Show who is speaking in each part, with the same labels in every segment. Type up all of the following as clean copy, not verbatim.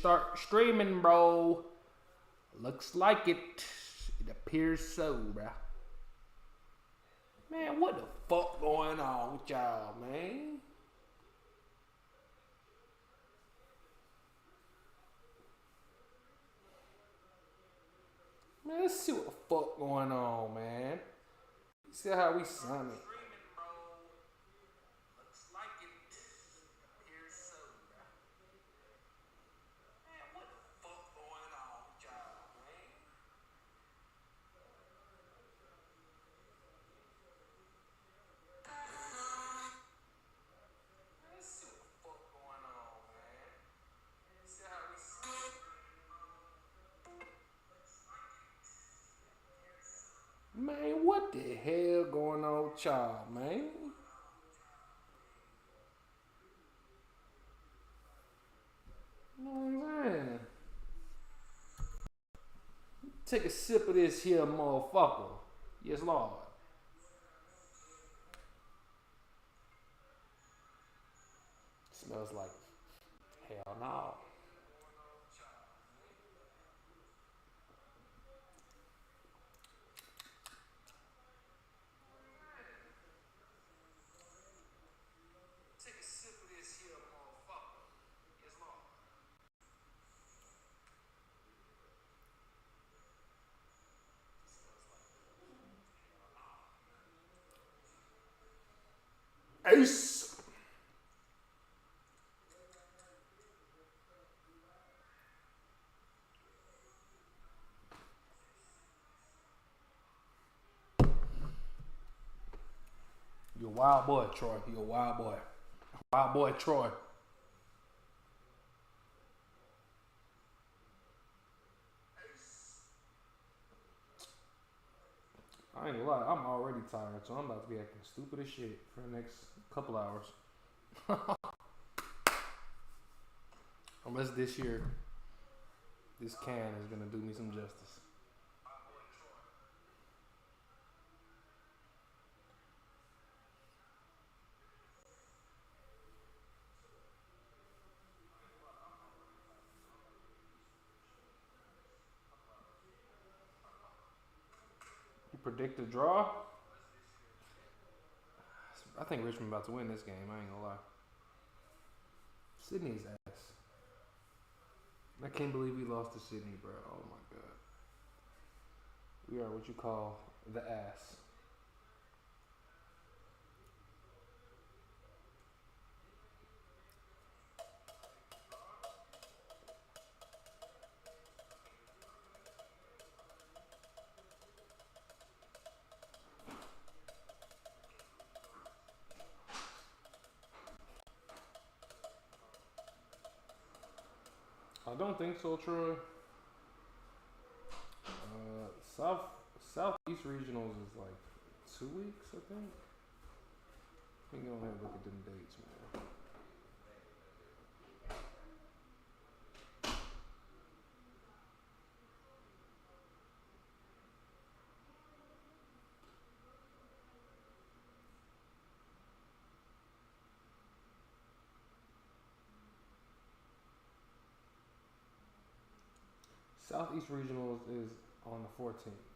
Speaker 1: start streaming, bro. Looks like it. It appears so, bro. Man, what the fuck going on with y'all, man? Man, let's see what the fuck going on, man. See how we son it. Man, what the hell going on with y'all, man? You know what I'm saying? Take a sip of this here, motherfucker. Yes, Lord. Smells like hell no. Ace. You're a wild boy, Troy. You're a wild boy. Wild boy, Troy. I ain't gonna lie, I'm already tired, so I'm about to be acting stupid as shit for the next couple hours. Unless this year, this can is gonna do me some justice. You predict a draw? I think Richmond about to win this game, I ain't gonna lie. Sydney's ass. I can't believe we lost to Sydney, bro. Oh my god. We are what you call the ass. I don't think so, Troy. Southeast Regionals is like 2 weeks, I think. We can go ahead and look at them dates, man. Southeast Regionals is on the 14th,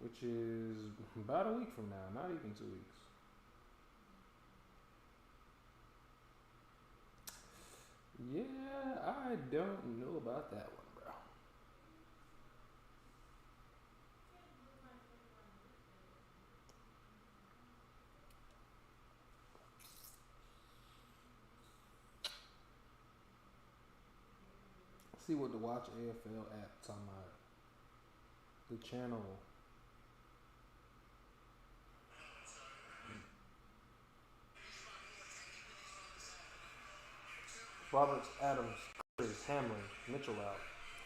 Speaker 1: which is about a week from now, not even 2 weeks. Yeah, I don't know about that one, bro. Let's see what the Watch AFL app talking about. The channel. Roberts, Adams, Curtis, Hamlin, Mitchell out,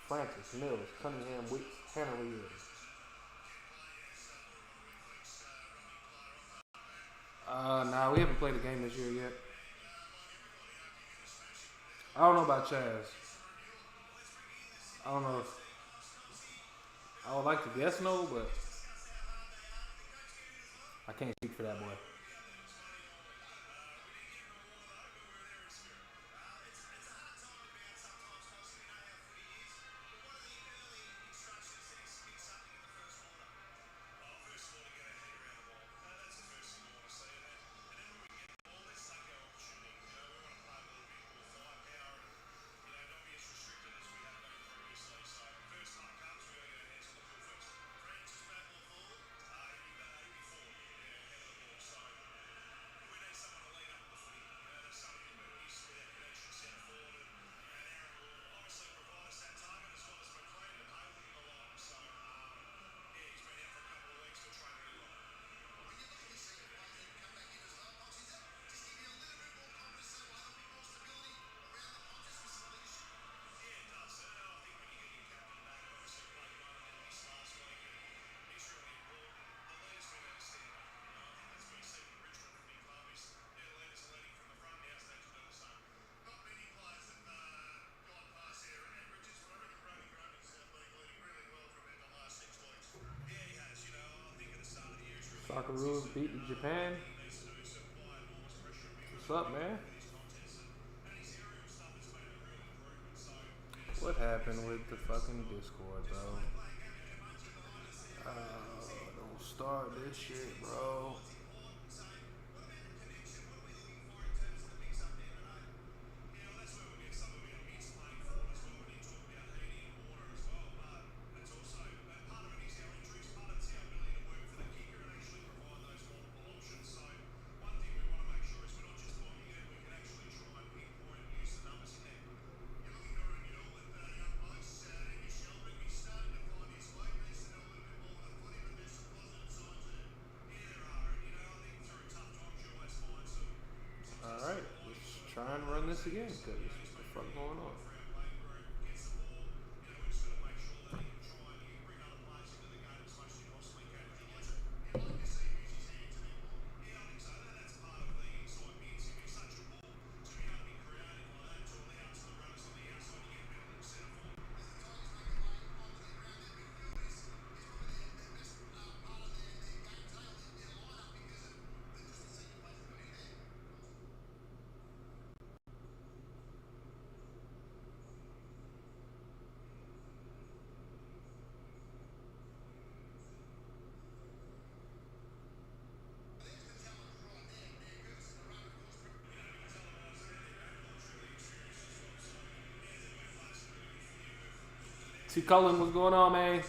Speaker 1: Francis, Mills, Cunningham, Wicks, Hanley in. Nah, we haven't played a game this year yet. I don't know about Chaz. I don't know if I would like to guess no, but I can't speak for that boy. Socceroos beat Japan. What's up, man? What happened with the fucking Discord, bro? Don't start this shit, bro. Alright, let's try and run this again, because what the fuck going on? T. Cullen, what's going on, man?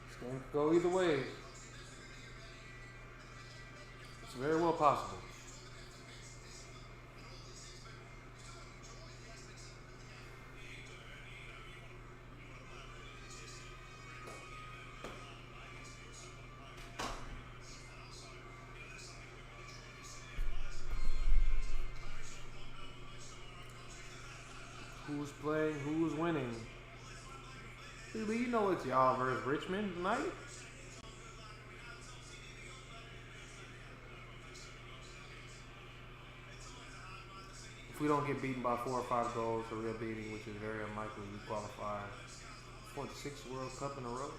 Speaker 1: It's going to go either way. It's very well possible. Who's playing? Who's winning? Dude, you know it's y'all versus Richmond tonight. If we don't get beaten by 4 or 5 goals, a real beating, which is very unlikely, we qualify for the 6th World Cup in a row.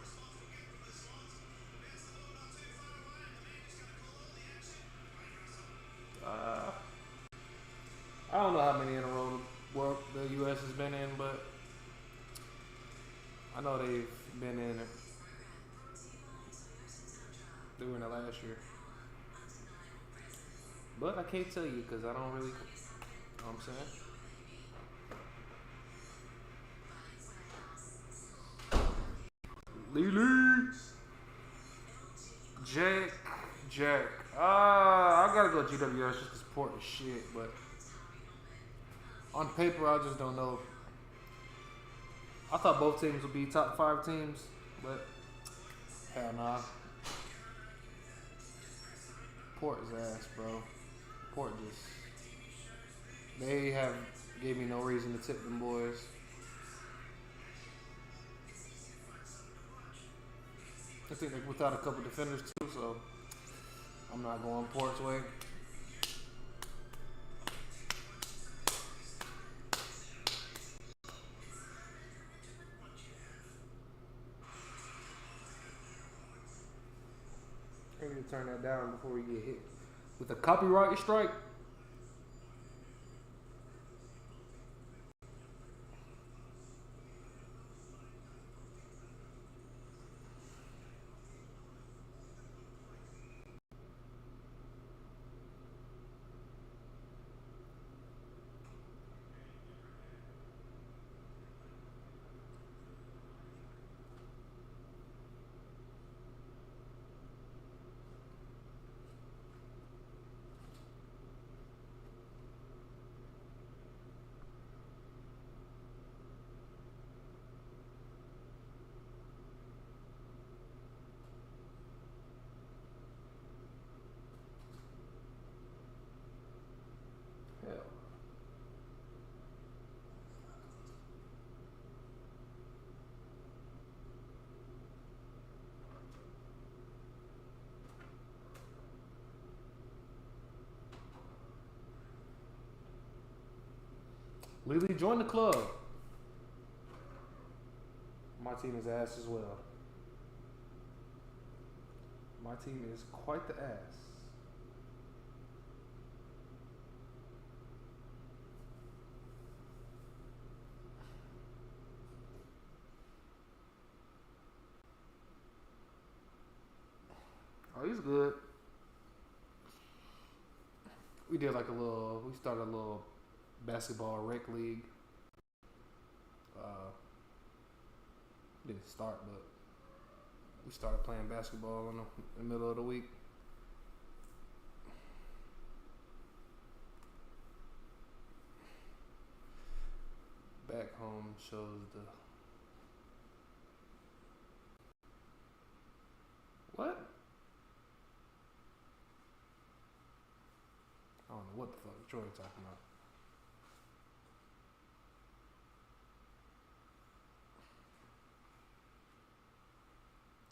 Speaker 1: I don't know how many in a row the U.S. has been in, but I know they've been in it. They were in it last year. But I can't tell you because I don't really, you know what I'm saying? Lily. Jack. I gotta go GWS just to support the shit, but on paper, I just don't know. I thought both teams would be top 5 teams, but hell nah. Port's ass, bro. Port just, they have gave me no reason to tip them boys. I think they're without a couple defenders too, so I'm not going Port's way. I need to turn that down before we get hit with a copyright strike. Lily, join the club. My team is ass as well. My team is quite the ass. Oh, he's good. We started a little basketball rec league. Didn't start, but we started playing basketball in the middle of the week. Back home shows the what? I don't know what the fuck Troy talking about.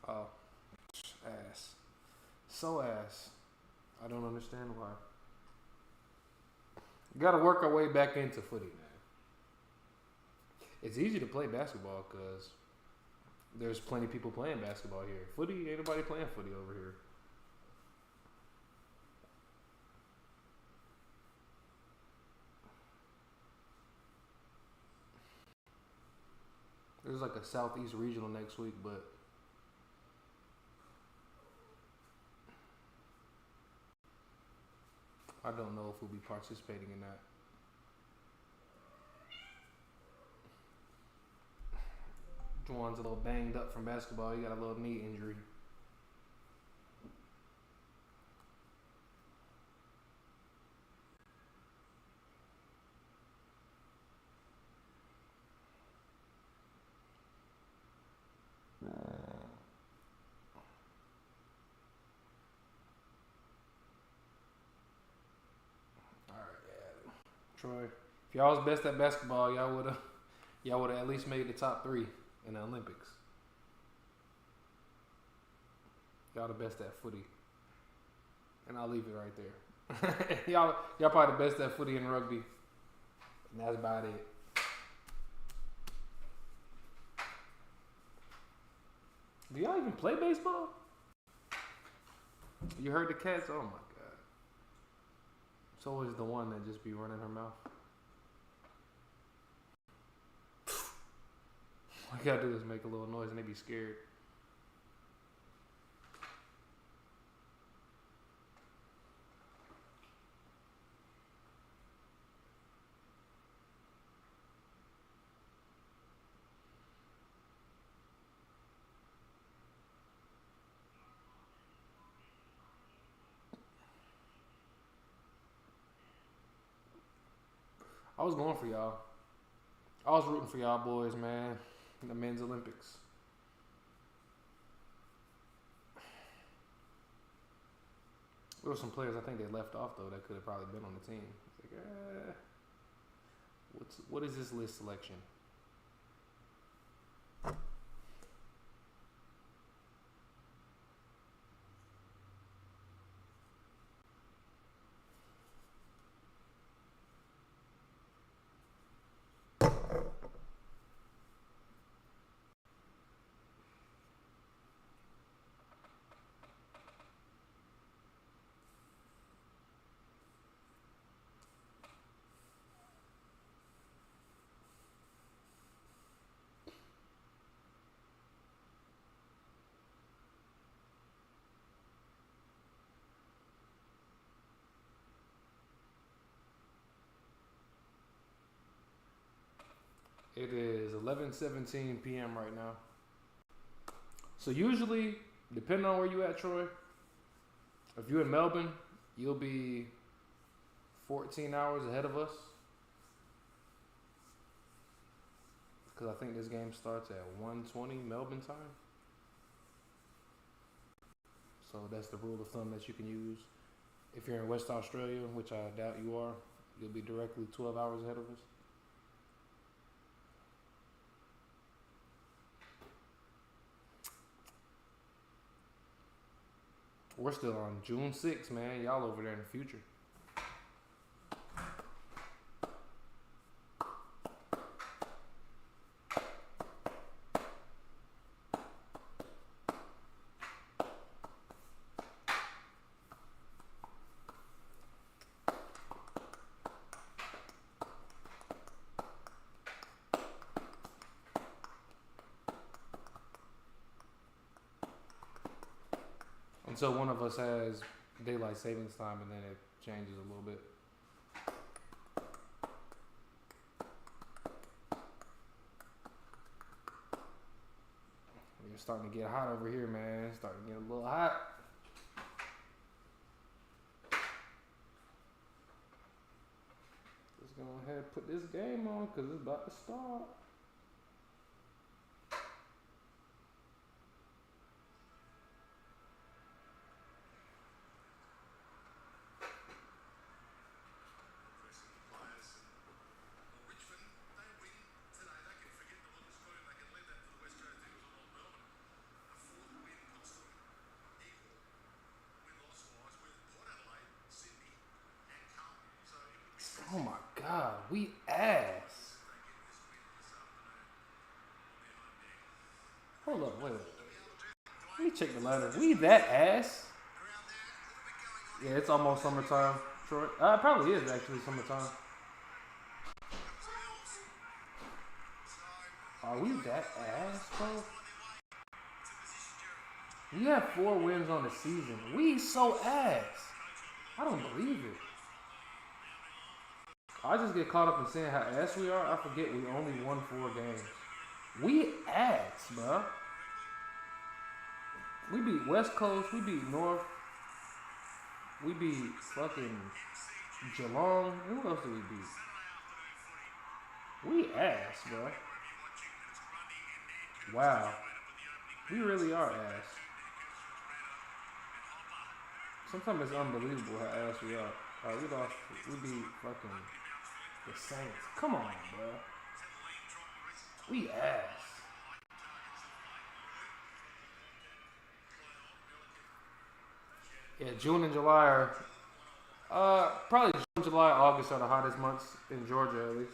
Speaker 1: Oh, ass. So ass. I don't understand why. Gotta work our way back into footy, man. It's easy to play basketball because there's plenty of people playing basketball here. Footy, ain't nobody playing footy over here. There's like a Southeast Regional next week, but I don't know if we'll be participating in that. Juwan's a little banged up from basketball. He got a little knee injury. Troy, if y'all was best at basketball, y'all would have at least made the top 3 in the Olympics. Y'all the best at footy, and I'll leave it right there. y'all probably the best at footy and rugby, and that's about it. Do y'all even play baseball? You heard the cats? Oh my god! It's always the one that just be running her mouth. All you gotta do is make a little noise and they be scared. I was going for y'all. I was rooting for y'all boys, man. In the men's Olympics. There were some players I think they left off though that could have probably been on the team. It's like, what is this list selection? It is 11:17 p.m. right now. So usually, depending on where you at, Troy, if you're in Melbourne, you'll be 14 hours ahead of us. Because I think this game starts at 1:20 Melbourne time. So that's the rule of thumb that you can use. If you're in West Australia, which I doubt you are, you'll be directly 12 hours ahead of us. We're still on June 6th, man. Y'all over there in the future. until one of us has daylight savings time, and then it changes a little bit. It's starting to get hot over here, man. It's starting to get a little hot. Let's go ahead and put this game on because it's about to start. Oh my God, we ass. Hold up, wait. Let me check the ladder. We that ass? Yeah, it's almost summertime, Troy. It probably is actually summertime. Are we that ass, bro? We have 4 wins on the season. We so ass. I don't believe it. I just get caught up in saying how ass we are. I forget we only won 4 games. We ass, bro. We beat West Coast. We beat North. We beat fucking Geelong. Who else did we beat? We ass, bro. Wow. We really are ass. Sometimes it's unbelievable how ass we are. Alright, we lost. We beat fucking the Saints. Come on, bro. We ass. Yeah, June and July are probably June, July, August are the hottest months in Georgia at least.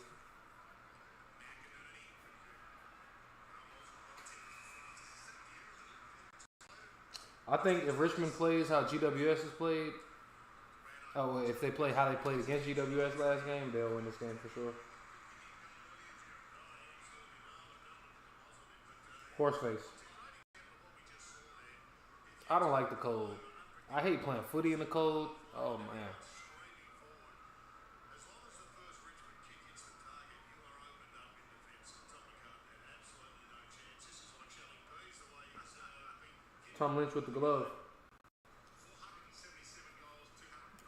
Speaker 1: I think if Richmond plays how GWS has played, if they play how they played against GWS last game, they'll win this game for sure. Horseface. I don't like the cold. I hate playing footy in the cold. Oh man. Tom Lynch with the glove.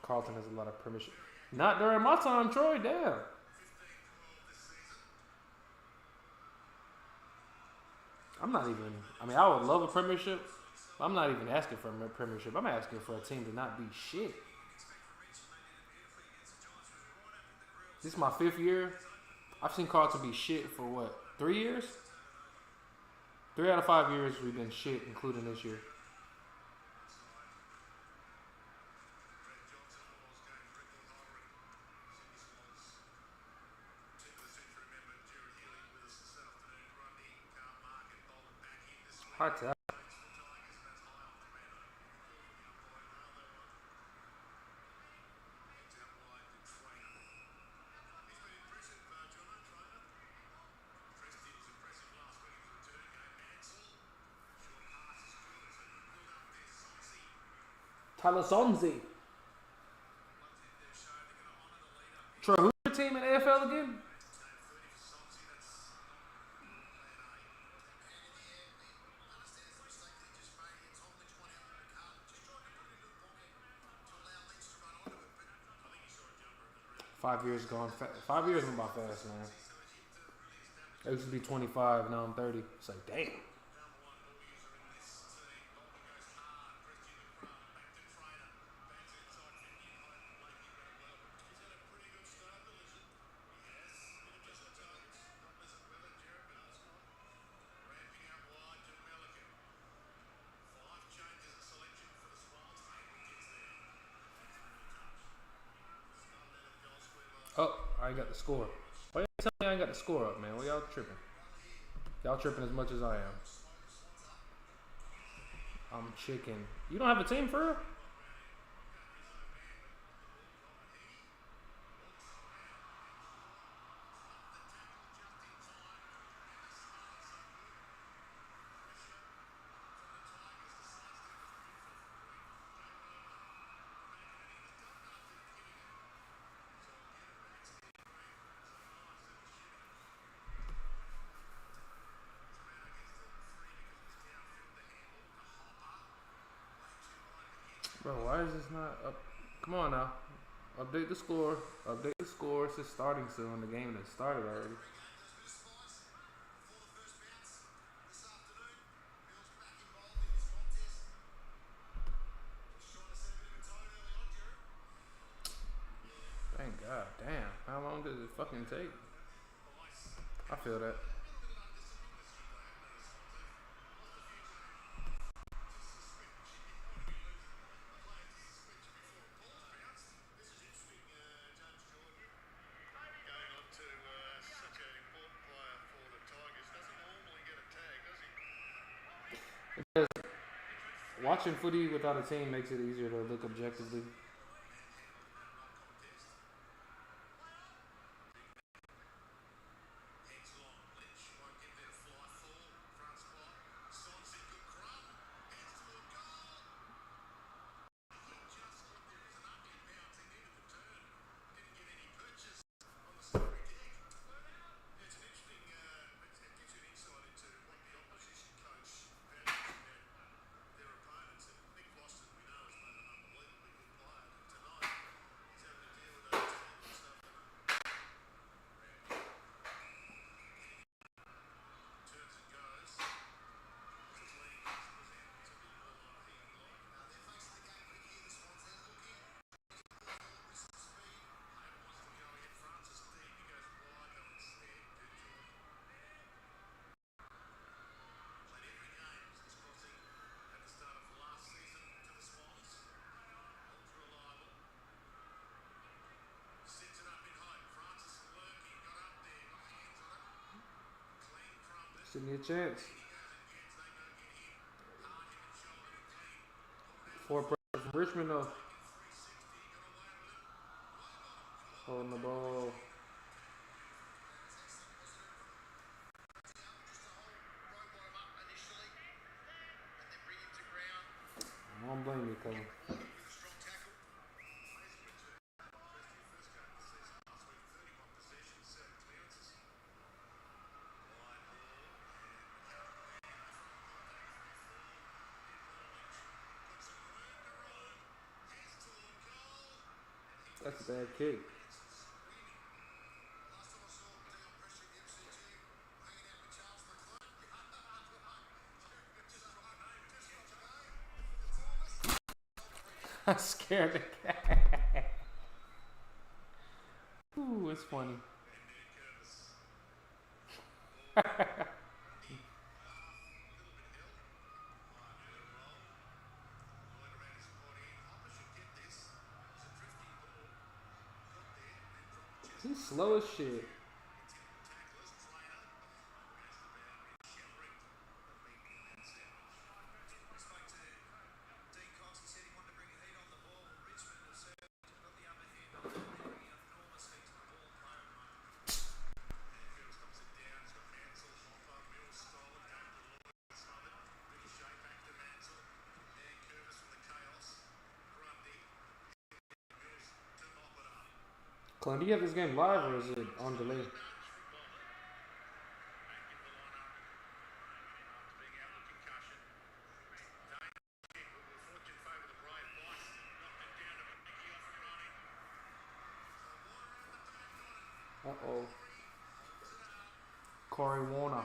Speaker 1: Carlton has a lot of premiership. Not during my time, Troy. Damn. I'm not even. I mean, I would love a premiership. But I'm not even asking for a premiership. I'm asking for a team to not be shit. This is my 5th year. I've seen Carlton be shit for what? 3 years? 3 out of 5 years we've been shit, including this year. Hard to. Tyler Sonzi. Troy, who's your team in AFL again? Five years gone. 5 years went by fast, man. I used to be 25, now I'm 30. It's like, damn. Oh, I ain't got the score. Why y'all tell me I ain't got the score up, man? Why y'all tripping? Y'all tripping as much as I am. I'm chicken. You don't have a team for real? Bro, why is this not up? Come on now. Update the score. Update the score. It's just starting soon. The game has started already. Thank God. Damn. How long does it fucking take? I feel that. Watching footy without a team makes it easier to look objectively. Give me a chance. 4 pressure from Richmond though. Holding the ball. I don't blame you, Colin. That's a bad kick. I scared the cat. Ooh, it's funny. He's slow as shit. Colin, do you have this game live or is it on delay? Uh-oh. Corey Warner.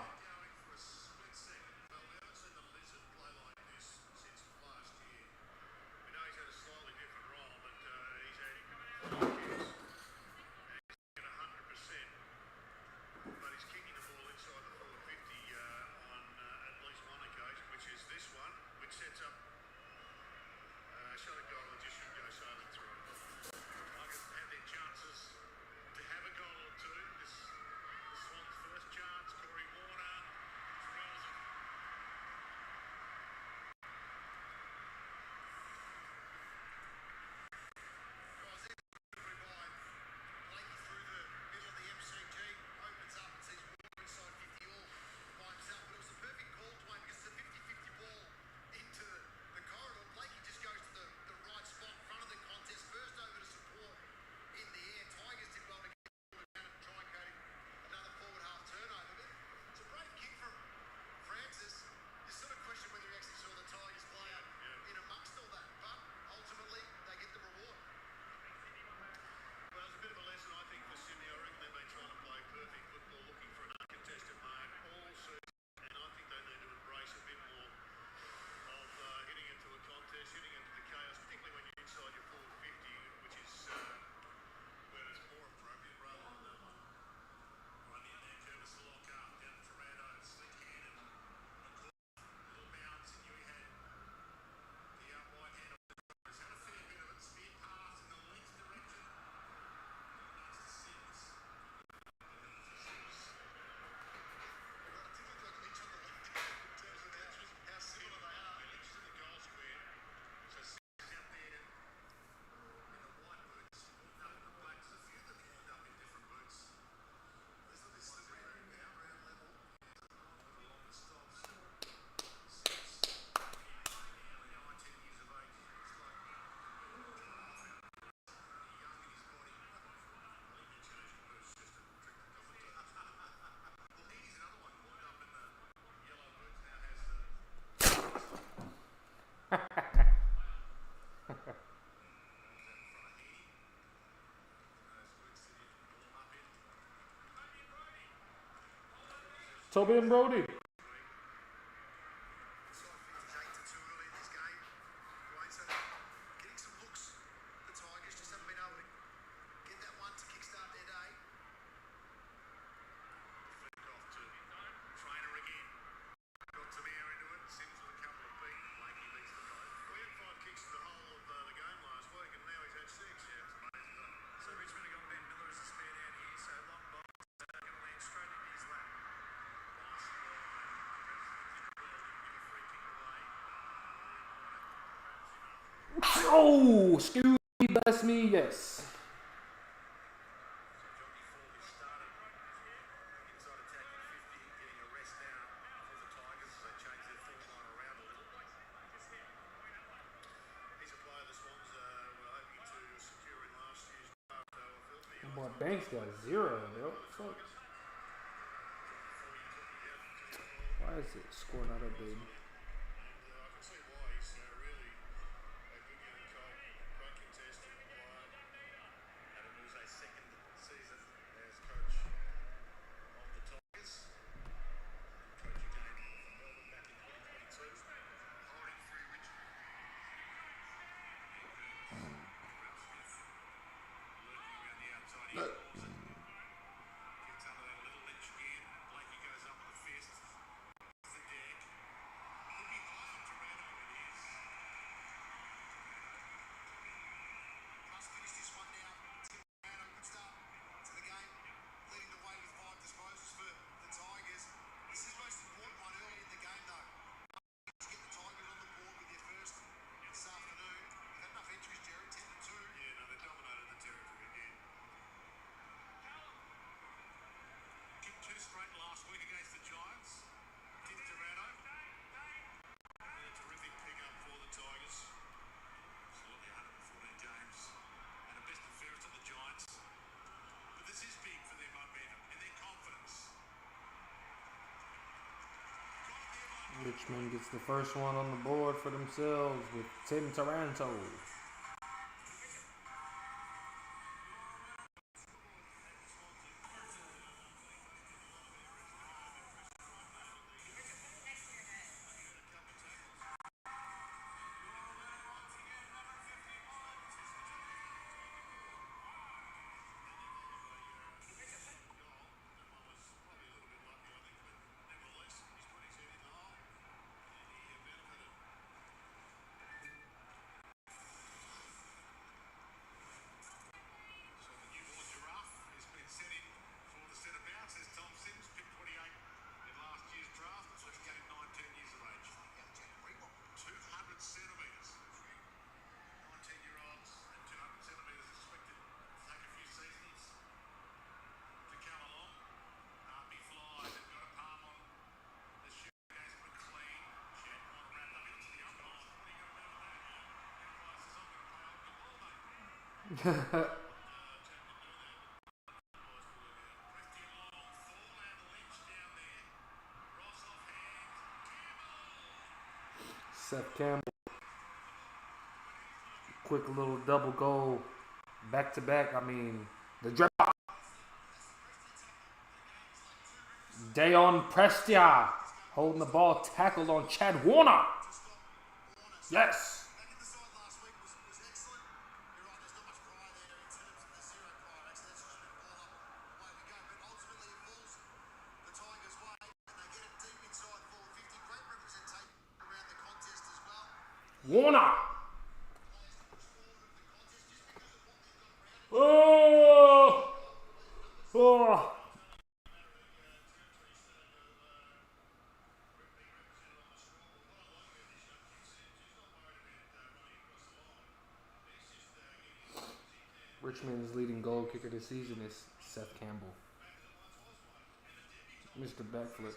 Speaker 1: Toby and Brody. Oh, excuse me, bless me, yes. Boy, Banks got 0, yo. Fuck. Why is it score not updated? Richmond gets the first one on the board for themselves with Tim Taranto. Seth Campbell. Quick little double goal. Back to back. I mean, the drop. Dayon Prestia holding the ball, tackled on Chad Warner. Yes. Warner. Oh. Oh. Richmond's leading goal kicker this season is Seth Campbell. Mr. Backflip.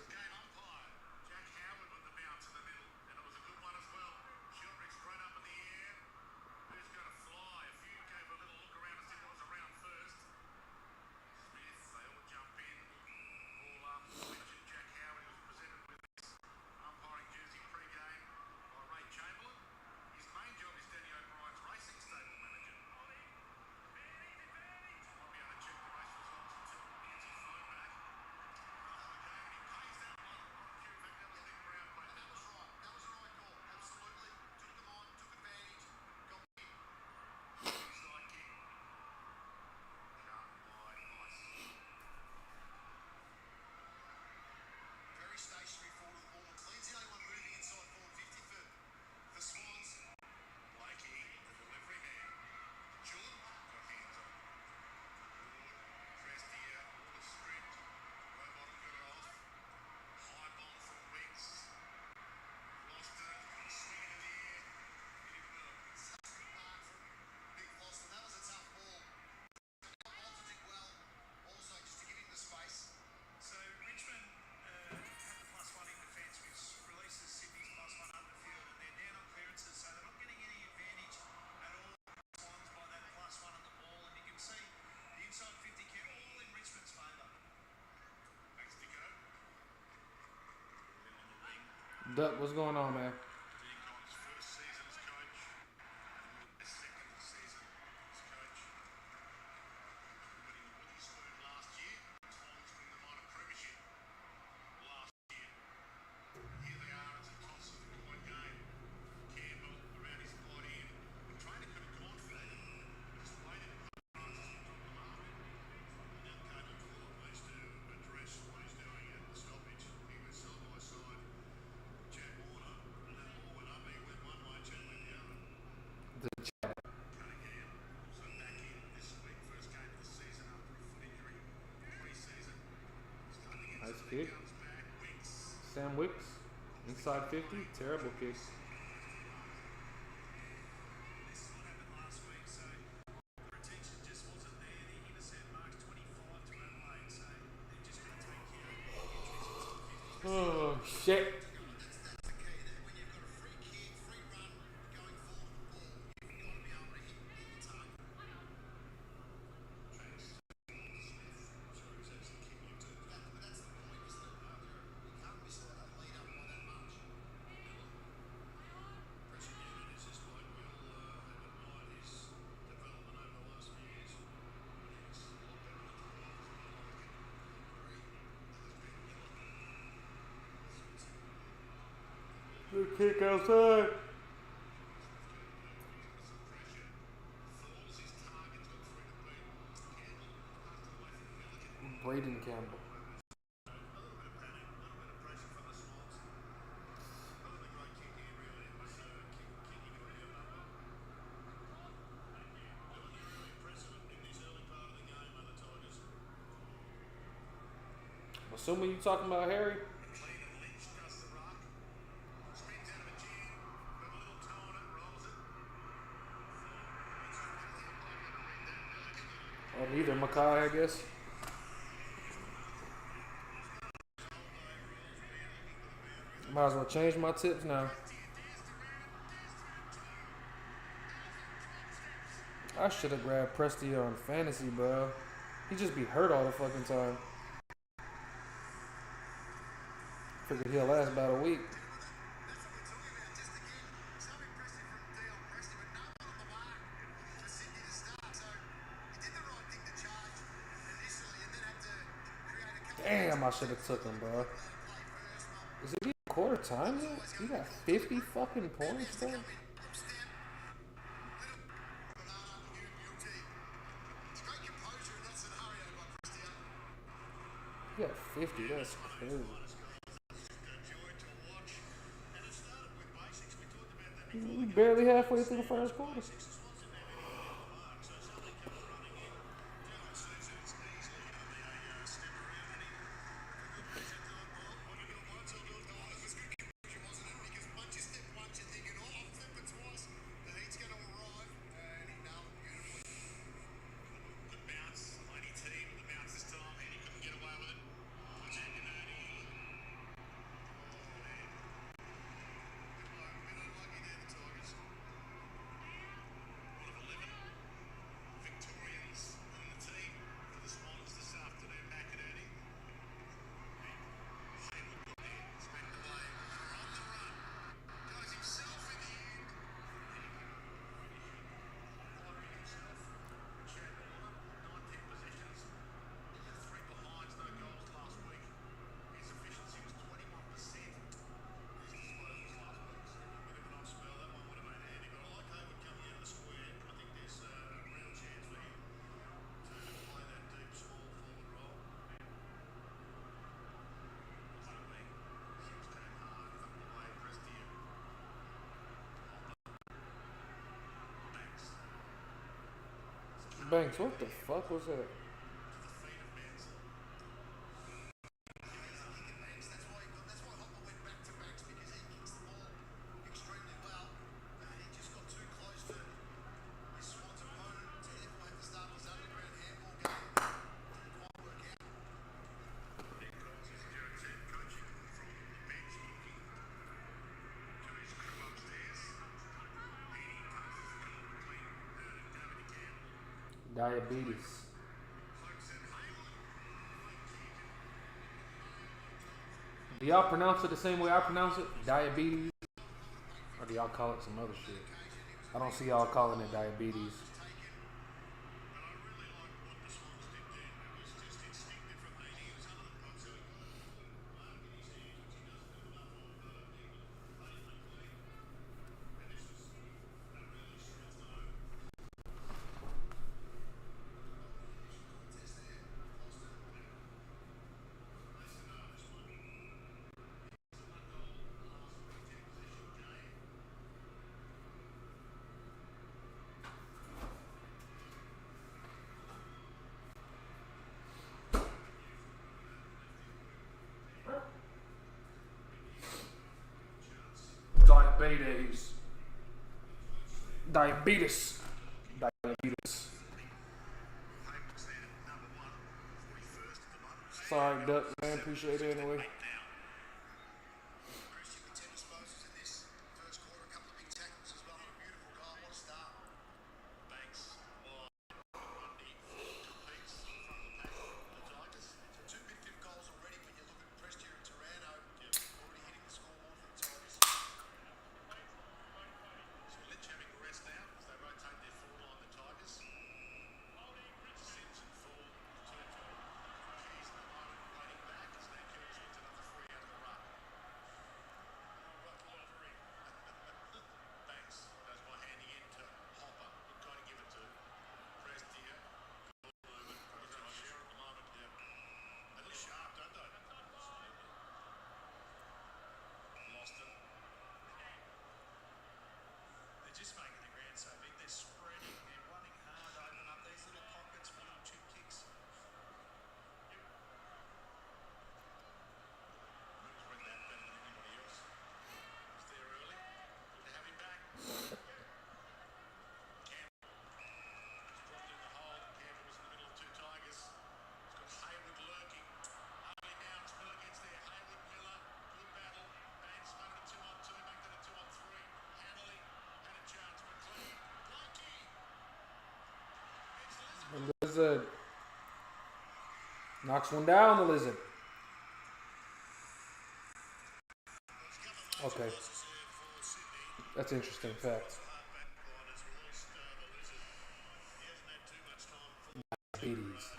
Speaker 1: Duck, what's going on, man? Nice kick. Sam Wicks, inside 50, terrible kick. Oh, shit. Good kick outside. Braden Campbell. Assuming you talking about Harry. Or neither Makai, I guess. Might as well change my tips now. I should have grabbed Presti on fantasy, bro. He just be hurt all the fucking time. Figured he'll last about a week. Damn, I should have took him, bro. Is it even quarter time yet? You got 50 fucking points, bro? You got 50, that's crazy. We barely halfway through the first quarter. Banks, what the fuck was that? Diabetes. Do y'all pronounce it the same way I pronounce it? Diabetes? Or do y'all call it some other shit? I don't see y'all calling it diabetes. Diabetes. Diabetes. Diabetes. Sorry, Duck, man. Appreciate it anyway. The lizard knocks one down. The lizard. Okay, that's interesting fact. Diabetes.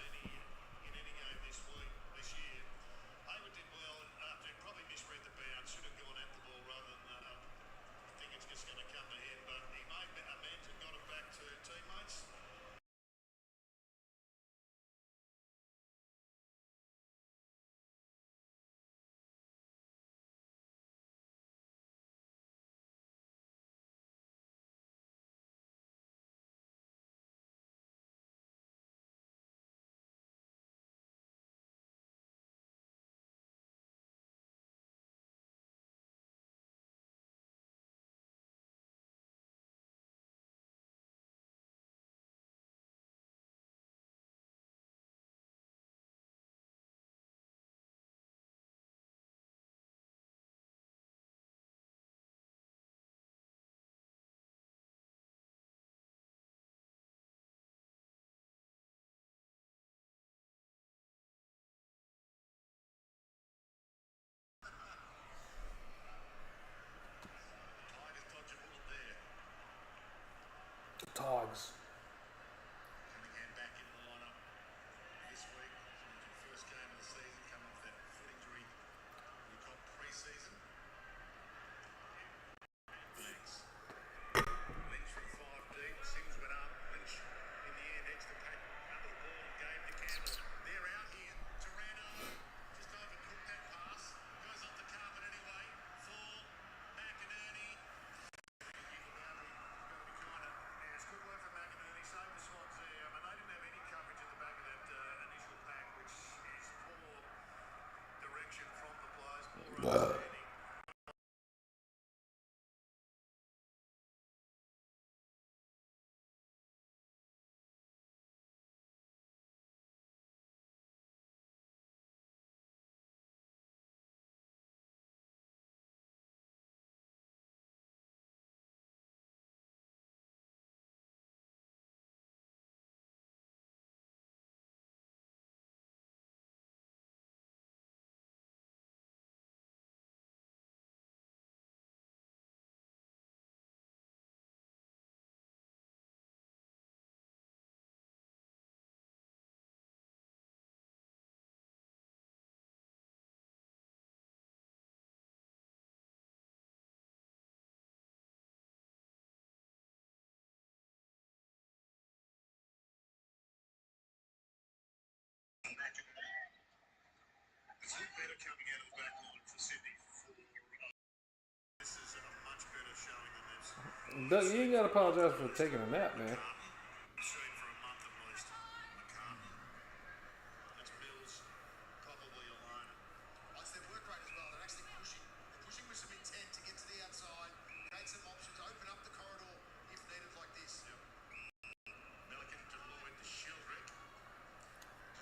Speaker 1: Doug, you ain't gotta apologize for taking a nap, man.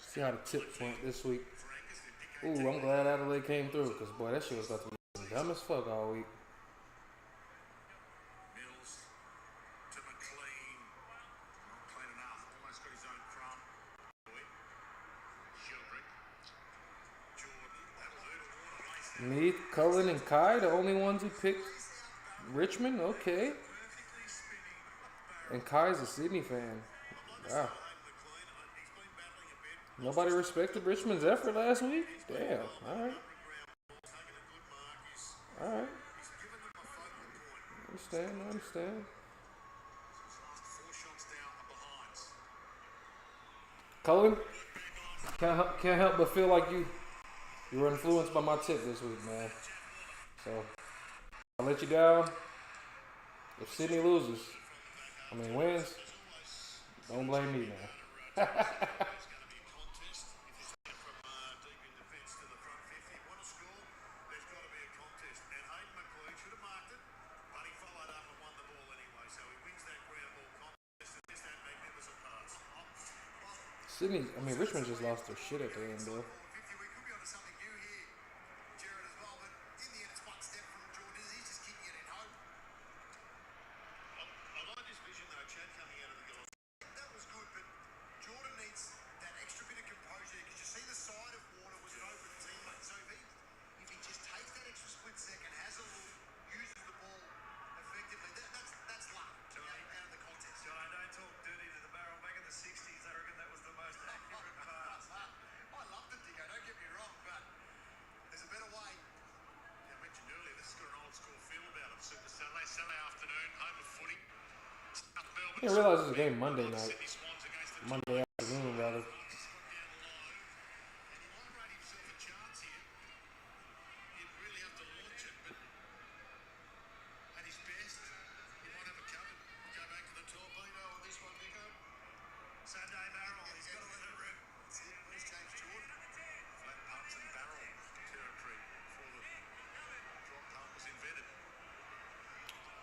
Speaker 1: See how the tips went this week. Ooh, I'm glad Adelaide came through, because, boy, that shit was about to be dumb as fuck all week. Me, Cullen, and Kai, the only ones who picked Richmond? Okay. And Kai's a Sydney fan. Wow. Nobody respected Richmond's effort last week? Damn. Alright. Alright. I understand. Cullen, can't help but feel like you were influenced by my tip this week, man. So, I'll let you down. If Sydney loses, wins, don't blame me, man. Sydney, Richmond just lost their shit at the end, though. I didn't realize it was a game Monday night. Monday afternoon, rather.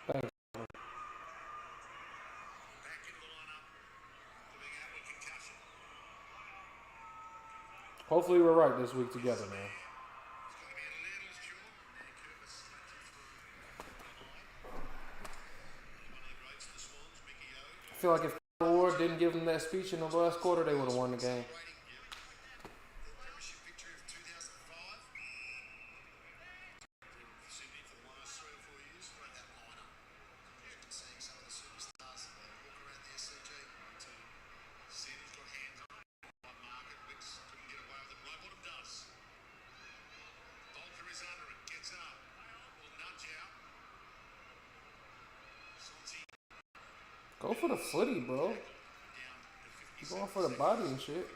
Speaker 1: Thanks. Hopefully we're right this week together, man. I feel like if Ward didn't give them that speech in the last quarter, they would have won the game. Go for the footy, bro. You going for the body and shit.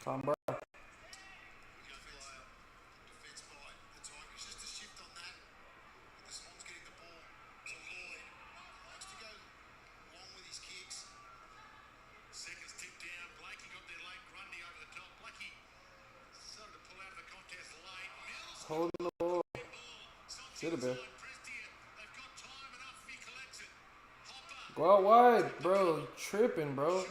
Speaker 1: Tom Brown. Holding the ball. Should have been. Go out wide, bro. You tripping, bro.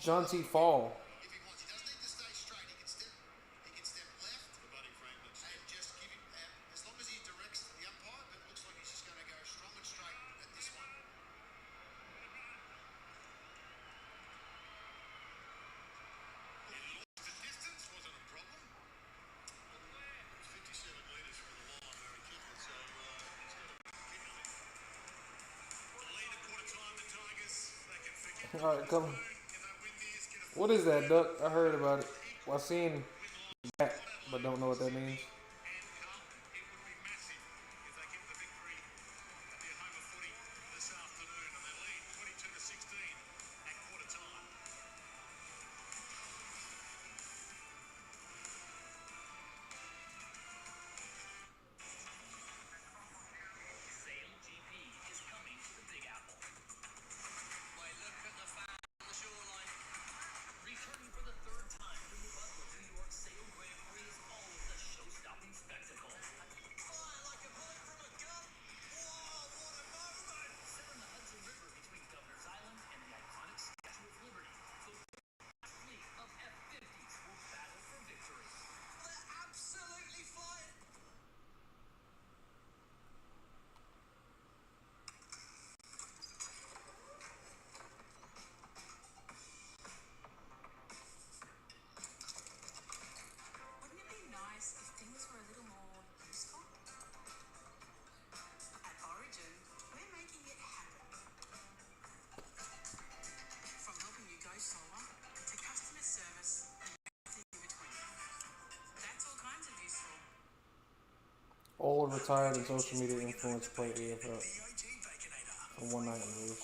Speaker 1: John T. Fall. All right, come. What is that, Duck? I heard about it. Well, I seen that, but don't know what that means. All retired and social media influence play AFL for one night in the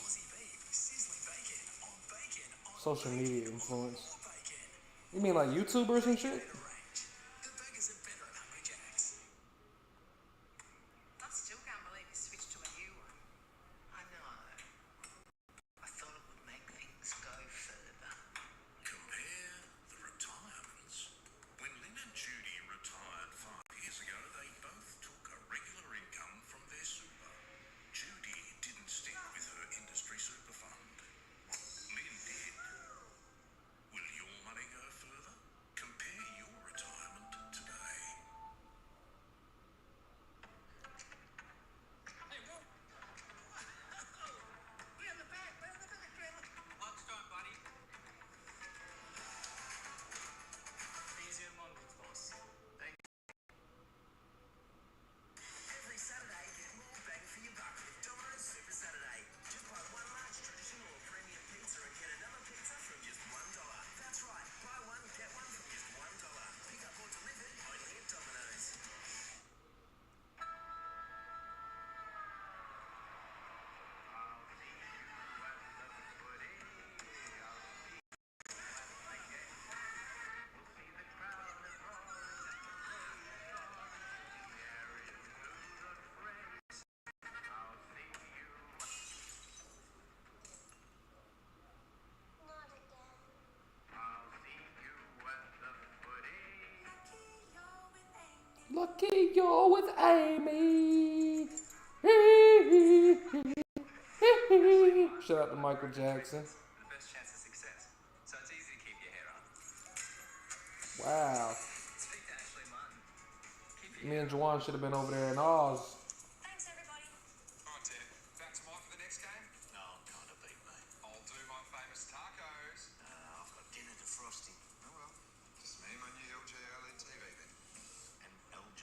Speaker 1: social media influence. You mean like YouTubers and shit? Lucky you're with Amy. Shout out to Michael Jackson.
Speaker 2: The best chance of success. So it's easy to keep your hair up.
Speaker 1: Wow.
Speaker 2: Speak to Ashley Martin.
Speaker 1: Me and Juwan should have been over there in Oz.
Speaker 3: Thanks, everybody.
Speaker 2: Alright, Ted. Back to Mike for the next game?
Speaker 4: No, I'm kind of beat, mate.
Speaker 2: I'll do my famous tacos.
Speaker 4: I've got dinner defrosting.
Speaker 2: Oh well. Just me and my new LG OLED TV then.
Speaker 4: And LG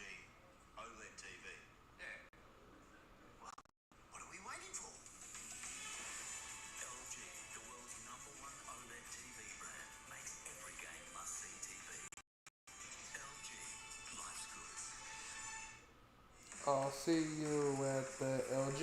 Speaker 4: OLED TV.
Speaker 2: Yeah.
Speaker 4: Well, what are we waiting for? LG, the world's #1 OLED TV brand, makes every game must-see TV. LG, life's good.
Speaker 1: I'll see you at the LG.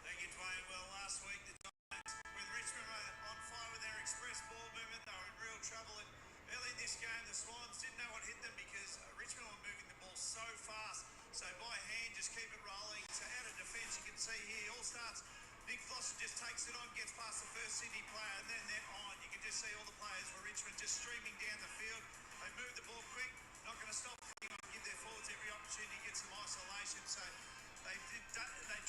Speaker 5: Thank you, Dwayne. Well, last week the Giants, with Richmond on fire with their express ball movement, they were in real trouble. And early in this game, the Swans didn't know what hit them because Richmond were moving the ball so fast. So by hand, just keep it rolling. So out of defence, you can see here, all starts. Nick Foster just takes it on, gets past the first Sydney player, and then they're on. You can just see all the players for Richmond just streaming down the field. They move the ball quick, not going to stop anyone, give their forwards every opportunity to get some isolation. So they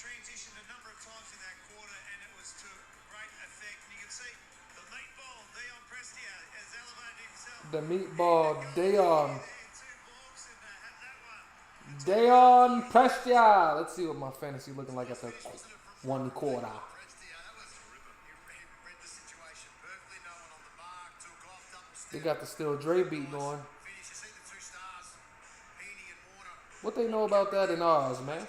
Speaker 5: transitioned a number of times in that quarter, and it was to great effect. And you can see the meatball, Dion Prestia, has elevated himself.
Speaker 1: The meatball, Dion.
Speaker 5: Two balks, and had
Speaker 1: TheDon Prestia. Let's see what my fantasy looking like after 1 quarter. They got the Still Dre beat going. What they know about that in ours, man?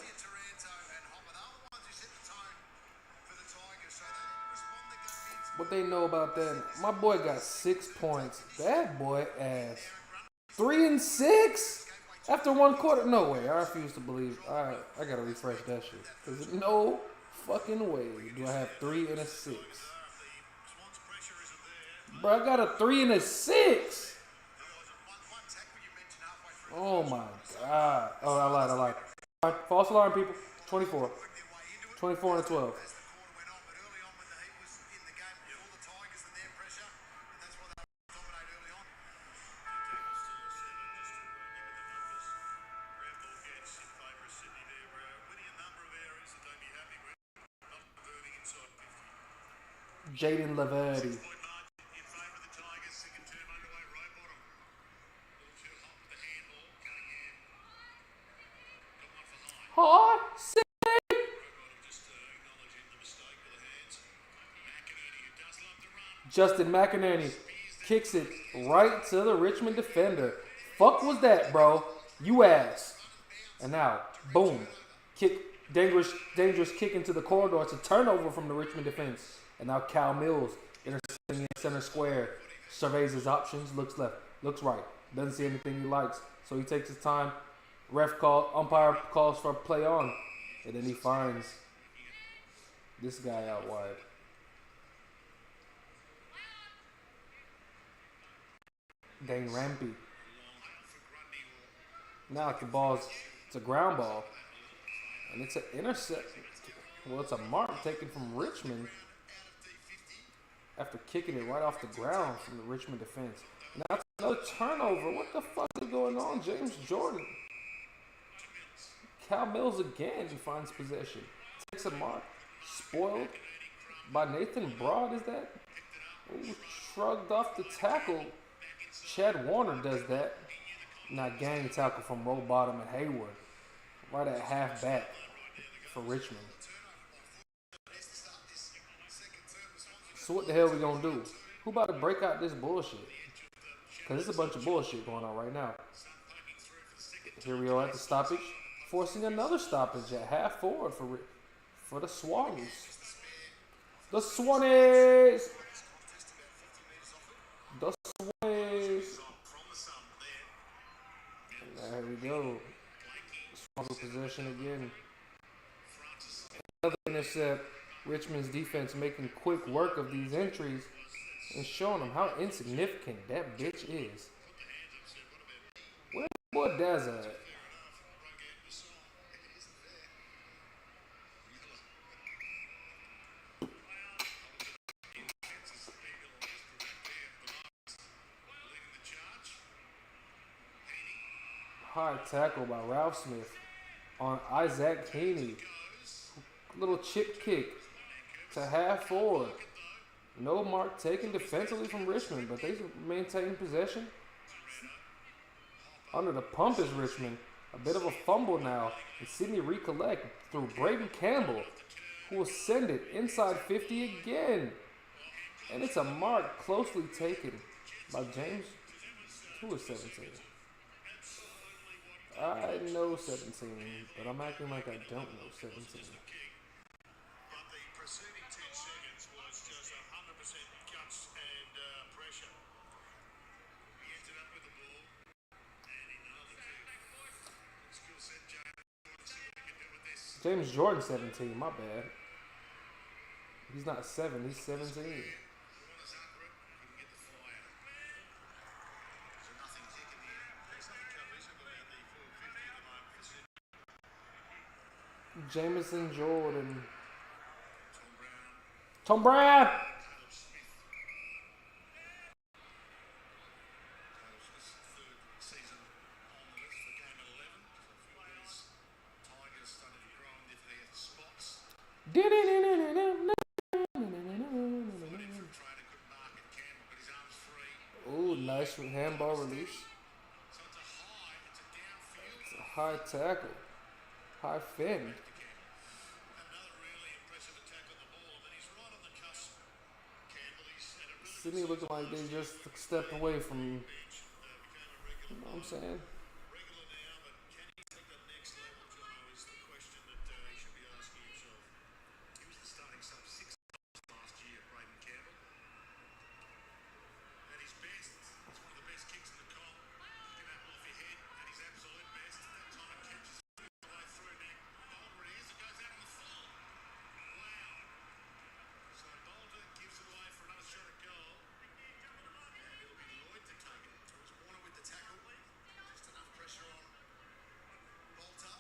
Speaker 1: What they know about that? My boy got 6 points. That boy ass. 3 and 6 after 1 quarter. No way. I refuse to believe. I gotta refresh that shit. Cause no fucking way do I have 3 and a 6. Bro, I got a 3 and a 6. Oh my god. Oh, I lied. False alarm, people. 24. 24 and 12. Jaden Laverty. Hard save. Justin McInerney kicks it right to the Richmond defender. Fuck was that, bro? You ass. And now, boom. Kick, dangerous kick into the corridor. It's a turnover from the Richmond defense. And now Cal Mills intercepting in center square. Surveys his options. Looks left. Looks right. Doesn't see anything he likes. So he takes his time. Umpire calls for a play on. And then he finds this guy out wide. Dane Rampy. Now the it's a ground ball. And it's an intercept. Well, it's a mark taken from Richmond after kicking it right off the ground from the Richmond defense. Now it's another turnover. What the fuck is going on? James Jordan. Cal Mills again finds possession. Takes a mark. Spoiled by Nathan Broad, is that? Ooh, shrugged off the tackle. Chad Warner does that. Now gang tackle from roll bottom and Hayward. Right at half back for Richmond. So what the hell we gonna do? Who about to break out this bullshit? Because there's a bunch of bullshit going on right now. Here we are at the stoppage. Forcing another stoppage at half forward for the Swannies. The Swannies! The Swannies! And there we go. Swans possession again. Another intercept. Richmond's defense making quick work of these entries and showing them how insignificant that bitch is. Where's boy Dazza at? High tackle by Ralph Smith on Isaac Heaney. Little chip kick to half forward. No mark taken defensively from Richmond, but they maintain possession. Under the pump is Richmond. A bit of a fumble now. And Sydney recollect through Braden Campbell, who will send it inside 50 again. And it's a mark closely taken by James. Who is 17? I know 17, but I'm acting like I don't know 17.
Speaker 5: But the preceding 10 seconds was just 100% guts and pressure. He ended up with the ball, and he nailed it. Skill set, James Jordan. See what he can do with this.
Speaker 1: James Jordan 17, my bad. He's not 7, he's 17. Jamison Jordan. Tom Brown. Ooh, nice handball release. It's a High tackle. High fend.
Speaker 5: Another really impressive attack on the ball. I mean, he's right on the cusp. Campbell, he's had a really
Speaker 1: Sydney looking like they just stepped away from, you
Speaker 5: bench and became a regular
Speaker 1: know what I'm saying?
Speaker 5: regular now, but can he take that next level, Jono, is the question that he should be asking himself. He was the starting sub 6 times last year, Braden Campbell. At his best, it's one of the best kicks in the comp. Kicking that off your head at his absolute best. That time it catches the way through now. Boulder it is, it goes out on the full. Wow. So Boulder gives it away for another shot at goal. And it'll be Lloyd to take it. It was Warner with the tackle. Just enough pressure on Bolter.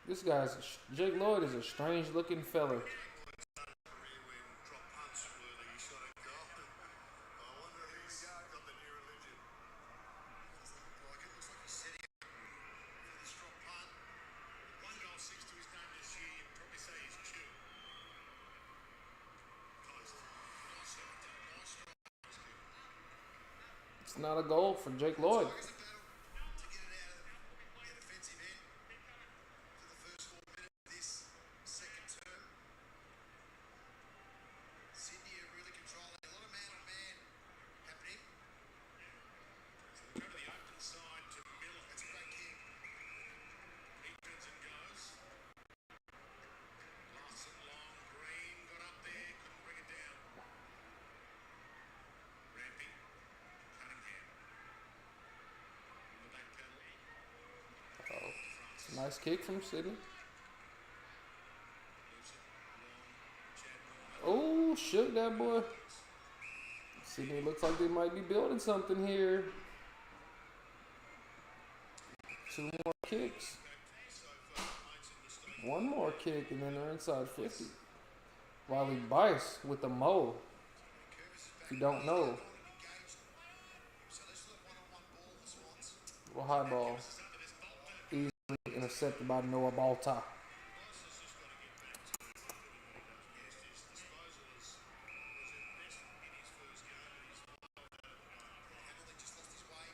Speaker 1: This guy's Jake Lloyd is a strange looking fella.
Speaker 5: Career when drop punts were the shot at goal. I wonder if he's got the new religion. Like it looks like he's setting up for this drop punt. 1 goal, 6 to his name this year. You'd probably say he's chill. Post. Nice shot. Nice strike. Nice kick.
Speaker 1: It's not a goal for Jake Lloyd.
Speaker 5: Tigers a battle to get it out of their defensive end for the first 4 minutes of this second term. Sydney are really controlling. A lot of man-on-man happening. Go to the open side to Miller. That's a great kick. He turns and goes. Larson long. Green got up there. Couldn't bring it down. Rampy. Cunningham. On the back pedal.
Speaker 1: Oh, it's a nice kick from Sydney.
Speaker 5: Moves it long. Chad Warner.
Speaker 1: Oh, shook that boy. Sydney looks like they might be building something here. 2 more kicks.
Speaker 5: So far, made some mistakes.
Speaker 1: 1 more kick and then they're inside 50. Riley Bice with the mo. If you don't know,
Speaker 5: So let's look one-on-one ball, the Swans.
Speaker 1: well, high ball easily intercepted by Noah Balta.
Speaker 5: Bice has just got to get back to doing what he does best. His disposal was at best in his first game, but he's Hamilton just lost his way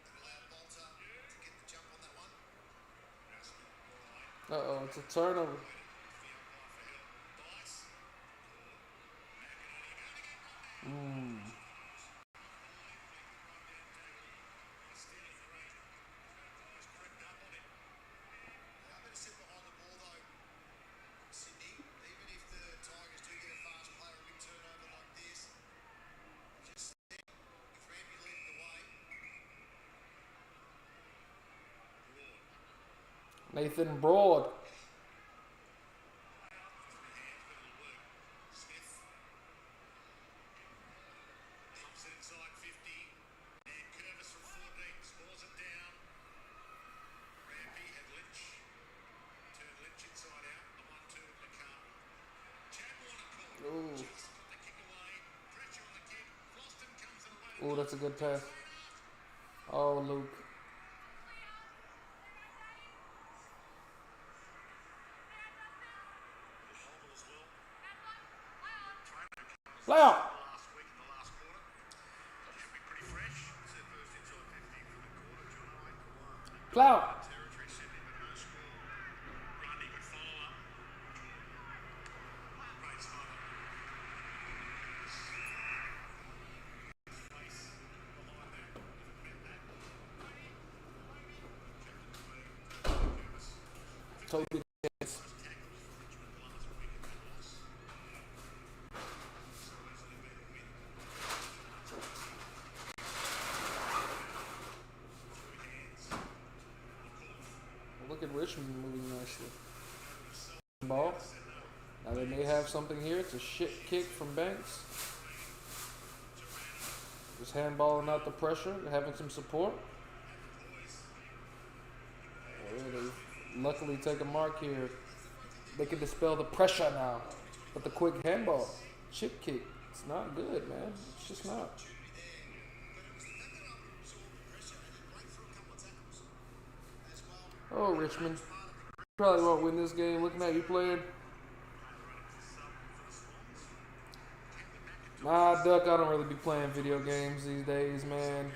Speaker 5: and allowed Bolter to get the jump on that one.
Speaker 1: Uh-oh, it's a turnover.
Speaker 5: Bice. I better sit behind the ball though, Sydney. Even if the Tigers do get a fast player, a big turnover like this, just stay with Rampy leading the way.
Speaker 1: Nathan Broad.
Speaker 5: Smith pumps it inside 50, and Curvis from 14 scores it down. Rampy had Lynch, turned Lynch inside out, the 1-2 at McCartney. Chad Warner called.
Speaker 1: Ooh.
Speaker 5: Just got the kick away, pressure on the kick. Floston comes in away.
Speaker 1: Ooh, that's a good pass. Oh, Luke.
Speaker 5: as well.
Speaker 1: Loud.
Speaker 5: Last week in the last quarter. Should be pretty fresh. It's their first inside 50 for the quarter. John 8-1.
Speaker 1: Cloud.
Speaker 5: Territory Sydney, but no score. Grundy could follow up. Great spot. Face behind that. Met that.
Speaker 1: Toby.
Speaker 5: Tackles for Richmond last week in that loss. So easily been a win. Through hands.
Speaker 1: Look at Richmond moving nicely. Ball. Now they may have something here. It's a shit kick from Banks. Just handballing out the pressure, having some support. Oh, they luckily take a mark here. They can dispel the pressure now. But the quick handball, chip kick, it's not good, man. It's just not. Oh, Richmond. Probably won't win this game. Looking at you playing. Nah, Duck, I don't really be playing video games these days, man.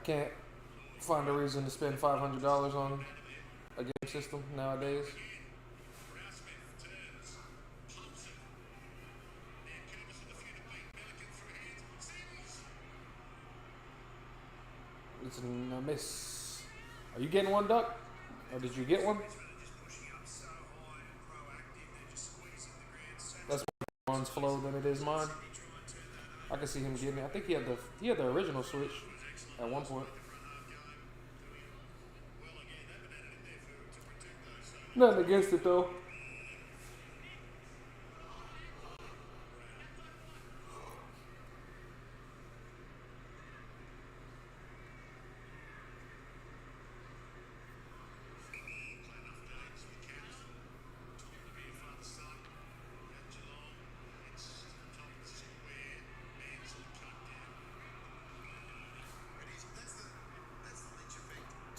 Speaker 1: can't find a reason to spend $500 on a game system nowadays. It's a miss. Are you getting one, Duck? Or did you get one? That's more Ron's flow than it is mine. I can see him getting it. I think he had the original Switch at one point. Nothing against it though.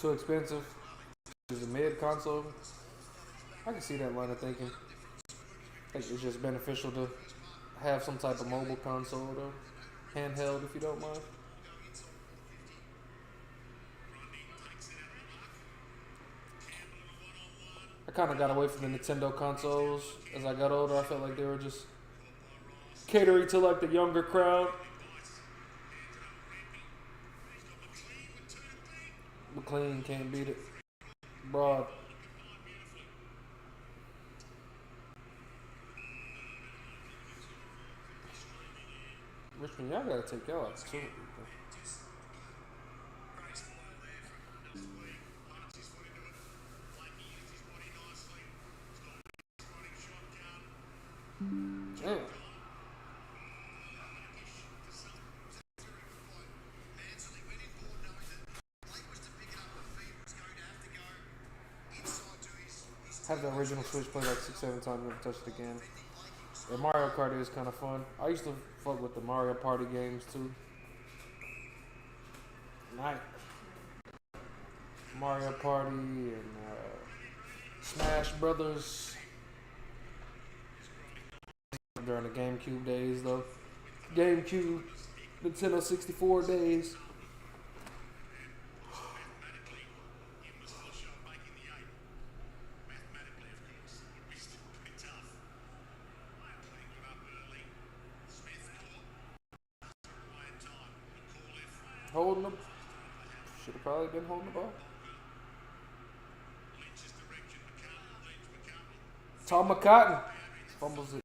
Speaker 1: Too expensive. Is a mid console. I can see that line of thinking. I think it's just beneficial to have some type of mobile console or handheld if you don't mind. I kind of got away from the Nintendo consoles as I got older. I felt like they were just catering to like the younger crowd. McLean can't beat it. Broad. Richmond, y'all gotta take y'all out too. Damn. Had the original Switch play like 6-7 times, never touched it again. Yeah, Mario Kart is kind of fun. I used to fuck with the Mario Party games too. Night. Mario Party and Smash Brothers. During the GameCube days though. GameCube, Nintendo 64 days. Holding them. Should have probably been holding the ball. Tom McCotton fumbles it.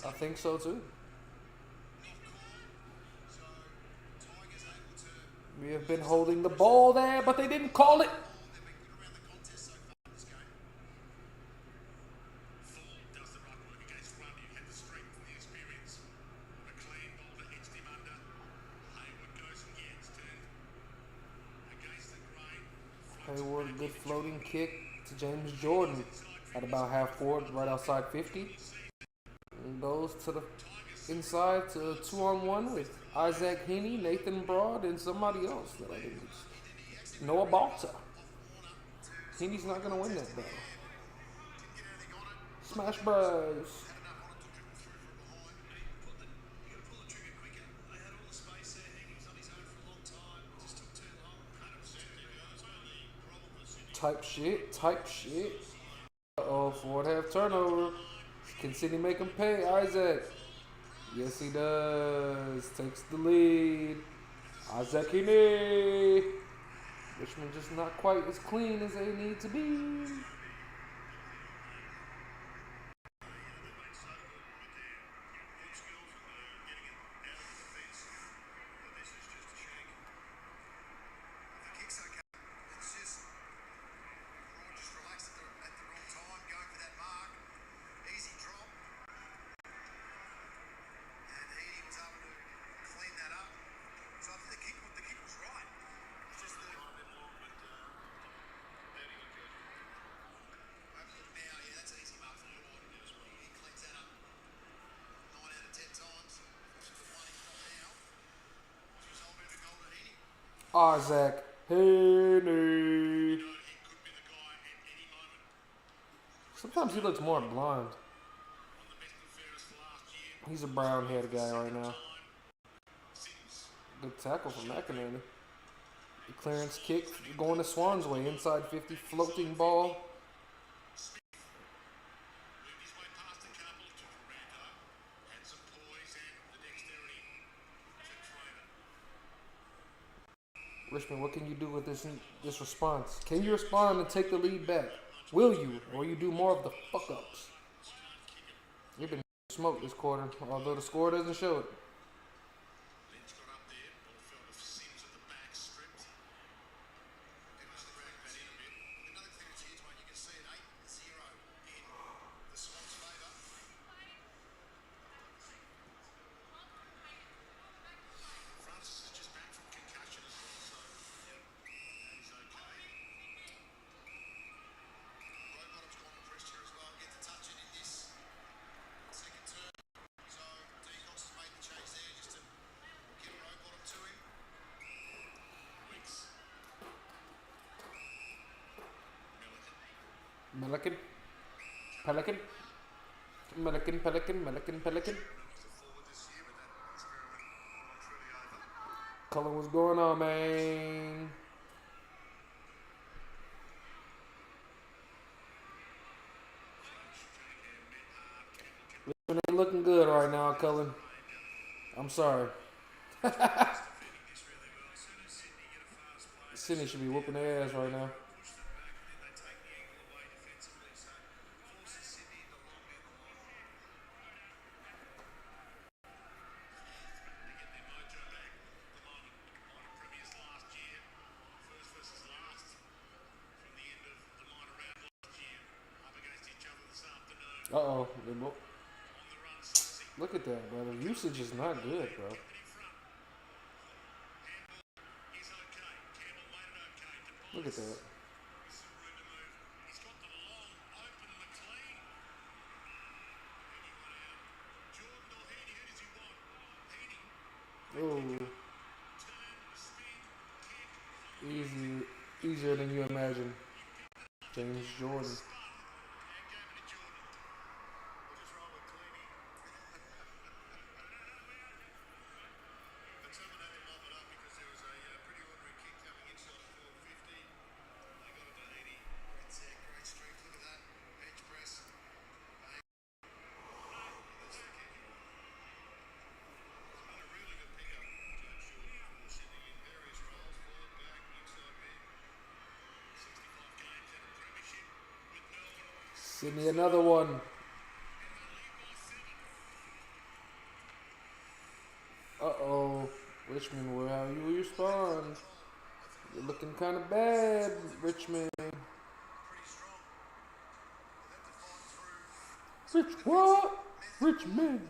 Speaker 1: I think so too. We have been holding the ball there, but they didn't call it. Hayward, a good floating kick to James Jordan at about half court, right outside 50. And goes to the inside to a 2-on-1 with Isaac Heaney, Nathan Broad, and somebody else that I didn't. Noah Balta. Heaney's not going to win that battle. Smash Bros. Type shit. Uh-oh, forward half turnover. Can City make him pay? Isaac. Yes, he does. Takes the lead. Isaac Heaney. Richmond just not quite as clean as they need to be. Isaac Heaney. Sometimes Sometimes he looks more blonde. He's a brown haired guy right now. Good tackle from McInerney. The clearance kick going to Swans way. Inside 50, floating ball. Richmond, what can you do with this response? Can you respond and take the lead back? Will you? Or will you do more of the fuck-ups? You've been smoked this quarter, although the score doesn't show it. Pelican. Color, what's going on, man? It ain't looking good right now, Cullen. I'm sorry. Sydney should be whooping their ass right now. Uh-oh. Look at that, bro. The usage is not good, bro. Look at that. Oh. Easier than you imagine. James Jordan. Sydney, another one. Uh-oh. Richmond, how you respond? You're looking kind of bad, Richmond. Rich what? Richmond.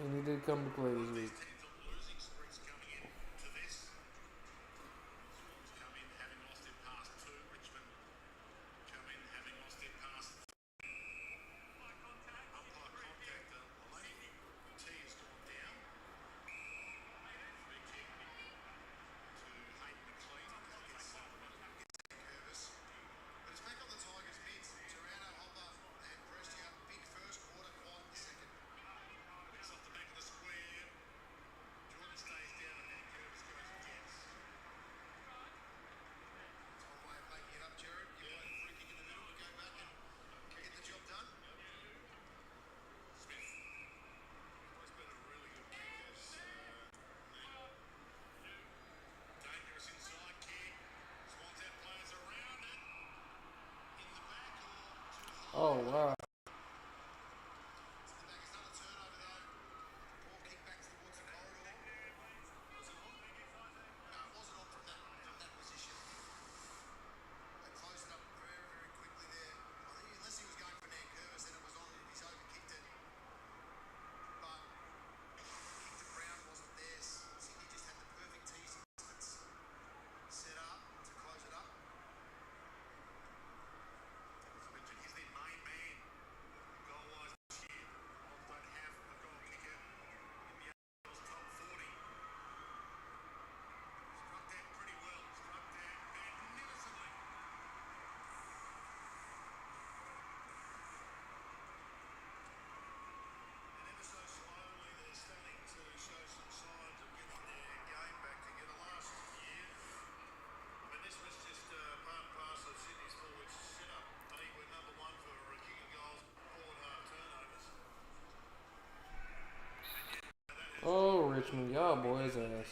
Speaker 1: And he did come to play this week. Richmond. Y'all boys ass.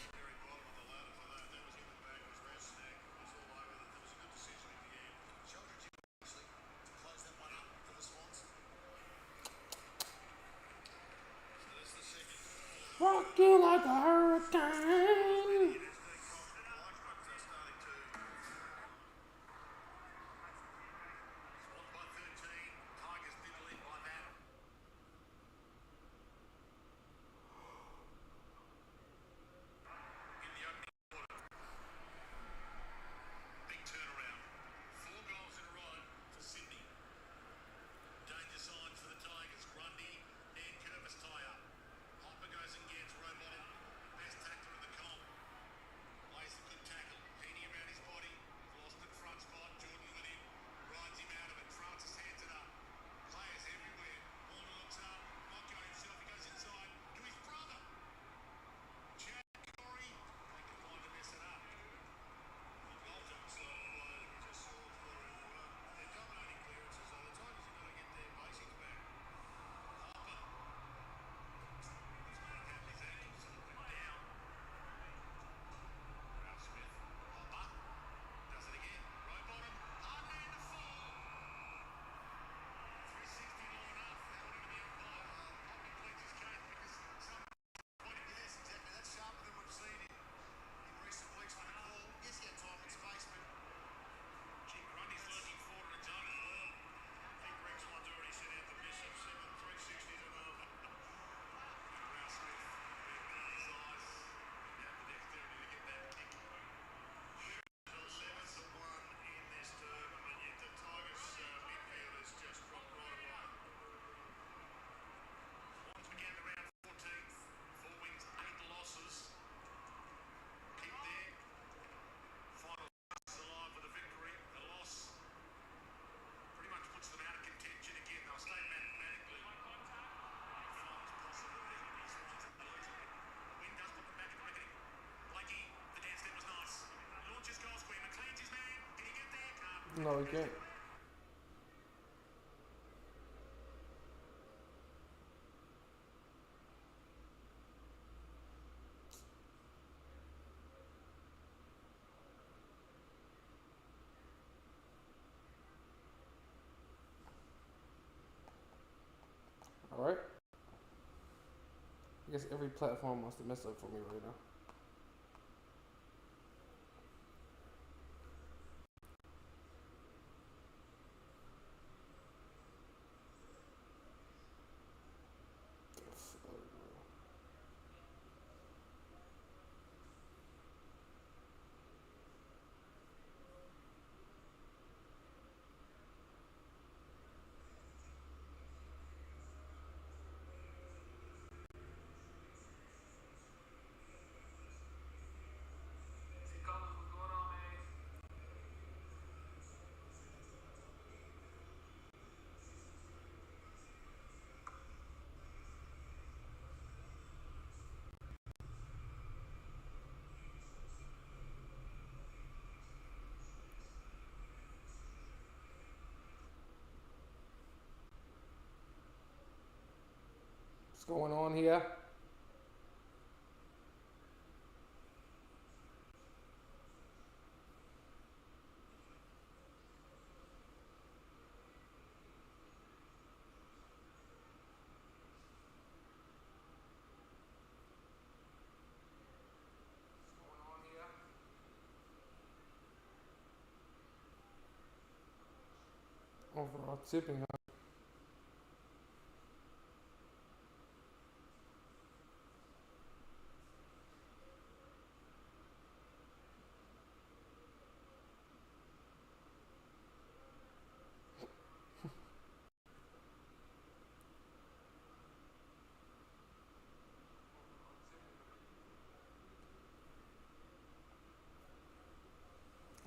Speaker 1: Rock you like a hurricane.
Speaker 5: Big turnaround. 4 goals in a row for Sydney. Danger signs for the Tigers. Grundy and Curvis tie up. Hopper goes and gets Rowbottom. Best tackler in the comp. Lays a good tackle. Heaney around his body. Lost in front spot. Jordan with him. Rides him out of it. Francis hands it up. Players everywhere. Horner looks up. Not going himself. He goes inside to his brother. Jack Corey. They combine to mess it up. Goals on the side of the play. He just saw it for him. They're dominating clearances, so the Tigers have got to get their basics back. Hopper. He's not had his ankles, so it went down. Ralph Smith. Hopper. Does it again. Rowbottom. Hard man to fall. 360 long enough. According to the umpire. Hopper pleads his case because some pointed. Yes, exactly. That's sharper than we've seen in recent weeks on the call. Yes, he had time and space, but Jim Grundy's lurking forward in his own as well. I think Greg's one's already sent out the bishop, 360s and all. Ralph Smith, big man his eyes. Didn't have the dexterity to get that kick. All 7's the one in this term, and yet the Tigers midfield has just dropped right away. Swans began the round 14th. 4 wins, 8 losses. Keep there. Final is alive with a victory. A loss pretty much puts them out of contention again. They'll stay mathematically. Finals possibility. The Swans are losing. The win does put them back in reckoning. Blakey, the dance step was nice. Launches goal square. McLean's his man. Can he get there? Can't.
Speaker 1: No, we can't. All right. I guess every platform wants to mess up for me right now. What's going on here? Overall tipping.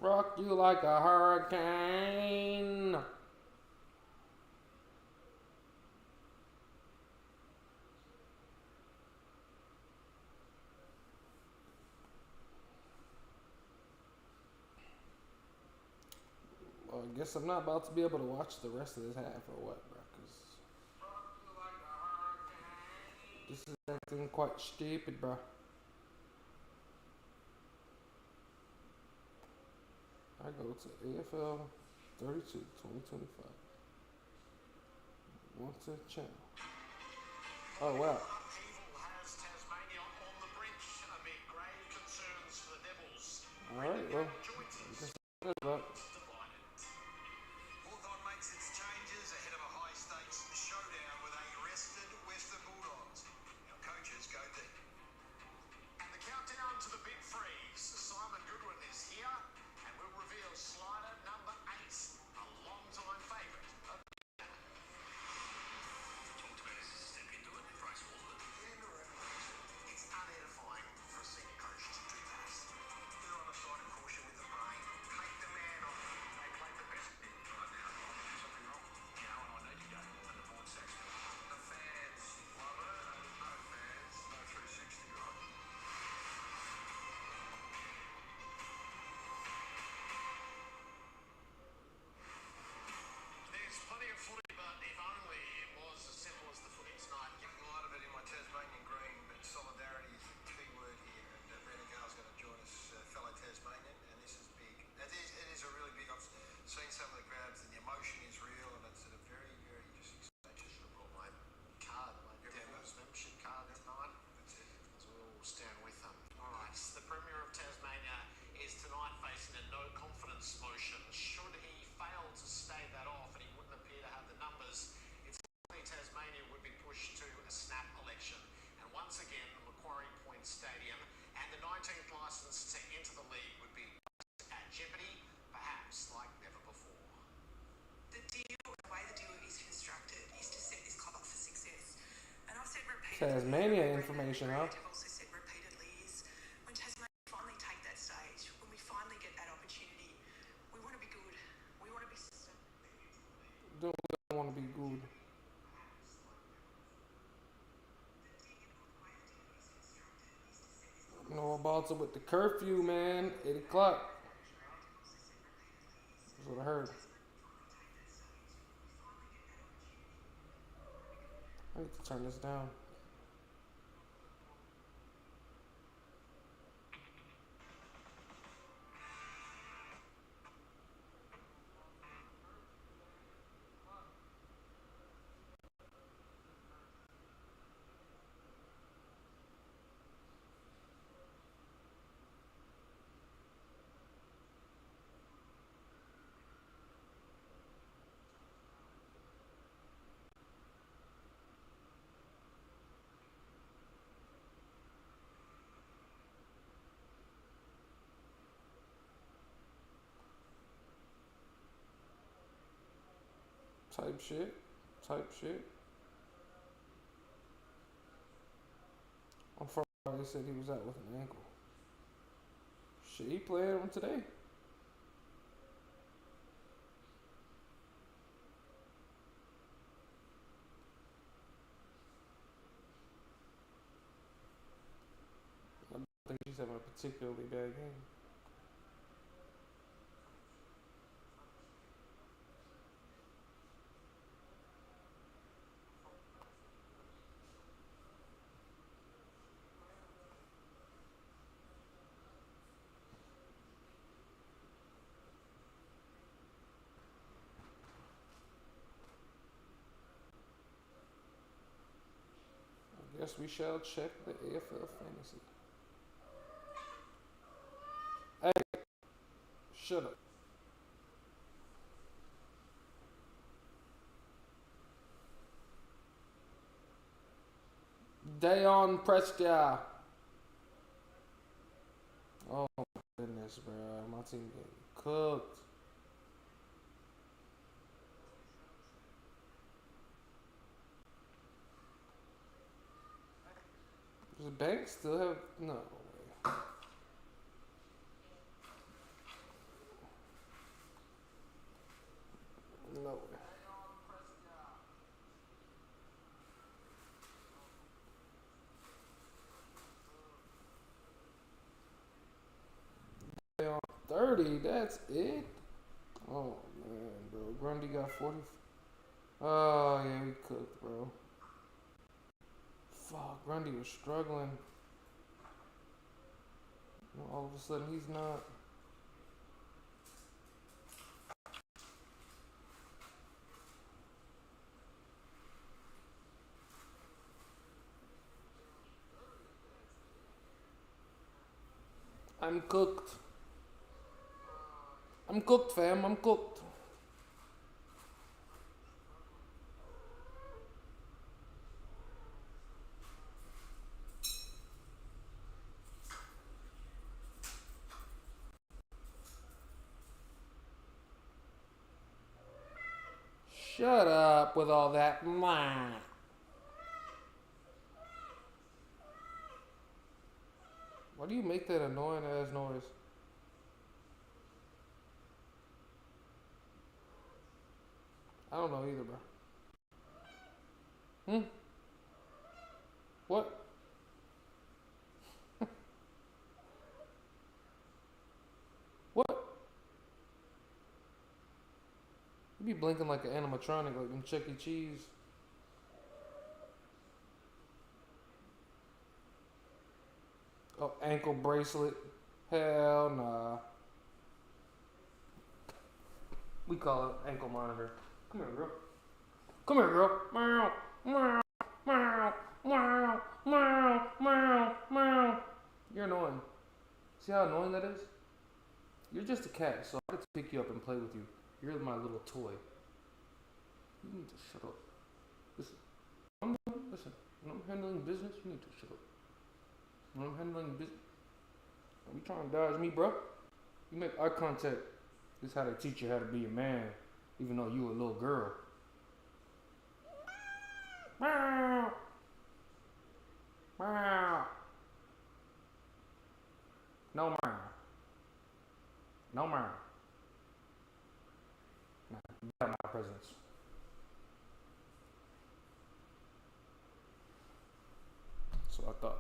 Speaker 1: Rock you like a hurricane. Well, I guess I'm not about to be able to watch the rest of this half or what, bro? Cause This is acting quite stupid, bro. I go to AFL 32 2025. Want to channel. Oh wow.
Speaker 5: Upheaval has Tasmania on the brink amid grave concerns for the Devils.
Speaker 1: Alright, well.
Speaker 5: Joins us.
Speaker 1: But
Speaker 5: Divided. TheDon makes its changes ahead of a high-stakes showdown with a rested Western Bulldogs. Our coaches go deep. And the countdown to the big freeze. Simon Goodwin is here and will reveal slider number 8, a long-time favourite.
Speaker 4: Talked about as a step into it, Bryce Walker.
Speaker 5: It's unedifying for a senior coach to do that. They're on the side of caution with the brain. Take the man off. They played the best bit right now. Something wrong?
Speaker 4: You know, and I need to go. And the board sacks me.
Speaker 5: The fans love it, and no fans, no 360, right? There's plenty of footy, but if only it was as simple as the footy tonight. Give a lot of it in my Tasmanian green, but solidarity is the key word here. And Brandon Gale's going to join us, fellow Tasmanian, and this is big. It is a really big. I've seen some of the grabs, and the emotion is real, and it's at a very, very interesting stage. I should have brought my card, my Devils membership card tonight. That's it. As we all stand with them. All right, the Premier of Tasmania is tonight facing a no confidence motion. Should he fail to stave that off, and he wouldn't appear to have the numbers, it's likely Tasmania would be pushed to a snap election. And once again, Macquarie Point Stadium and the 19th licence to enter the league would be at jeopardy, perhaps like never before.
Speaker 3: The deal, the way the deal is constructed, is to set this club up for success. And I've said repeatedly.
Speaker 1: Tasmania information, huh?
Speaker 3: I've also said repeatedly is when Tasmania finally take that stage, when we finally get that opportunity, we want to be good. We want to be.
Speaker 1: don't want to be good. No about it with the curfew, man. 8 o'clock. That's what I heard. I need to turn this down. Type shit. On Friday, they said he was out with an ankle. Shit, he played on today. I think he's having a particularly bad game. Guess we shall check the AFL fantasy. Hey, shut up. TheDon Prestia. Oh my goodness, bro. My team getting cooked. Does the bank still have no way? No way. They on 30, that's it? Oh man, bro. Grundy got 40. Oh yeah, we cooked, bro. Fuck. Grundy was struggling. All of a sudden, he's not. I'm cooked. I'm cooked, fam. I'm cooked. Shut up with all that. Why do you make that annoying ass noise? I don't know either, bro. What? What? You be blinking like an animatronic, like in Chuck E. Cheese. Oh, ankle bracelet. Hell nah. We call it ankle monitor. Come here, girl. Come here, girl. Meow, meow, meow, meow, meow, meow, meow. You're annoying. See how annoying that is? You're just a cat, so I get to pick you up and play with you. You're my little toy. You need to shut up. Listen. Listen. When I'm handling business, you need to shut up. When I'm handling business, don't be trying to dodge me, bro. You make eye contact. This is how they teach you how to be a man, even though you a little girl. Meow. Meow. No meow. No meow. Nah, get out of my presence. So I thought.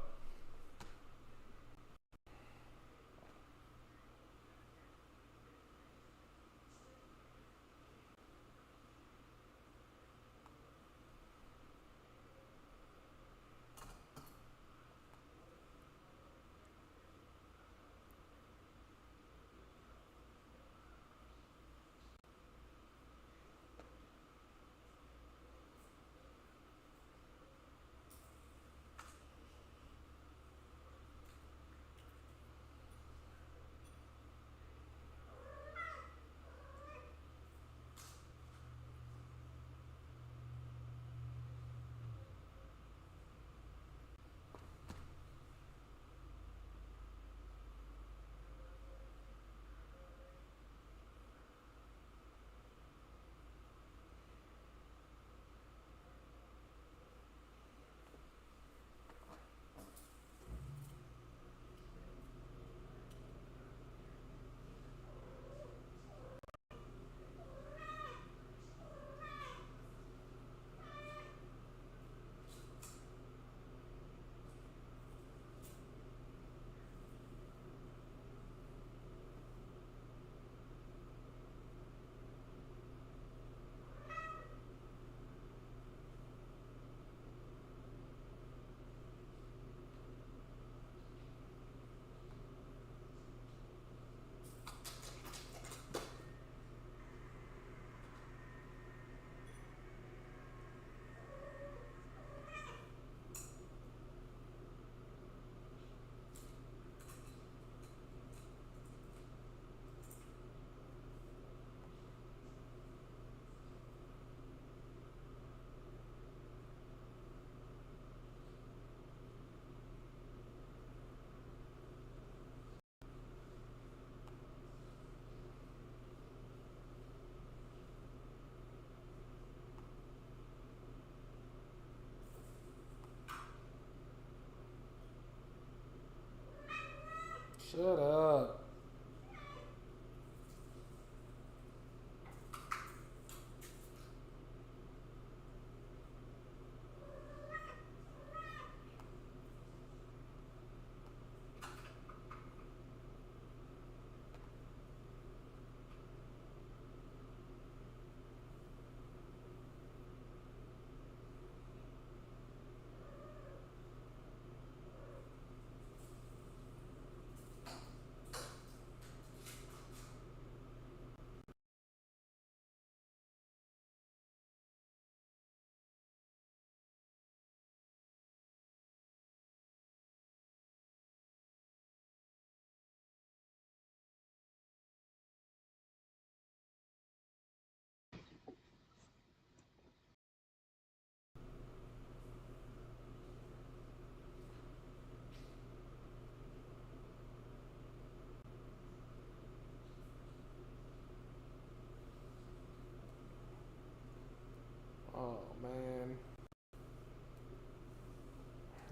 Speaker 1: Shut up.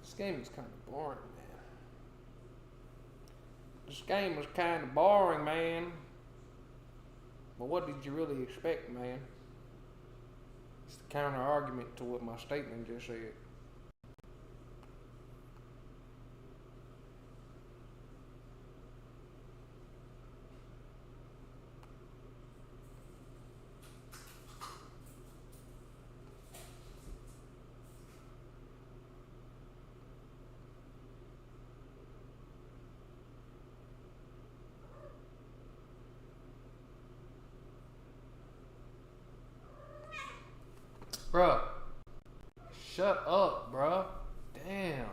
Speaker 1: This game is kind of boring, man. This game was kind of boring, man. But what did you really expect, man? It's the counter argument to what my statement just said. Bruh. Shut up, bruh. Damn.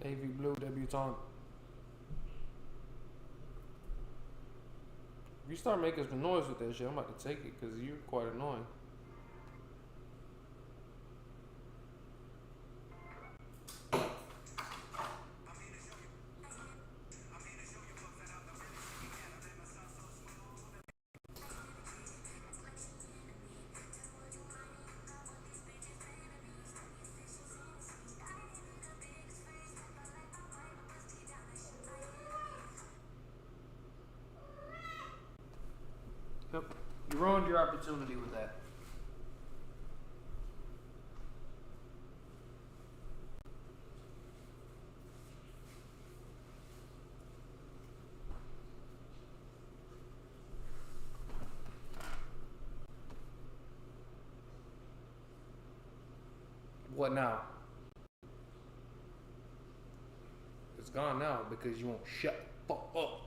Speaker 1: Navy blue debutante. If you start making some noise with that shit, I'm about to take it because you're quite annoying. Yep. You ruined your opportunity with that. What now? It's gone now because you won't shut the fuck up.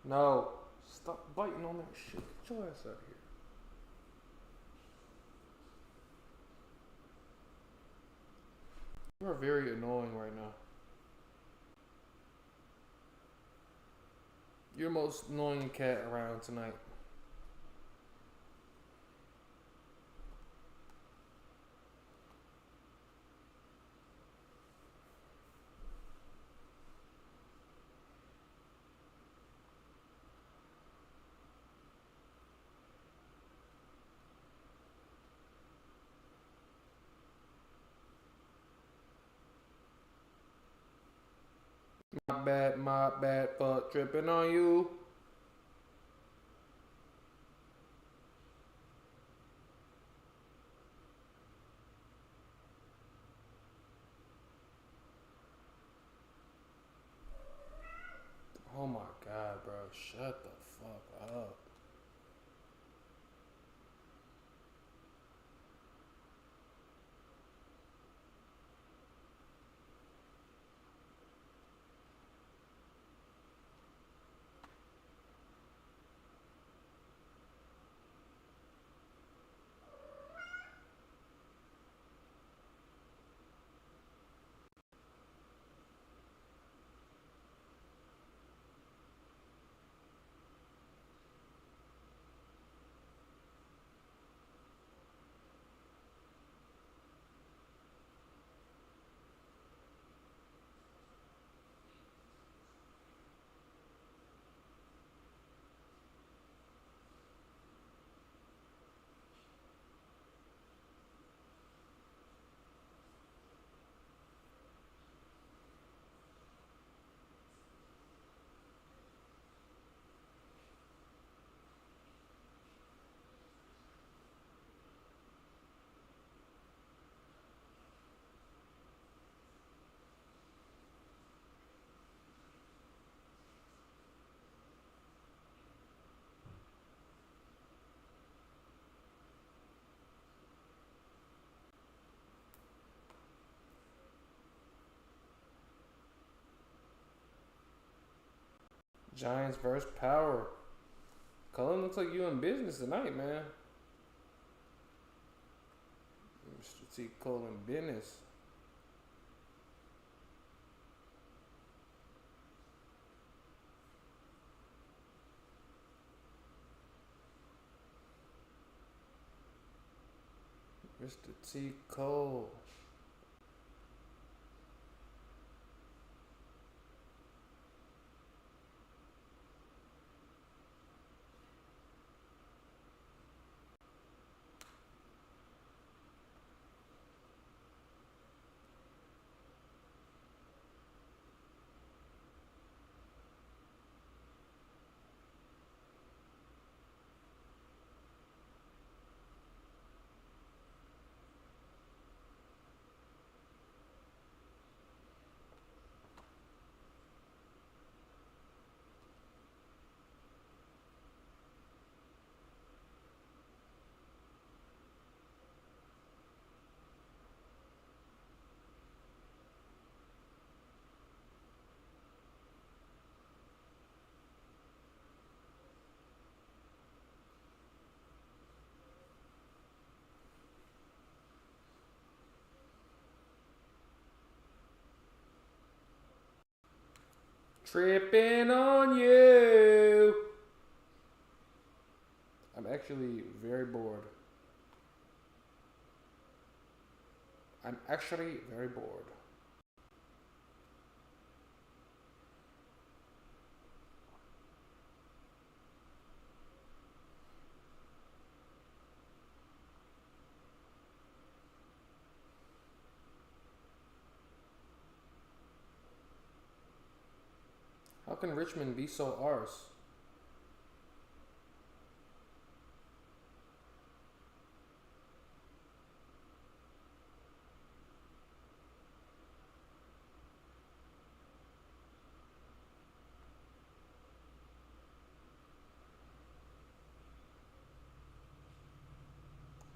Speaker 1: No. Stop biting on that shit. Get your ass out of here. You are very annoying right now. You're the most annoying cat around tonight. My bad for tripping on you. Oh my god, bro. Shut the fuck up. Giants versus Power. Cullen, looks like you in business tonight, man. Mr. T. Cullen business. Mr. T. Cole. Tripping on you. I'm actually very bored. I'm actually very bored. How can Richmond be so arse?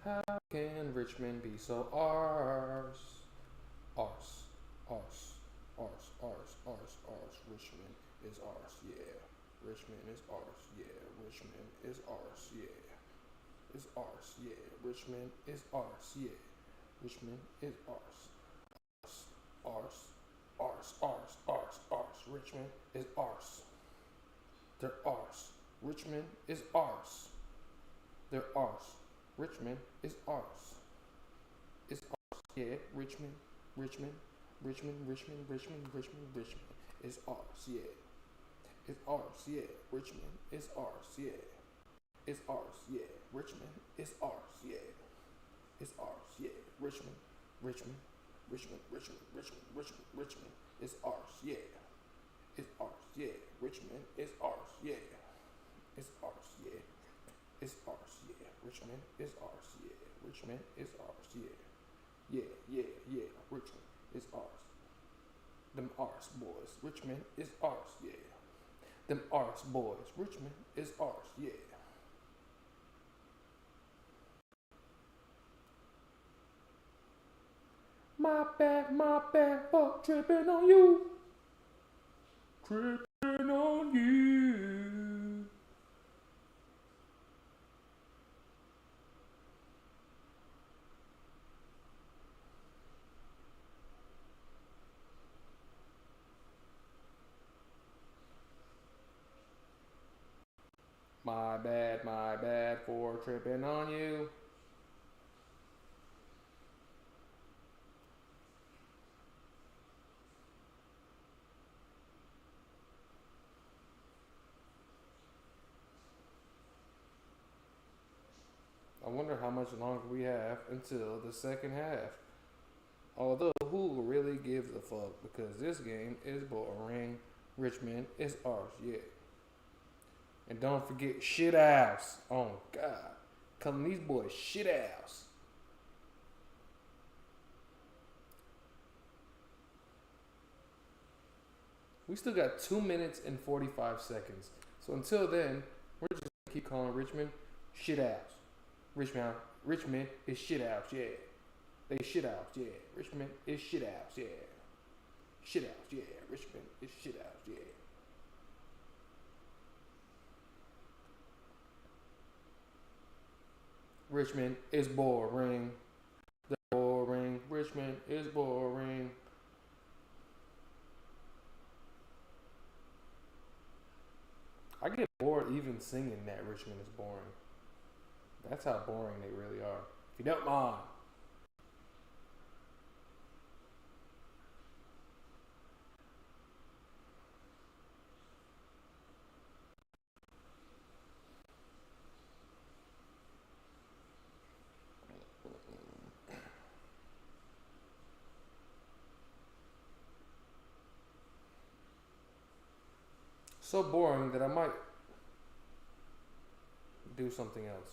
Speaker 1: How can Richmond be so arse? Arse, arse, arse, arse, arse, arse. Richmond is arse, yeah. Richmond is arse, yeah. Richmond is arse, yeah. Is arse, yeah. Richmond is arse, yeah. Richmond is arse. Arse, arse, arse, arse, arse. Richmond is arse. They're arse. Richmond is arse. They're arse. Richmond is arse. Is arse, yeah. Richmond, Richmond, Richmond, Richmond, Richmond, Richmond, Richmond is arse, yeah. It's arse, yeah. Richmond is arse, yeah. It's arse, yeah. Richmond is arse, yeah. It's arse, yeah. Richmond, Richmond, Richmond, Richmond, Richmond, Richmond, Richmond is arse, yeah. Richmond is ours, yeah. It's ours, yeah. It's ours, yeah. Richmond is ours, yeah. Richmond is ours, yeah. Yeah, yeah, yeah. Richmond is ours. Them ours boys. Richmond is ours, yeah. Them ours boys. Richmond is ours, yeah. My bad for tripping on you. Tripping on you. My bad for tripping on you. I wonder how much longer we have until the second half. Although, who really gives a fuck? Because this game is boring. Richmond is ours, yeah. And don't forget shit house. Oh, God. Calling these boys shit house. We still got 2 minutes and 45 seconds. So until then, we're just going to keep calling Richmond shit house. Richmond is shit house, yeah. They shit house, yeah. Richmond is shit house, yeah. Shit house, yeah. Richmond is shit house, yeah. Richmond is boring. The boring. Richmond is boring. I get bored even singing that Richmond is boring. That's how boring they really are. If you don't mind. So boring that I might do something else.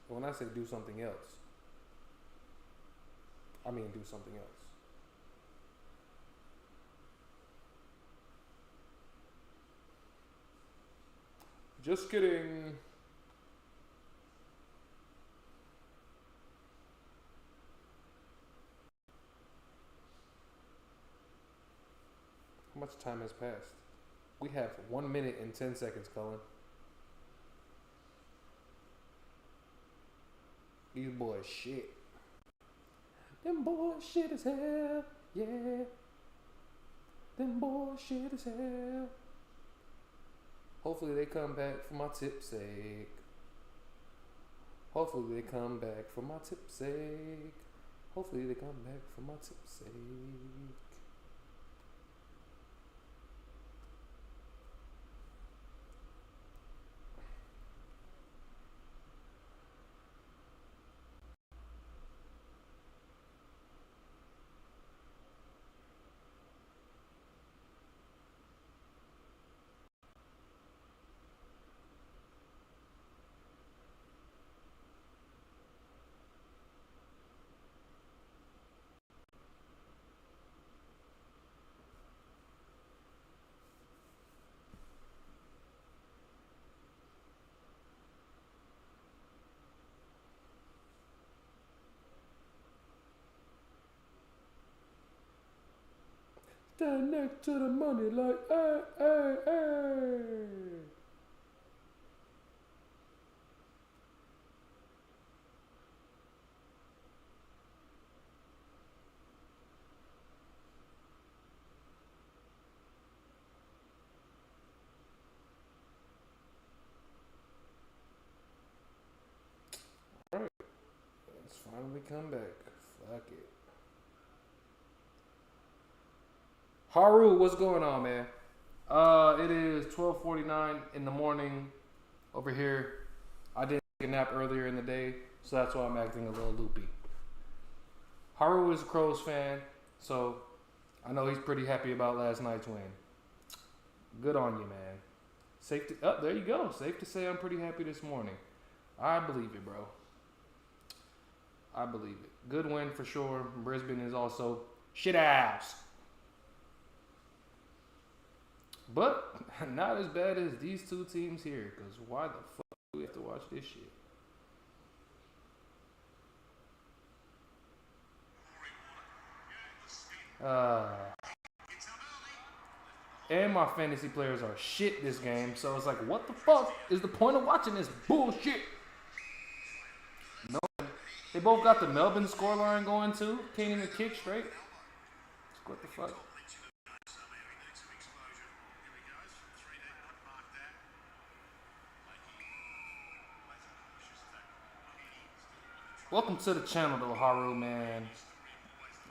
Speaker 1: When I say do something else, I mean do something else. Just kidding. How much time has passed? We have 1 minute and 10 seconds, Cullen. These boys shit. Them boys shit as hell, yeah. Them boys shit as hell. Hopefully they come back for my tip's sake. Hopefully they come back for my tip's sake. Hopefully they come back for my tip's sake. Stand next to the money like, hey, hey, hey. Alright, let's finally come back. Fuck it. Haru, what's going on, man? It is 12:49 in the morning over here. I didn't take a nap earlier in the day, so that's why I'm acting a little loopy. Haru is a Crows fan, so I know he's pretty happy about last night's win. Good on you, man. Safe to, oh, there you go. Safe to say I'm pretty happy this morning. I believe it, bro. I believe it. Good win for sure. Brisbane is also shit ass. But not as bad as these two teams here. Because why the fuck do we have to watch this shit? And my fantasy players are shit this game. So it's like, what the fuck is the point of watching this bullshit? No. They both got the Melbourne scoreline going too. Can't even kick straight. What the fuck? Welcome to the channel though, Haru, man.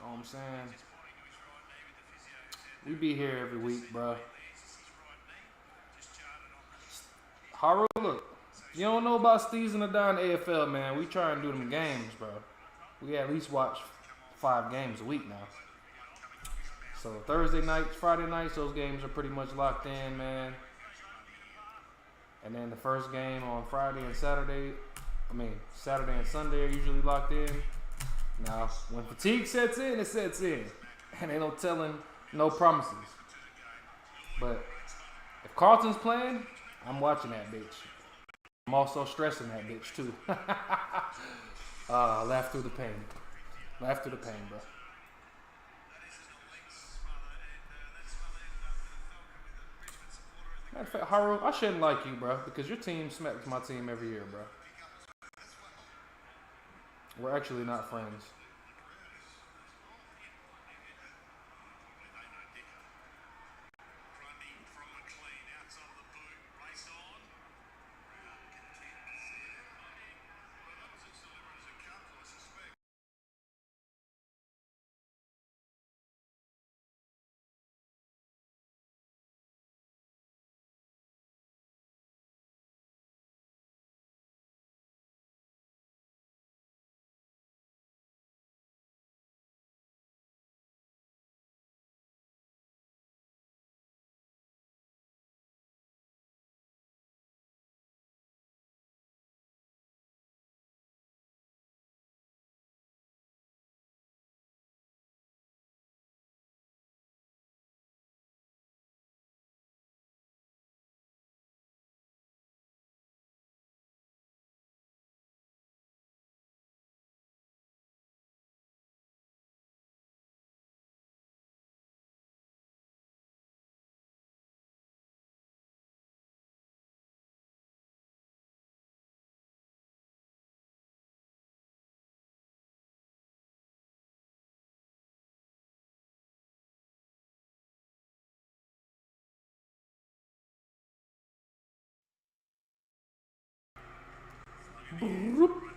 Speaker 1: Know what I'm saying? We be here every week, bro. Haru, look. You don't know about STEEZ and TheDon AFL, man. We try and do them games, bro. We at least watch 5 games a week now. So Thursday nights, Friday nights, those games are pretty much locked in, man. And then the first game on Friday and Saturday, Saturday and Sunday are usually locked in. Now, when fatigue sets in, it sets in. And ain't no telling, no promises. But if Carlton's playing, I'm watching that bitch. I'm also stressing that bitch too. Laugh through the pain. Laugh through the pain, bro. Matter of fact, Haru, I shouldn't like you, bro, because your team smacks my team every year, bro. We're actually not friends.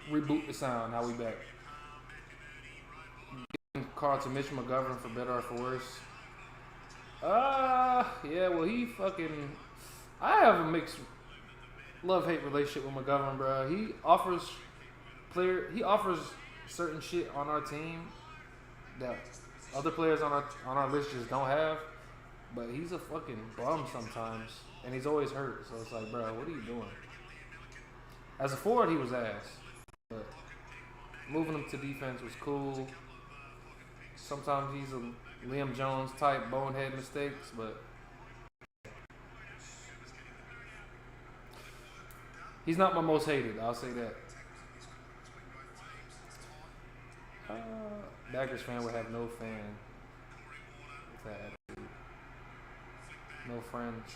Speaker 1: Reboot the sound. Now we back. Carlton Mitch McGovern for better or for worse. Yeah, well he fucking. I have a mixed love-hate relationship with McGovern, bro. He offers certain shit on our team that other players on our list just don't have. But he's a fucking bum sometimes, and he's always hurt. So it's like, bro, what are you doing? As a forward, he was ass. But moving him to defense was cool. Sometimes he's a Liam Jones type bonehead mistakes, but he's not my most hated. I'll say that. Baggers fan would have no fan with that attitude. No friends.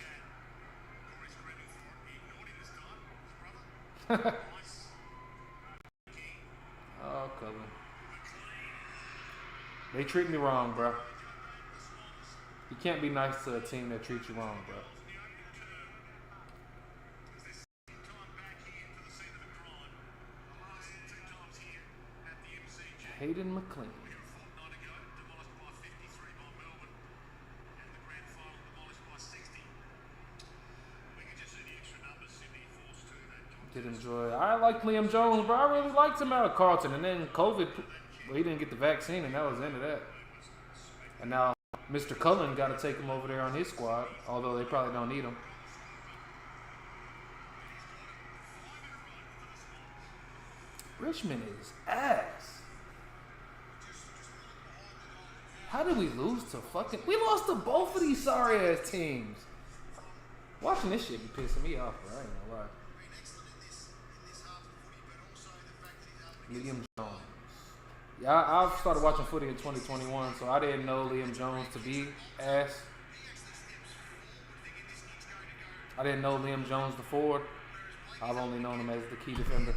Speaker 1: Oh, Cullen. They treat me wrong, bro. You can't be nice to a team that treats you wrong, bro. Hayden McLean. Did enjoy. I like Liam Jones, bro. I really liked him out of Carlton, and then COVID, well, he didn't get the vaccine, and that was the end of that. And now Mr. Cullen got to take him over there on his squad, although they probably don't need him. Richmond is ass. How did we lose to fucking... We lost to both of these sorry-ass teams. Watching this shit be pissing me off, bro. I ain't gonna lie. Liam Jones. Yeah, I've started watching footy in 2021, so I didn't know Liam Jones to be ass. I didn't know Liam Jones the forward. I've only known him as the key defender.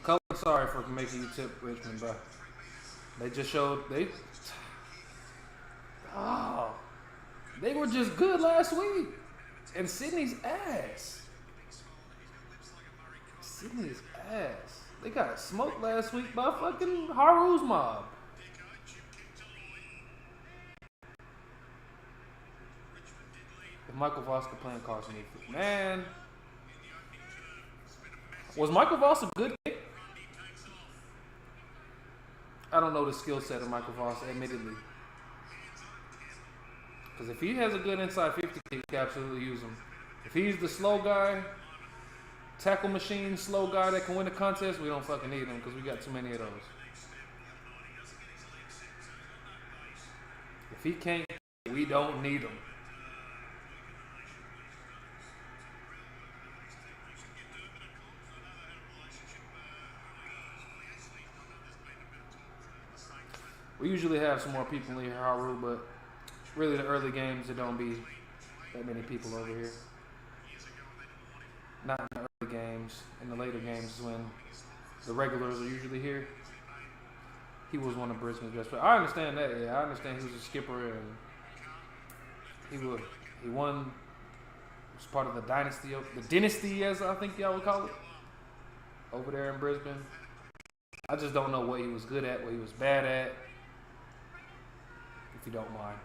Speaker 1: Colin, sorry for making you tip Richmond, bro. They just showed they were just good last week, and Sydney's ass. Sydney's ass. They got smoked last week by fucking Haru's mob. If Michael Voss could play in Carson, man. Was Michael Voss a good kick? I don't know the skill set of Michael Voss, admittedly. Because if he has a good inside 50 kick, you can absolutely use him. If he's the slow guy, tackle machine, slow guy that can win the contest, we don't fucking need him because we got too many of those. If he can't, we don't need him. We usually have some more people in here, Haru, but really the early games, there don't be that many people over here. Not in the early games. In the later games is when the regulars are usually here. He was one of Brisbane's best players. I understand that, yeah. I understand he was a skipper and he won, was part of the dynasty as I think y'all would call it, over there in Brisbane. I just don't know what he was good at, what he was bad at. If you don't mind.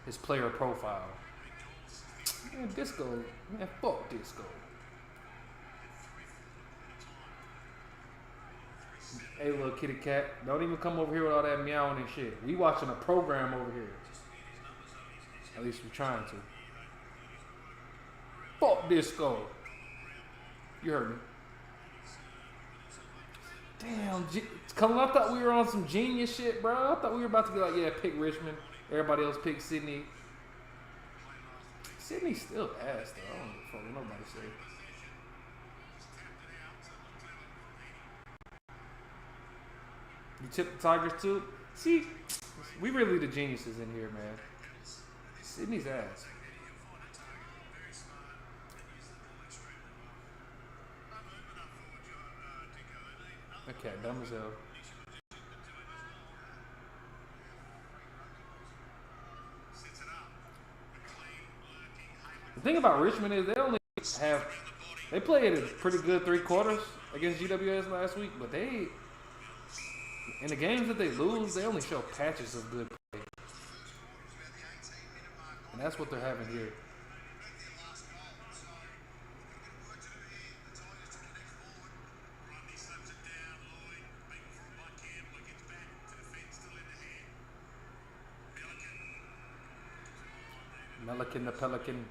Speaker 1: His player profile. Man, Disco. Man, fuck Disco. Hey, little kitty cat. Don't even come over here with all that meowing and shit. We watching a program over here. At least we're trying to. Fuck Disco. You heard me. Damn, Cullen, I thought we were on some genius shit, bro. I thought we were about to be like, yeah, pick Richmond. Everybody else pick Sydney. Sydney's still ass, though. I don't give a fuck what nobody say. You tip the Tigers, too? See, we really the geniuses in here, man. Sydney's ass. Okay, dumb as hell. The thing about Richmond is they played a pretty good 3 quarters against GWS last week, but in the games that they lose, they only show patches of good play. And that's what they're having here. Melican the Pelican.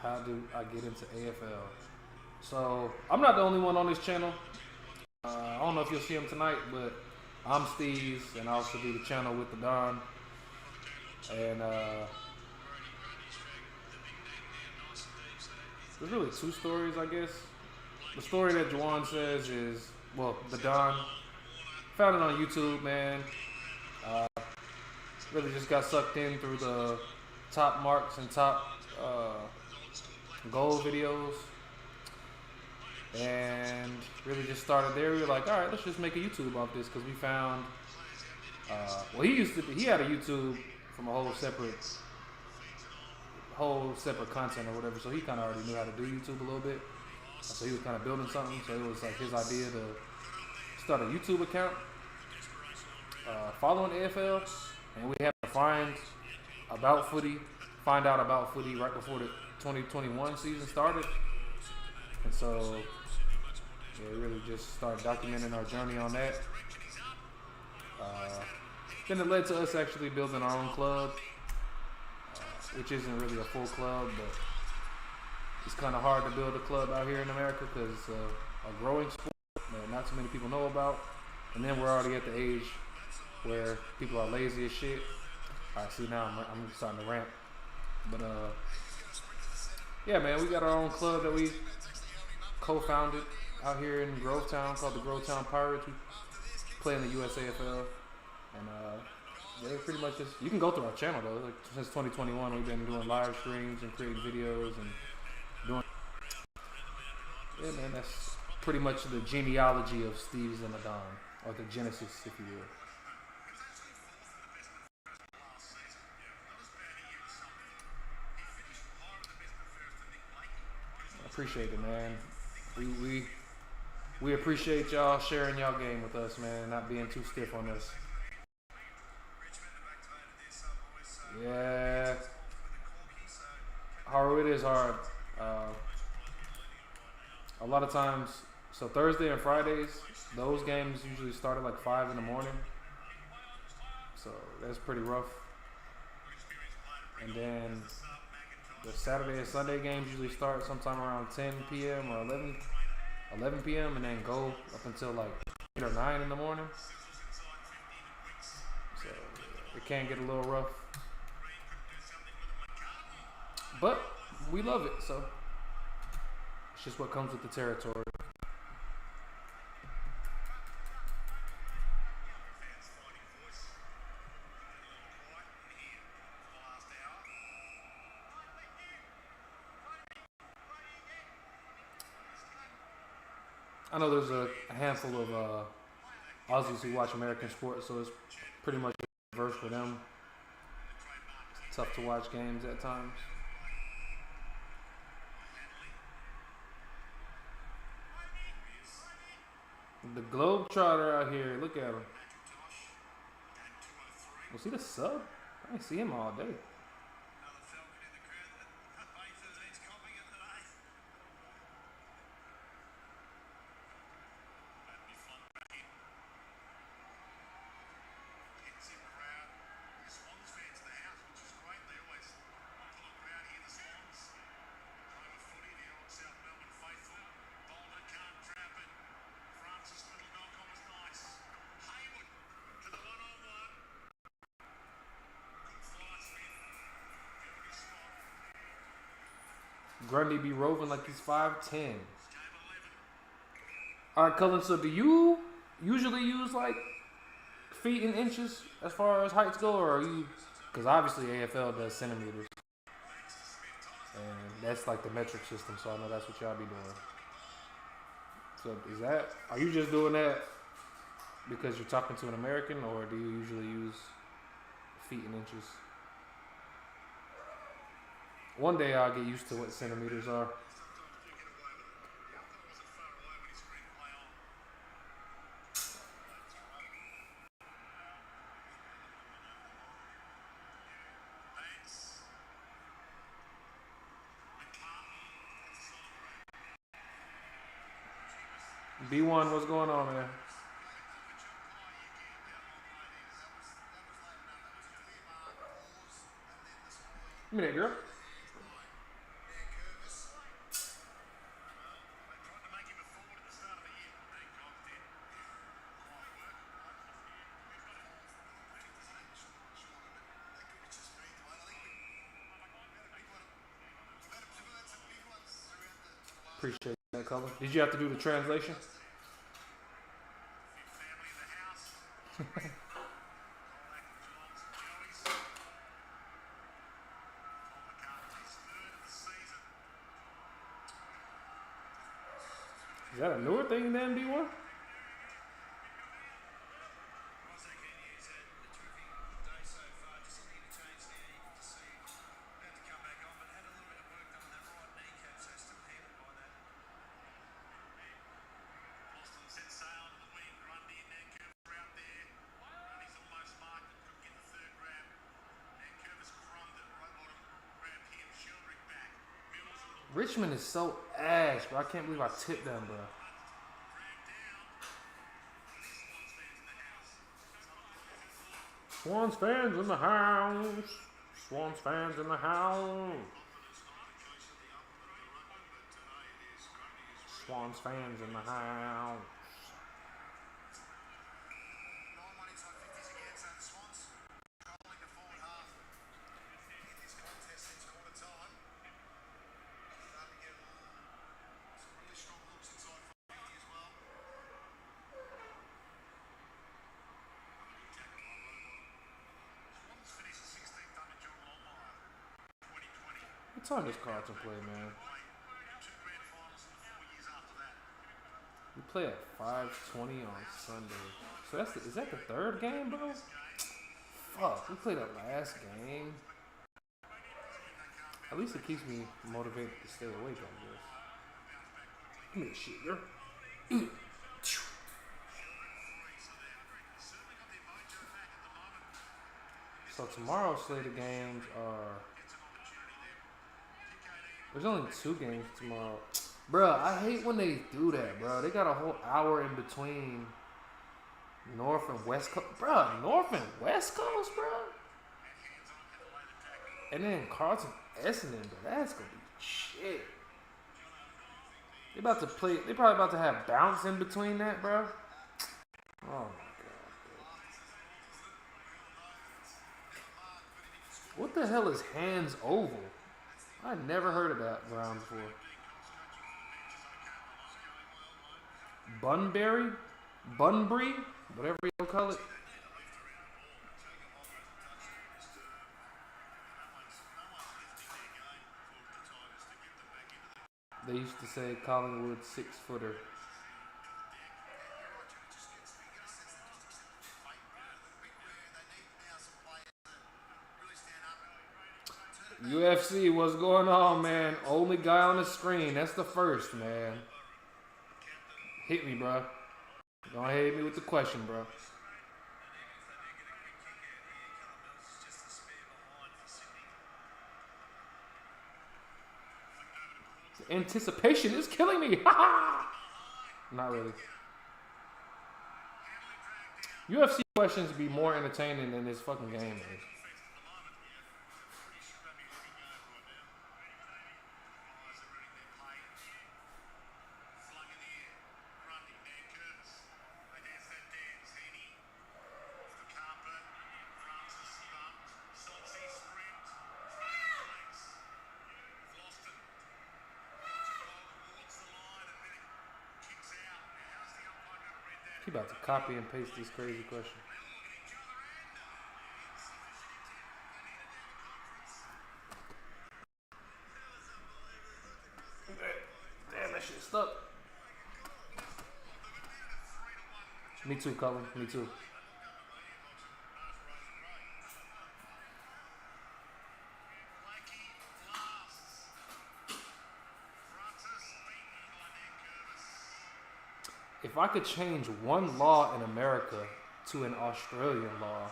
Speaker 1: How do I get into AFL? So, I'm not the only one on this channel. I don't know if you'll see him tonight, but I'm STEEZ, and I also do the channel with TheDon. And there's really 2 stories, I guess. The story that Juwan says is, well, TheDon. Found it on YouTube, man. Really just got sucked in through the top marks and top goal videos. And really just started there. We were like, all right, let's just make a YouTube off this because we found, well, he had a YouTube from a whole separate content or whatever. So he kind of already knew how to do YouTube a little bit. So he was kind of building something. So it was like his idea to start a YouTube account. following AFL, and we had to find out about footy right before the 2021 season started, and so yeah, we really just started documenting our journey on that. Then it led to us actually building our own club, which isn't really a full club, but it's kind of hard to build a club out here in America because it's a growing sport that not too many people know about. And then we're already at the age where people are lazy as shit. All right, see now I'm starting to rant, but yeah, man, we got our own club that we co-founded out here in Grovetown called the Grovetown Pirates. We play in the USAFL, and yeah, pretty much just, you can go through our channel though. Like, since 2021, we've been doing live streams and creating videos and doing. Yeah, man, that's pretty much the genealogy of STEEZ and TheDon, or the genesis, if you will. I appreciate it, man. We appreciate y'all sharing y'all game with us, man, and not being too stiff on us. Yeah, it is hard. A lot of times, so Thursday and Fridays, those games usually start at like 5 in the morning. So that's pretty rough. And then the Saturday and Sunday games usually start sometime around 10 p.m. or 11 p.m. and then go up until like 8 or 9 in the morning. So it can get a little rough. But we love it, so it's just what comes with the territory. I know there's a handful of Aussies who watch American sports, so it's pretty much reverse for them. It's tough to watch games at times. The Globetrotter out here, look at him. Was he the sub? I didn't see him all day. Grundy be roving like he's 5'10". Alright, Cullen, so do you usually use like feet and inches as far as heights go, or are you, because obviously AFL does centimeters, and that's like the metric system, so I know that's what y'all be doing. So are you just doing that because you're talking to an American, or do you usually use feet and inches? One day I'll get used to what centimeters are. B1, what's going on, man? Give me that, girl. Appreciate that, color. Did you have to do the translation? Is that a newer thing in the MD1? Richmond is so ass, bro. I can't believe I tipped them, bro. Swans fans in the house. Swans fans in the house. Swans fans in the house.
Speaker 5: 9-1 inside 50s again, so the Swans controlling the forward half in this contest since quarter time. Starting to get some really strong looks inside 50 as well. Swans finished 16th under John Longmire, 2020.
Speaker 1: What time does Carlton play, man?
Speaker 5: 2 grand finals in the 4 years after that.
Speaker 1: We play at 5:20 on Sunday. So is that the third game, bro? Fuck, we played the last game. At least it keeps me motivated to stay awake, I guess. Give me that shit, girl. So tomorrow's slate of games are... There's only 2 games tomorrow. Bruh, I hate when they do that, bro. They got a whole hour in between North and West Coast. Bruh, North and West Coast, bruh. And then Carlton, Essendon, but that's gonna be shit. They about to play. They probably about to have bounce in between that, bro. Oh my god. Bro. What the hell is Hands Oval? I never heard of that ground before. Bunbury, whatever you call it. They used to say Collingwood 6-footer. UFC, what's going on, man? Only guy on the screen. That's the first, man. Hit me, bro. Go ahead, hit me with the question, bro. The anticipation is killing me. Not really. UFC questions be more entertaining than this fucking game is. He about to copy and paste this crazy question. Damn, that shit stuck. Me too, Cullen. Me too. If I could change one law in America to an Australian law,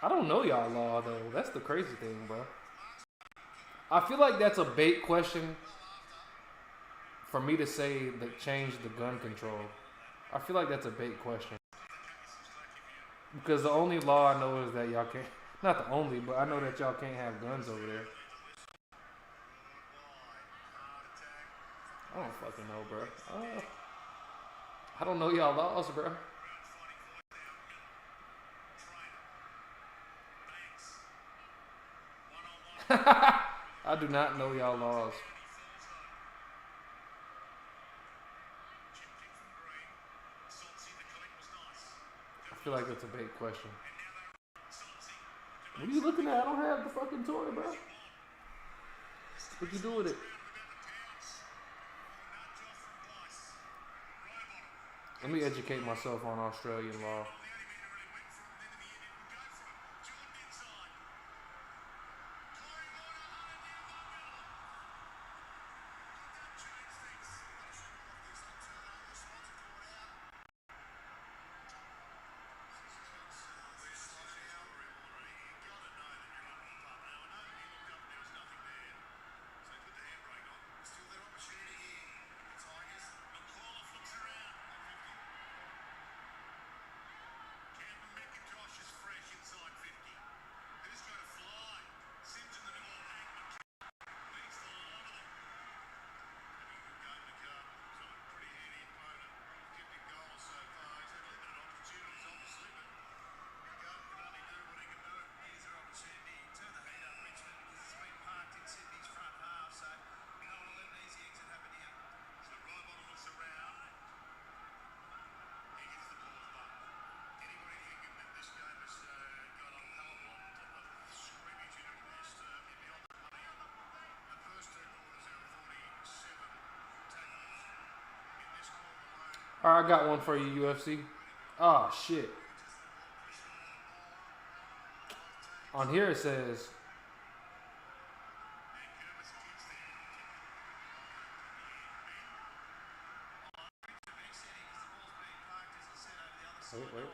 Speaker 1: I don't know y'all law though. That's the crazy thing, bro. I feel like that's a bait question for me to say that change the gun control. I feel like that's a bait question. Because the only law I know is that y'all can't, not the only, but I know that y'all can't have guns over there. I don't fucking know, bro. I don't know y'all laws, bro. I do not know y'all laws. I feel like that's a bait question. What are you looking at? I don't have the fucking toy, bro. What you do with it? Let me educate myself on Australian law. Alright, I got one for you, UFC. Oh, shit. On here it says, wait.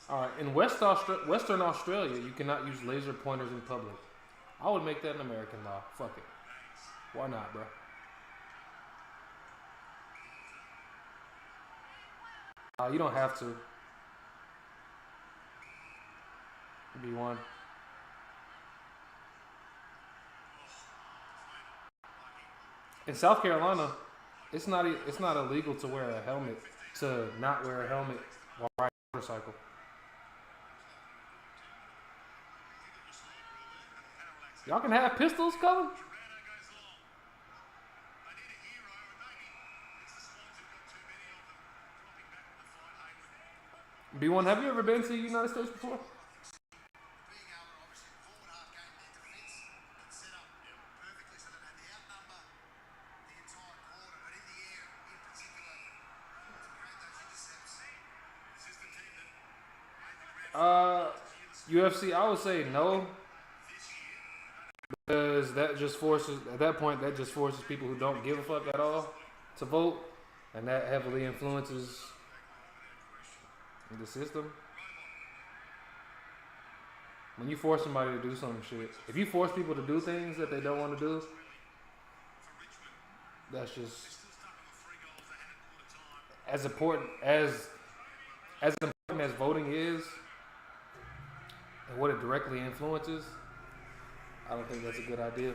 Speaker 1: Alright, in Western Australia, you cannot use laser pointers in public. I would make that an American law. Fuck it. Why not, bro? You don't have to. B1. In South Carolina, it's not illegal to wear a helmet, to not wear a helmet while riding a motorcycle. Y'all can have pistols, Colin? B1, have you ever been to the United States before? UFC, I would say no, because that just forces, at that point, that just forces people who don't give a fuck at all to vote, and that heavily influences the system. When you force somebody to do some shit, if you force people to do things that they don't want to do, that's just as important as voting is and what it directly influences. I don't think that's a good idea.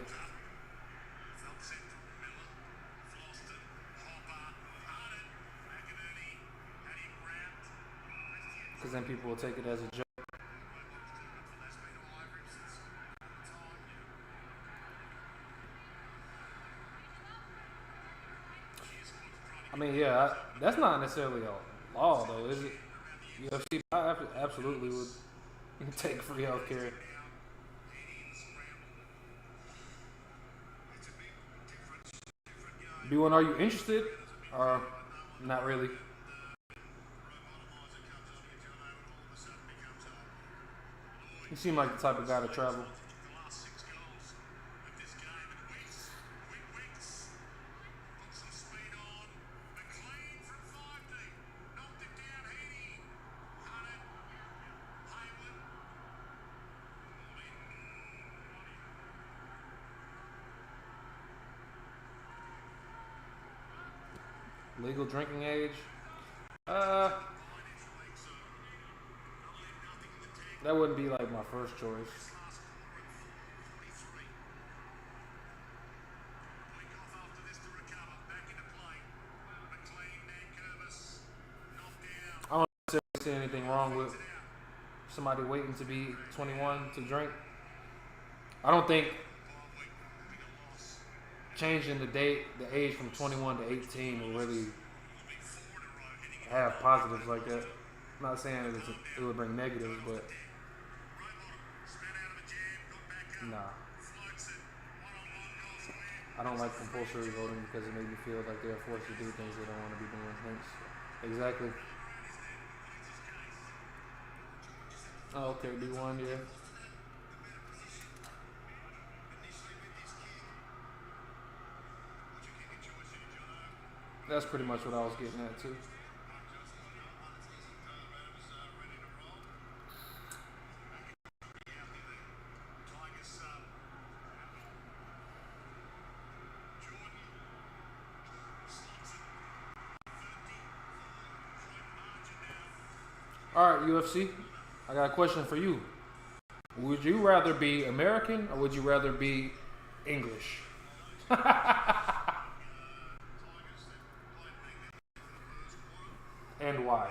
Speaker 1: Because then people will take it as a joke. I mean, yeah, that's not necessarily a law, though, is it? UFC, I absolutely would take free healthcare. B1, are you interested? Or not really? You seem like the type of guy to travel. Legal drinking age? That wouldn't be like my first choice. I don't necessarily see anything wrong with somebody waiting to be 21 to drink. I don't think changing the age from 21 to 18 will really have positives like that. I'm not saying it would bring negatives, but nah. I don't like compulsory voting because it made me feel like they're forced to do things they don't want to be doing. Thanks. Exactly. Oh, okay, B1, yeah. That's pretty much what I was getting at too. Alright, UFC, I got a question for you. Would you rather be American or would you rather be English? And why?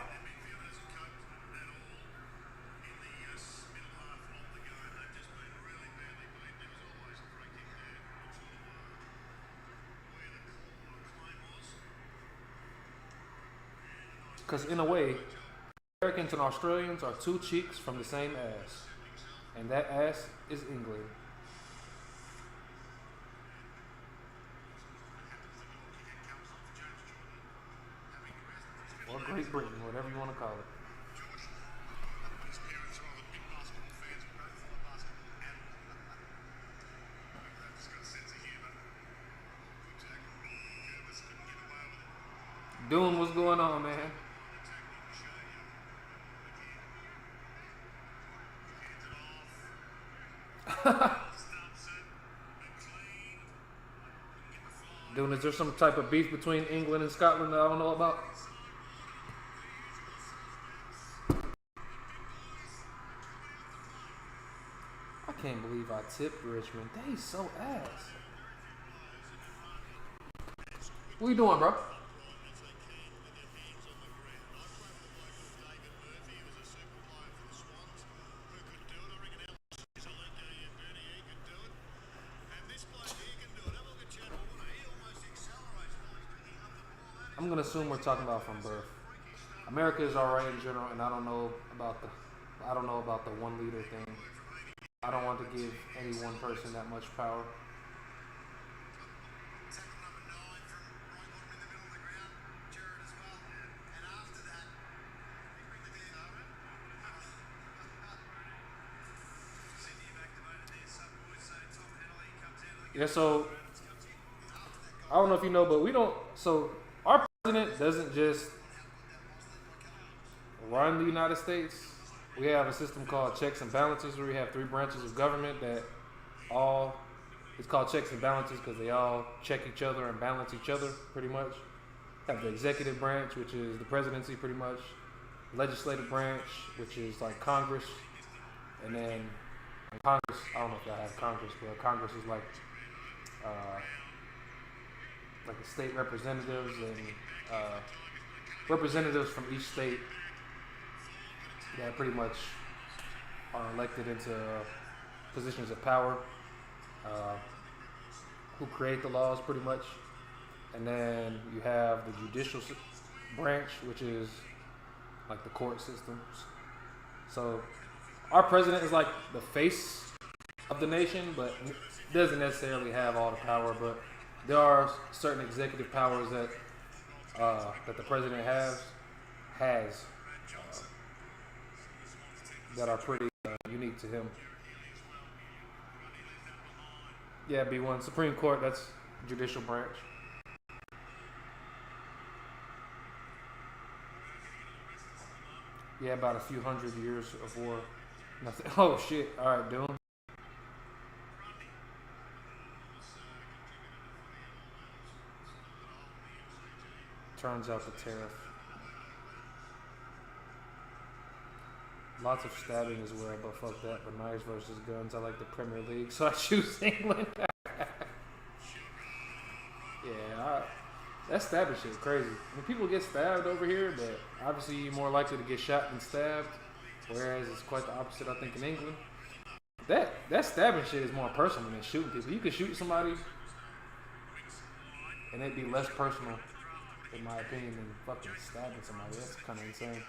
Speaker 1: Because in a way, Americans and Australians are two cheeks from the same ass. And that ass is England. Great Britain, whatever you want to call it.
Speaker 5: His parents are either big basketball fans or don't follow basketball at all. They've just got a sense of humour. Good tackle. Curtis couldn't get away with it.
Speaker 1: Doing what's going on, man.
Speaker 5: Tackling to show you. Again. Hands it off. Stumps it. McLean. Get the fly.
Speaker 1: Doing, is there some type of beef between England and Scotland that I don't know about? I can't believe I tipped Richmond. They so ass. What you doing, bro? I'm gonna assume we're talking about from birth. America is alright in general, and I don't know about the one leader thing. I don't want to give any one person that much power.
Speaker 5: Tackle number 9 from right bottom in the middle of the ground. Jared as well. And after that, bring the deer over. Sydney have activated their sub boys, so Tom Henley comes out of the
Speaker 1: Yeah, so I don't know if you know, but we don't. So our president doesn't just run the United States. We have a system called checks and balances where we have 3 branches of government that all, it's called checks and balances because they all check each other and balance each other pretty much. Have the executive branch, which is the presidency pretty much. Legislative branch, which is like Congress. And then Congress, I don't know if y'all have Congress, but Congress is like the state representatives and representatives from each state that pretty much are elected into positions of power, who create the laws pretty much. And then you have the judicial branch, which is like the court systems. So our president is like the face of the nation, but doesn't necessarily have all the power. But there are certain executive powers that the president has that are pretty unique to him. Yeah, B1 Supreme Court. That's judicial branch. Yeah, about a few hundred years of war. Nothing. Oh shit! All right, Doom. Turns out the tariff. Lots of stabbing as well, but fuck that. But knives versus guns. I like the Premier League, so I choose England. Yeah, that stabbing shit is crazy. I mean, people get stabbed over here, but obviously you're more likely to get shot than stabbed. Whereas it's quite the opposite, I think, in England. That stabbing shit is more personal than shooting people. You could shoot somebody, and it'd be less personal, in my opinion, than fucking stabbing somebody. That's kind of insane.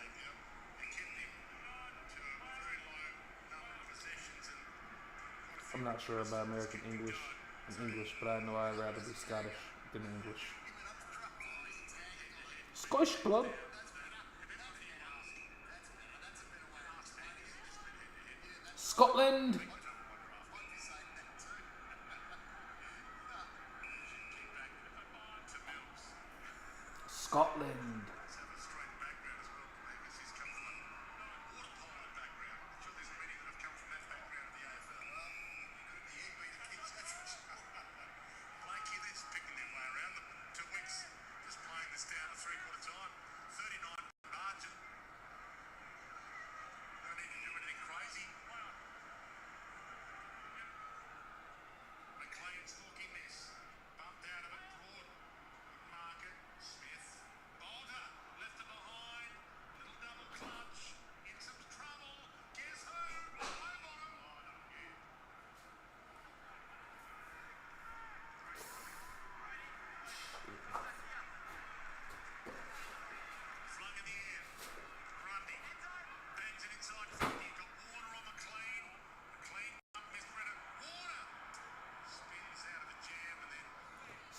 Speaker 1: I'm not sure about American English and English, but I know I'd rather be Scottish than English. Scottish club. Scotland. Scotland.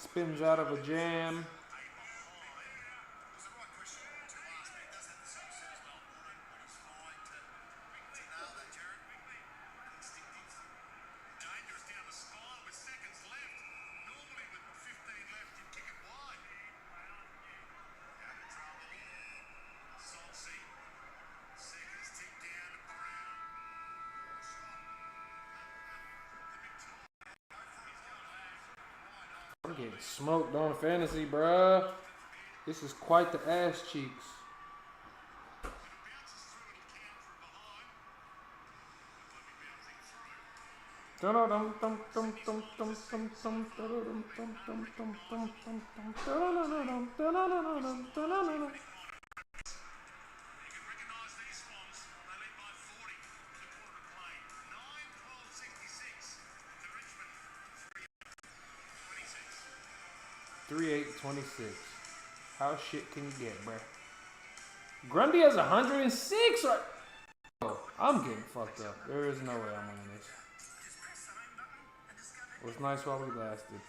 Speaker 1: Spins out of a jam.
Speaker 5: Was the right question to ask
Speaker 1: Getting smoked on fantasy, bruh. This is quite the ass cheeks. $3,826. How shit can you get, bruh? Grundy has 106. Right? Oh, I'm getting fucked up. There is no way I'm winning this. It was nice while we lasted.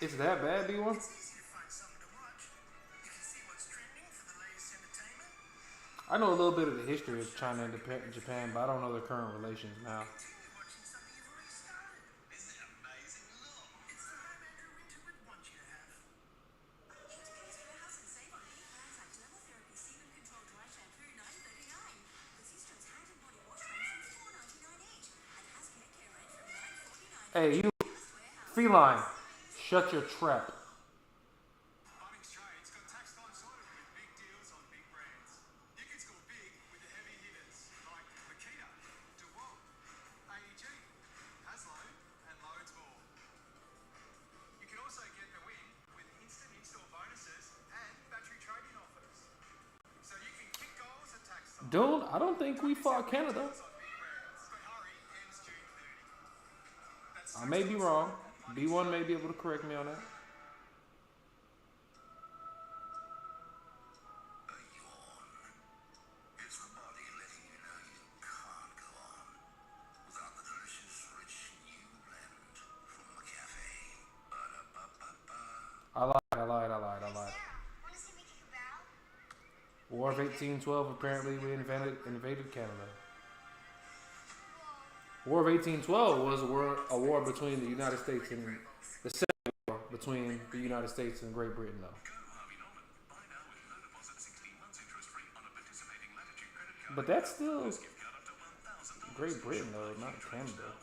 Speaker 1: It's that bad, B1? I know a little bit of the history of China and Japan, but I don't know their current relations now. Hey, you feline, shut your trap.
Speaker 5: Bunnings Trade's got taxed on sort of with big deals on big brands. You can score big with the heavy hitters like Makita, DeWalt, AEG, Haslo, and loads more. You can also get the win with instant in-store bonuses and battery trade-in offers. So you can kick goals at tax time.
Speaker 1: Dude, I don't think we fought Canada. I may be wrong. B1 may be able to correct me on that.
Speaker 4: It's the body letting you know you can't go on without the delicious, rich new blend from the cafe. Ba-da-ba-ba-ba.
Speaker 1: I lied. War of 1812, apparently we invaded Canada. War of 1812 was a war between the United States and the second war between the United States and Great Britain, though. But that's still Great Britain, though, not Canada.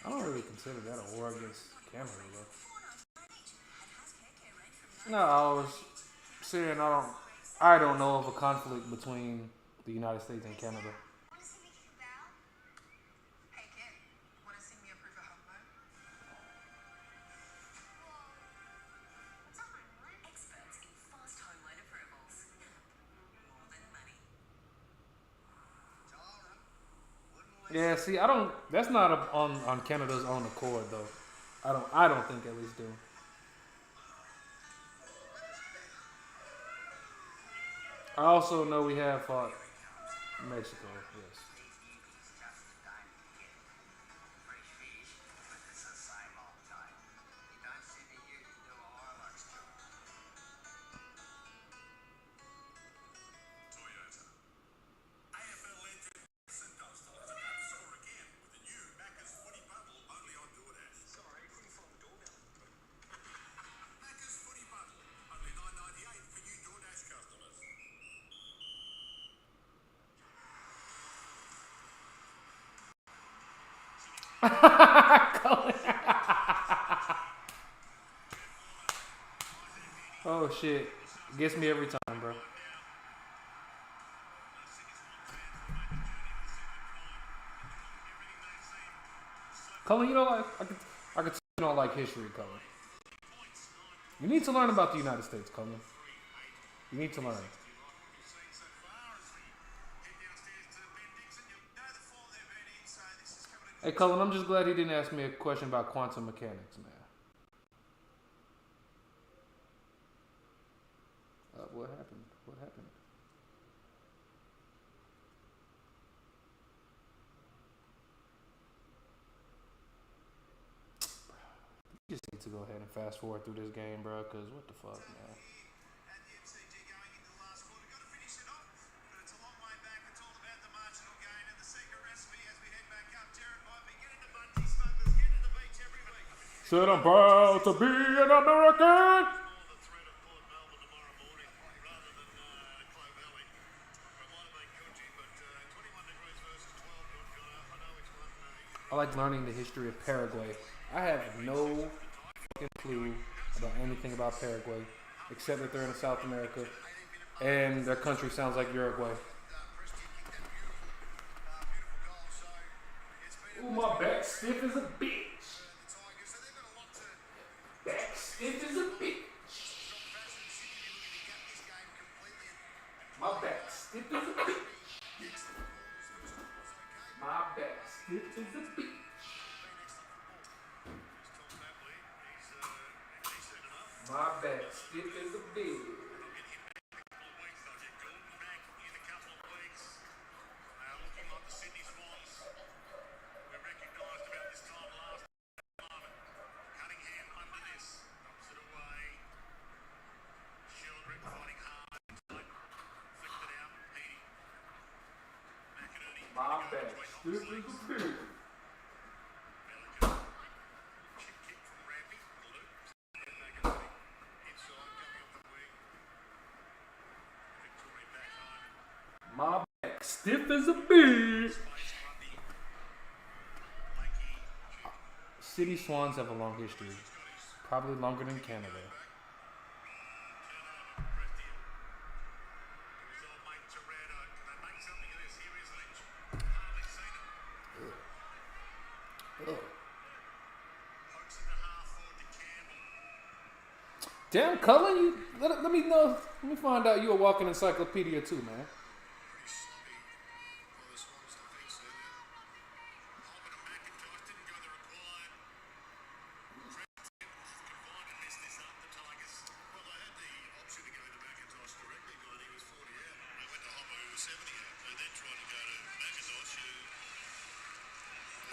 Speaker 1: I don't really consider that a war against Canada, though. No, I was saying I don't know of a conflict between the United States and Canada.
Speaker 3: Hey kid, want to sing me a proof of home loan? What's a home loan?
Speaker 6: Experts in fast home loan approvals. More than money.
Speaker 1: Yeah, see, I don't. That's not on Canada's own accord, though. I don't think at least do. I also know we have fought Mexico. Yes.
Speaker 5: AFL legend Vincent Dostal is about to score again with the new Macca's Footy Bundle only on DoorDash. Sorry, couldn't find the doorbell. Macca's Footy Bundle, only $9.98 for you DoorDash customers.
Speaker 1: Oh shit, gets me every time, bro. Colin, you know, like I could you don't like history, Colin. You need to learn about the United States, Colin. You need to learn. Hey, Cullen, I'm just glad he didn't ask me a question about quantum mechanics, man. What happened? What happened? You just need to to go ahead and fast forward through this game, bro. Cause what the fuck, man.
Speaker 5: At the MCG going into the last quarter. Got to finish it off, but it's a long way back. It's all about the marginal gain and the secret recipe as we head back up. Jared Bobby, get into Bunty Smugglers, get to the beach every week.
Speaker 1: Said I'm proud to be an American.
Speaker 5: More the threat of Port Melbourne tomorrow morning rather than Clow Valley. It might have been Coogee, but 21 degrees versus 12. I know which one
Speaker 1: I like learning the history of Paraguay. I have no fucking clue about anything about Paraguay, except that they're in South America, and their country sounds like Uruguay. Ooh, my back stiff as a bitch. Back stiff as a bitch. My back stiff as a bitch. My back stiff as a bitch. My back stiff as a bitch. My back stiff as a bitch. My back stiff as a bitch. City Swans have a long history, probably longer than Canada. Ugh. Damn, Cullen, you let me know. Let me find out you're a walking encyclopedia too, man.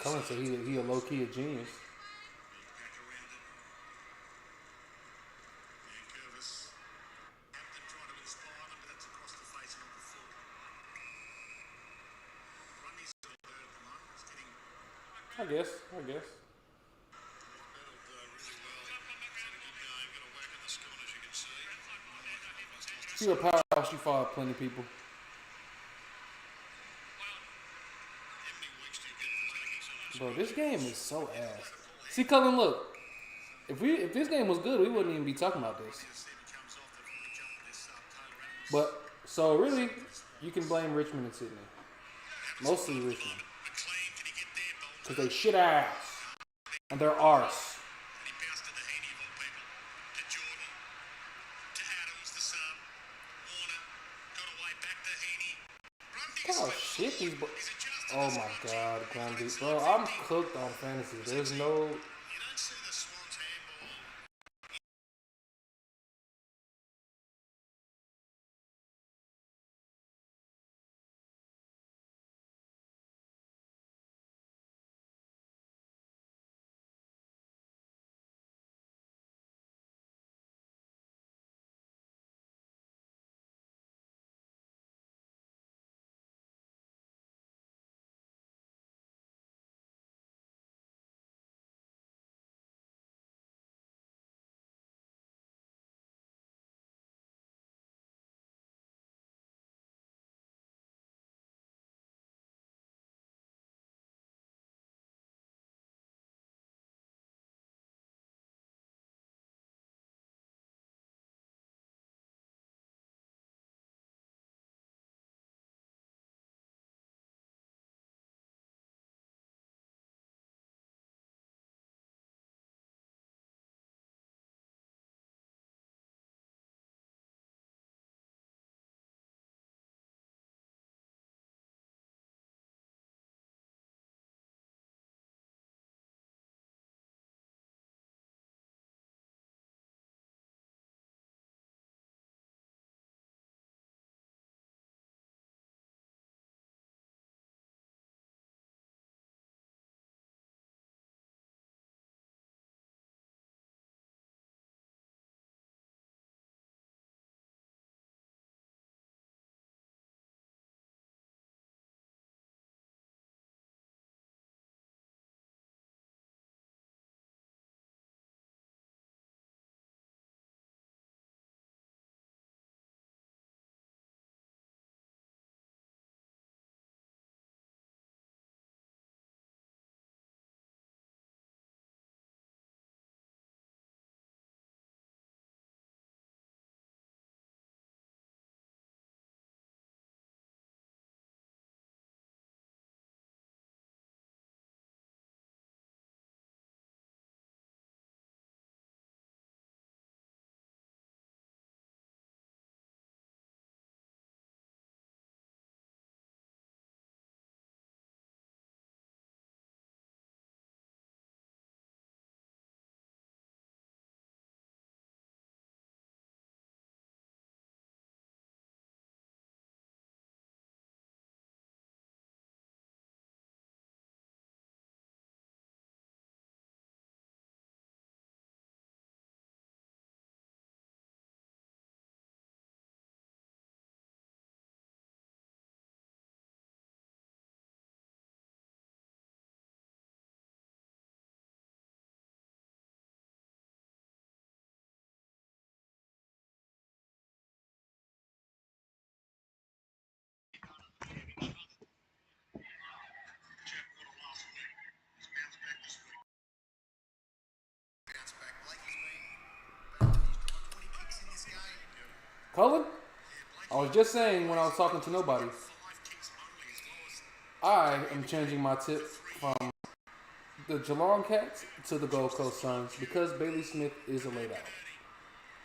Speaker 1: Cullen said he a low key a genius. I guess. See what powerhouse you fought plenty of people. Bro, this game is so ass. See, Cullen, look. If this game was good, we wouldn't even be talking about this. But so really, you can blame Richmond and Sydney. Mostly Richmond. Because they shit ass. And they're arse. Look how shit these oh my god, Grundy. Bro, I'm cooked on fantasy. There's no Cullen, I was just saying when I was talking to nobody, I am changing my tip from the Geelong Cats to the Gold Coast Suns because Bailey Smith is a laid out.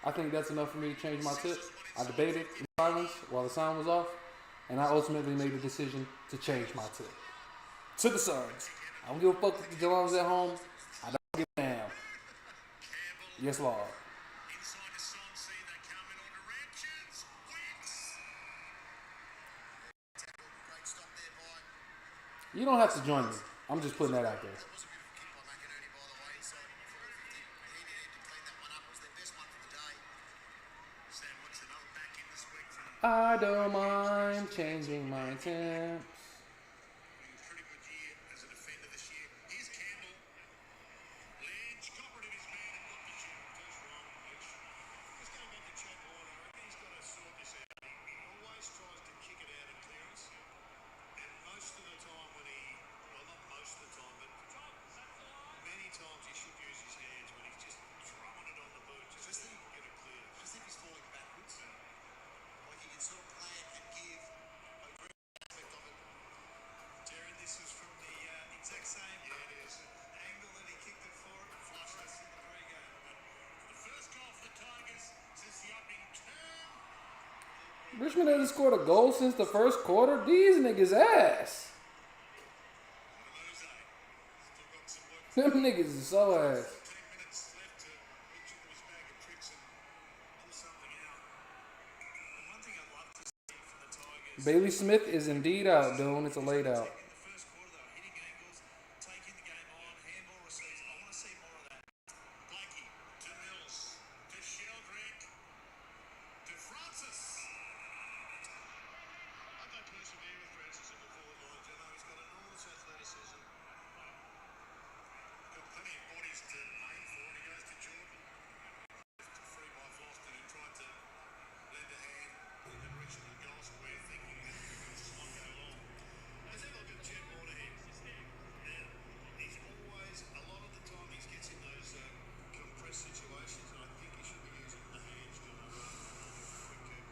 Speaker 1: I think that's enough for me to change my tip. I debated in silence while the sound was off, and I ultimately made the decision to change my tip to the Suns. I don't give a fuck if the Geelong's at home. I don't give a damn. Yes, Lord.
Speaker 5: Inside the Swansea, they come in on directions. Wins. Great stop there by.
Speaker 1: You don't have to join me. I'm just putting that out there.
Speaker 5: It was a beautiful kick by McInerney, by the way. Inside for 50. He needed to clean that one up. It was their best one for the day. Sam wants another back in this week from
Speaker 1: I don't mind changing my tip.
Speaker 5: having a pretty good year as a defender this year. Here's Campbell. Lynch cooperative his man and got the chip. Just wrong. Lynch. Just going back to Chad Warner, I reckon he's got to sort this out. He always tries to kick it out at clearance. And most of the time when he, well not most of the time, but many times he should use his hands when he's just throwing it on the boot just to get it clear. Just if he's falling backwards. Like he can sort of plan and give a great aspect of it. Darren, this is from the exact same angle that he kicked it for and flushed us in the pre-game. But the first goal for the Tigers since the opening term.
Speaker 1: Richmond hasn't scored a goal since the first quarter. These niggas ass.
Speaker 5: Still got some work.
Speaker 1: Them niggas is so ass.
Speaker 5: 10 minutes left to reach into his bag of tricks and pull something out. The one thing I'd love to see from the Tigers.
Speaker 1: Bailey Smith is indeed out, dude. It's a laid out.
Speaker 5: In the first quarter, they were hitting angles, taking the game on, handball receives. I want to see more of that. Blakey to Mills, to Sheldrick, to Francis. I don't persevere with Francis at the forward lines. You know, he's got enormous athleticism. Got plenty of bodies to aim for, and he goes to Jordan. Free by Floston, who tried to lend a hand and reach the goal square, thinking that he could slot go long. Let's have a look at Chad Warner here. Now, he's always, a lot of the time, he gets in those compressed situations, and I think he should be using the hands to quick kick.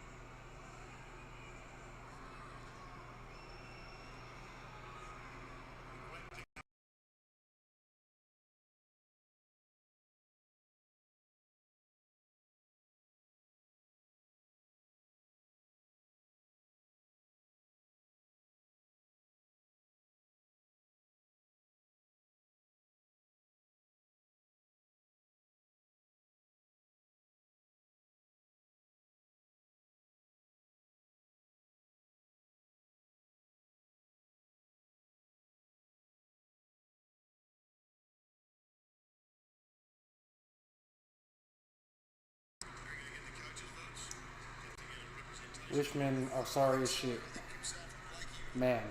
Speaker 1: Richmond are sorry as shit. Man.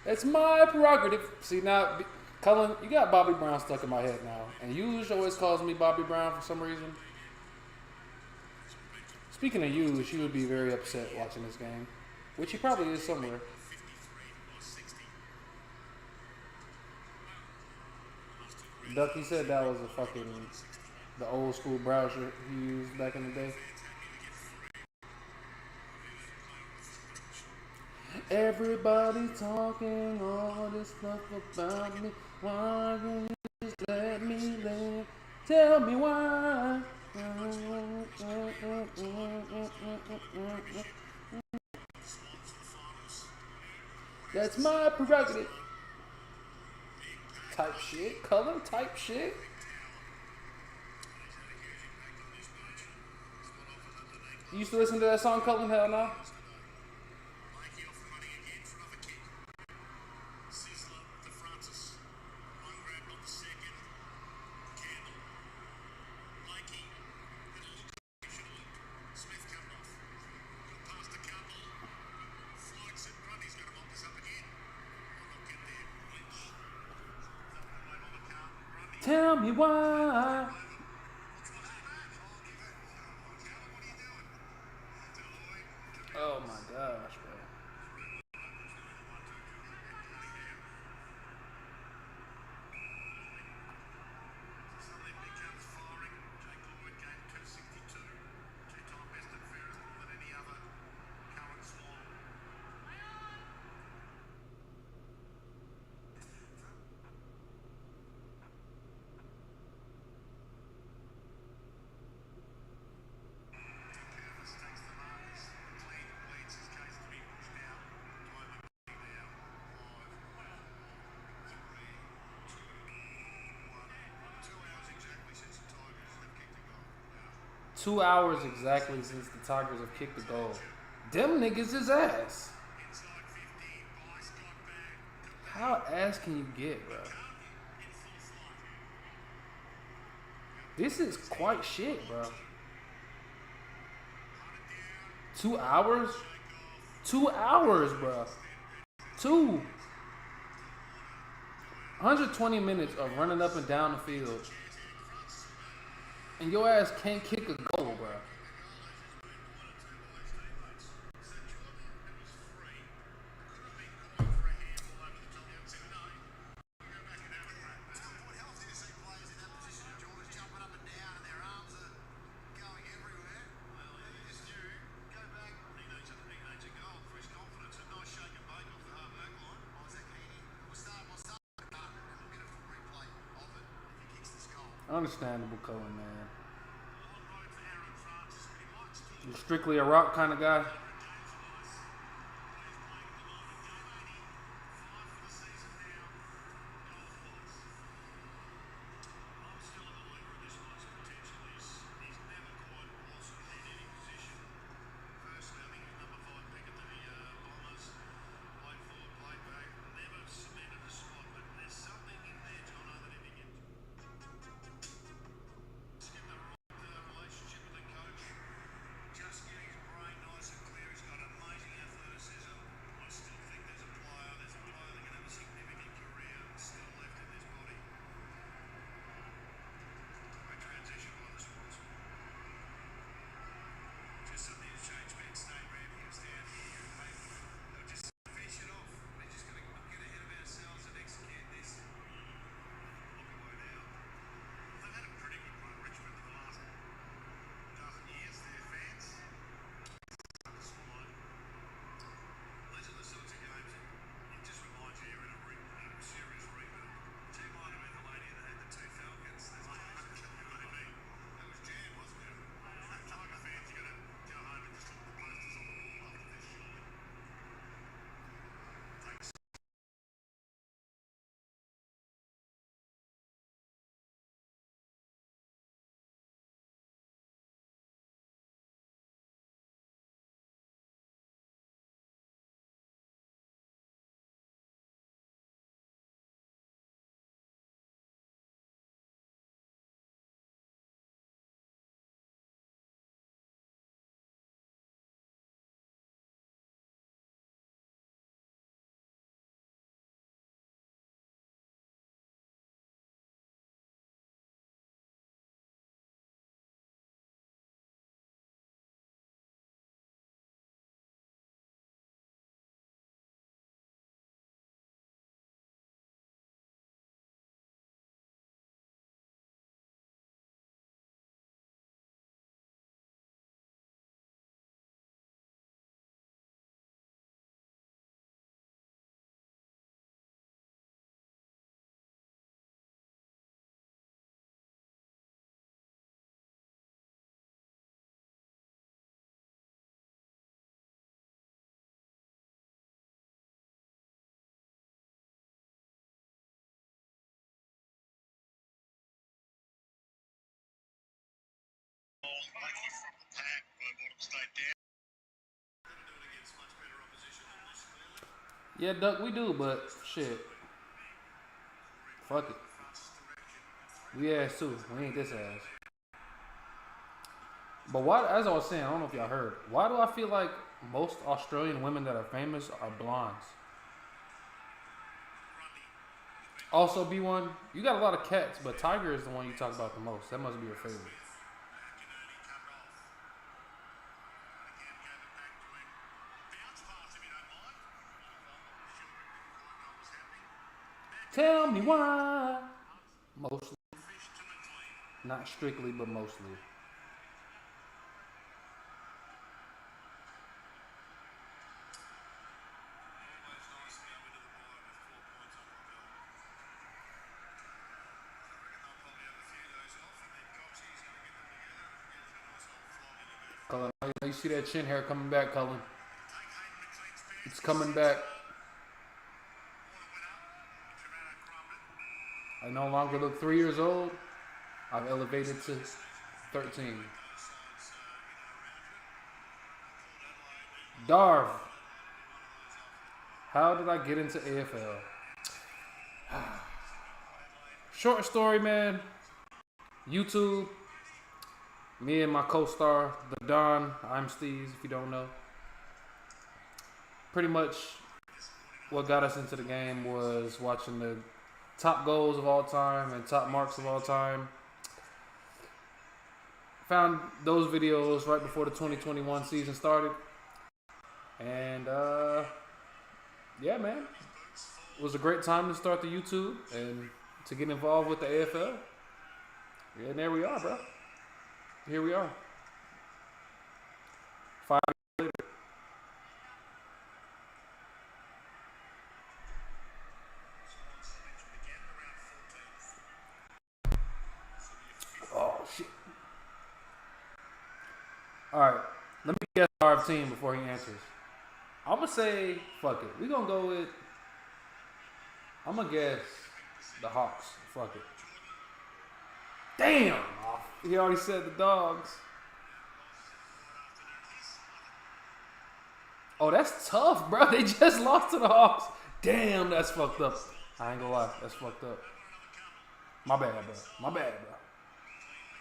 Speaker 1: It's my prerogative. See, now, Cullen, you got Bobby Brown stuck in my head now. And you always calls me Bobby Brown for some reason. Speaking of you would be very upset watching this game. Which he probably is somewhere. Ducky said that was the old school browser he used back in the day. Everybody talking all this stuff about me. Why don't you just let me live? Tell me why. That's my prerogative. Type shit, color type shit. You used to listen to that song, Cullen? Hell no.
Speaker 5: Blakey off and running again for another kick. Sizzler to Francis. One grab on the second. Campbell. Blakey. Had a look. He should have looked. Smith coming off. Got past a couple. Floats it. Grundy's going to mock this up again. Will not get there. Lynch. Something late on the count. Grundy.
Speaker 1: Tell me why. Oh my gosh, bro.
Speaker 5: Some of them big jumps firing. Jake Lloyd game 260.
Speaker 1: 2 hours exactly since the Tigers have kicked the goal. Them niggas is ass. How ass can you get, bro? This is quite shit, bro. 2 hours? 2 hours, bro. 120 minutes of running up and down the field. And your ass can't kick a goal, bro. Understandable, Cohen, man. You're strictly a rock kind of guy. Yeah, Duck, we do, but shit. Fuck it. We ass too. We ain't this ass. But why, as I was saying, I don't know if y'all heard, why do I feel like most Australian women that are famous are blondes? Also, B1, you got a lot of cats, but Tiger is the one you talk about the most. That must be your favorite. Tell me why. Mostly. Not strictly, but mostly. Cullen, you see that chin hair coming back, Cullen? It's coming back. I no longer look 3 years old. I've elevated to 13. Darv, how did I get into AFL? Short story, man. YouTube. Me and my co-star, TheDon. I'm STEEZ, if you don't know. Pretty much what got us into the game was watching the top goals of all time and top marks of all time. Found those videos right before the 2021 season started. And, yeah, man. It was a great time to start the YouTube and to get involved with the AFL. Yeah, and there we are, bro. Here we are. 5 years later. Oh, shit. All right. Let me guess our team before he answers. I'm going to say, fuck it. We're going to go with, I'm going to guess the Hawks. Fuck it. Damn! He already said the Dogs. Oh, that's tough, bro. They just lost to the Hawks. Damn, that's fucked up. I ain't gonna lie. That's fucked up. My bad, bro. My bad, bro.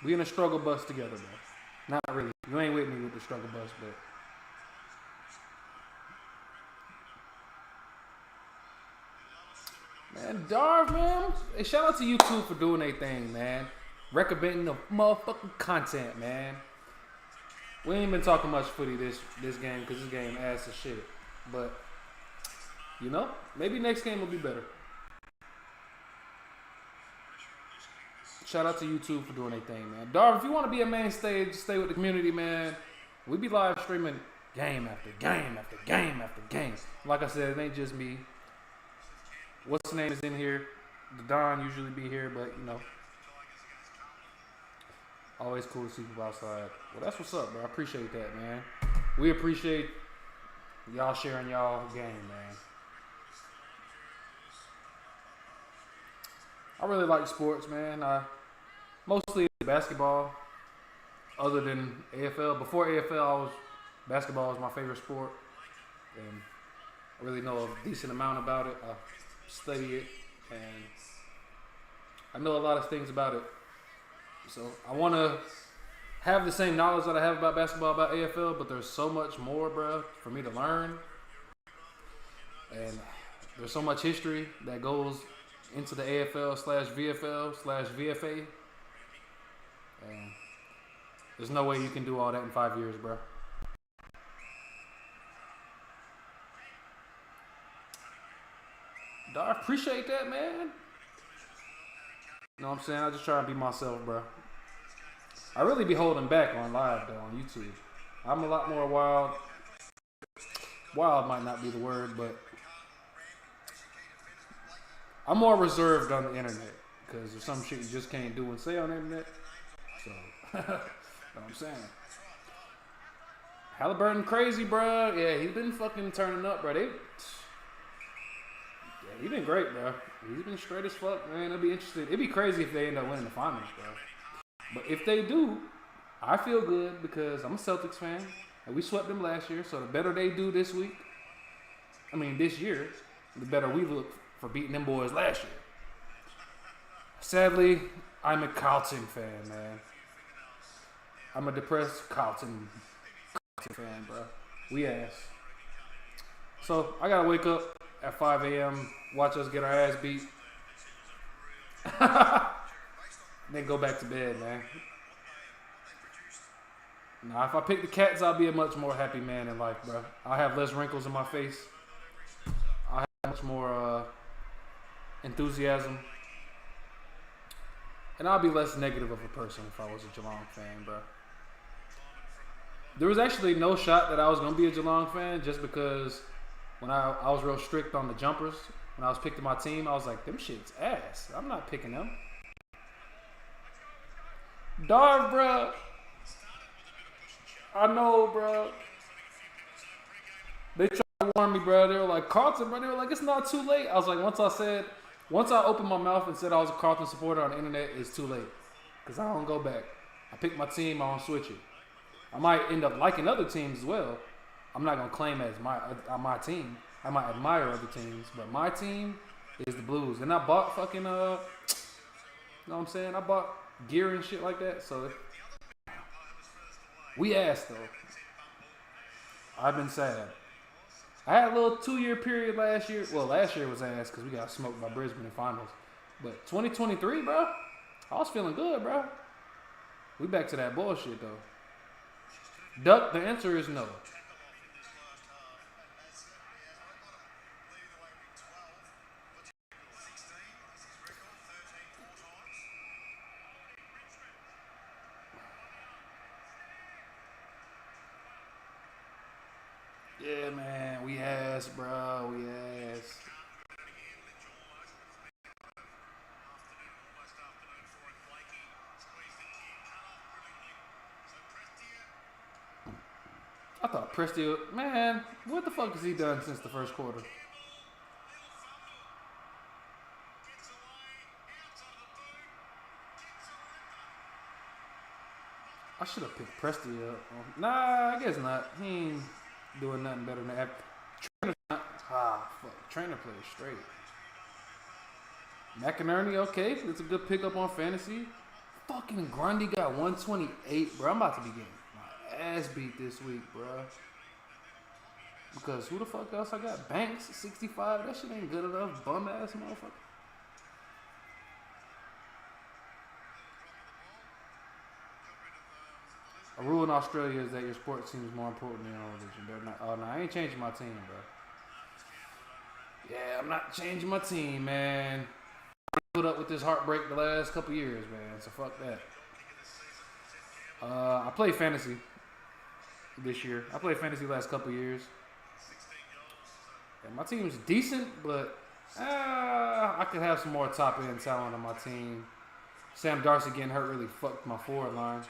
Speaker 1: We in a struggle bus together, bro. Not really. You ain't with me with the struggle bus, but... Man, Darv, man. Hey, shout out to YouTube for doing their thing, man. Recommending the motherfucking content, man. We ain't been talking much footy this game because this game ass as shit. But, you know, maybe next game will be better. Shout out to YouTube for doing their thing, man. Darv, if you want to be a mainstay, stay with the community, man. We be live streaming game after game after game after game. Like I said, it ain't just me. What's the name is in here? TheDon usually be here, but, you know. Always cool to see people outside. Well, that's what's up, bro. I appreciate that, man. We appreciate y'all sharing y'all game, man. I really like sports, man. Mostly basketball, other than AFL. Before AFL, basketball was my favorite sport, and I really know a decent amount about it. I study it, and I know a lot of things about it. So I want to have the same knowledge that I have about basketball, about AFL, but there's so much more, bro, for me to learn. And there's so much history that goes into the AFL/VFL/VFA. And there's no way you can do all that in 5 years, bro. I appreciate that, man. You know what I'm saying? I just try to be myself, bro. I really be holding back on live, though, on YouTube. I'm a lot more wild. Wild might not be the word, but I'm more reserved on the internet because there's some shit you just can't do and say on the internet. So, you know what I'm saying? Halliburton crazy, bro. Yeah, he's been fucking turning up, bro. He's been great, bro. He's been straight as fuck, man. It'll be interesting. It'd be crazy if they end up winning the finals, bro. But if they do, I feel good because I'm a Celtics fan, and we swept them last year. So the better they do this year, the better we look for beating them boys last year. Sadly, I'm a Carlton fan, man. I'm a depressed Carlton fan, bro. We ass. So I gotta wake up at 5 a.m., watch us get our ass beat, then go back to bed, man. Now, if I pick the Cats, I'll be a much more happy man in life, bro. I'll have less wrinkles in my face. I'll have much more enthusiasm. And I'll be less negative of a person if I was a Geelong fan, bro. There was actually no shot that I was going to be a Geelong fan just because when I was real strict on the jumpers, when I was picking my team, I was like, them shit's ass. I'm not picking them. Darv, bro. I know, bro. They tried to warn me, bro. They were like, Carlton, bro. They were like, it's not too late. I was like, once I opened my mouth and said I was a Carlton supporter on the internet, it's too late. Because I don't go back. I pick my team, I don't switch it. I might end up liking other teams as well. I'm not gonna claim as my team. I might admire other teams, but my team is the Blues. And I bought fucking you know what I'm saying? I bought gear and shit like that. So we asked though. I've been sad. I had a little 2-year period last year. Well, last year was ass because we got smoked by Brisbane in finals. But 2023, bro, I was feeling good, bro. We back to that bullshit though. Duck, the answer is no. Yeah, man, we ass, bro. We ass. I thought Presti, man, what the fuck has he done since the first quarter? I should have picked Presti up. Nah, I guess not. He ain't doing nothing better than that. Trainer, fuck. Trainer plays straight. McInerney, okay. That's a good pickup on fantasy. Fucking Grundy got 128, bro. I'm about to be getting my ass beat this week, bro. Because who the fuck else I got? Banks, 65. That shit ain't good enough. Bum ass motherfucker. A rule in Australia is that your sport team is more important than your own religion. They're not, oh, no, I ain't changing my team, bro. Yeah, I'm not changing my team, man. I put up with this heartbreak the last couple years, man. So fuck that. I played fantasy this year. I played fantasy the last couple years. Yeah, my team's decent, but I could have some more top end talent on my team. Sam Darcy getting hurt really fucked my forward line.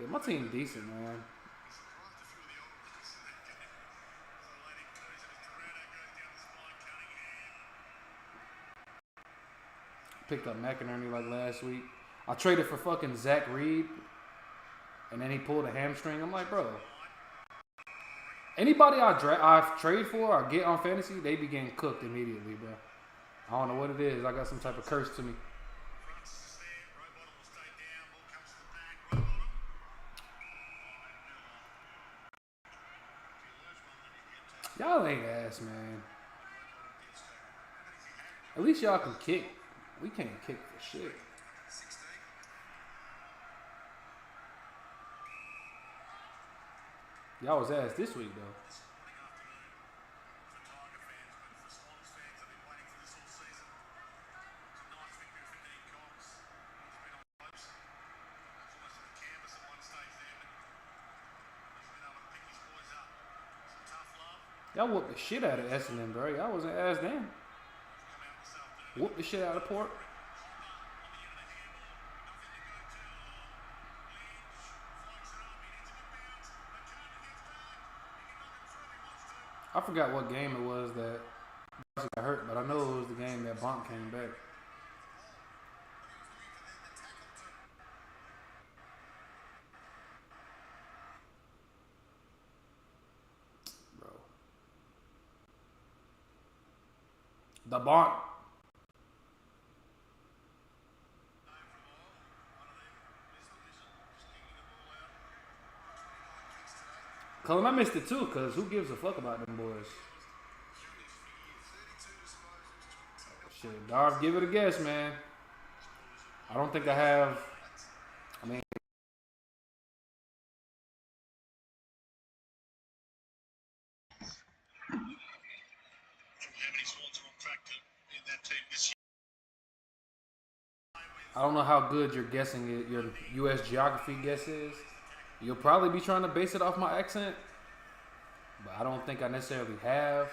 Speaker 1: Yeah, my team decent, man. Picked up McInerney like last week. I traded for fucking Zach Reed, and then he pulled a hamstring. I'm like, bro, anybody I trade for or get on fantasy, they be getting cooked immediately, bro. I don't know what it is. I got some type of curse to me. Y'all ain't ass, man. At least y'all can kick. We can't kick for shit. Y'all was ass this week, though. Y'all whooped the shit out of Essendon, bro. Y'all wasn't ass then. Whooped the shit out of Port. I forgot what game it was that Darcy got hurt, but I know it was the game that Bonk came back. Bro. The Bonk. Colin, I missed it too, because who gives a fuck about them boys? Shit, Darv, give it a guess, man. I don't think I have. I mean, I don't know how good your guessing, your U.S. geography guess is. You'll probably be trying to base it off my accent, but I don't think I necessarily have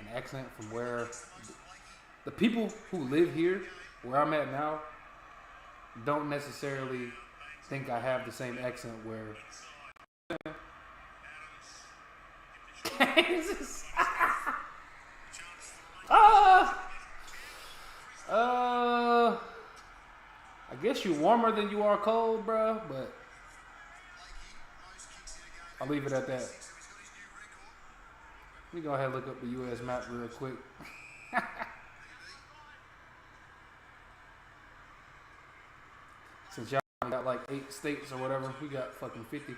Speaker 1: an accent from where the people who live here, where I'm at now, don't necessarily think I have the same accent where. Kansas. I guess you warmer than you are cold, bro. But I'll leave it at that. Let me go ahead and look up the U.S. map real quick. Since y'all got like 8 states or whatever, we got fucking 50.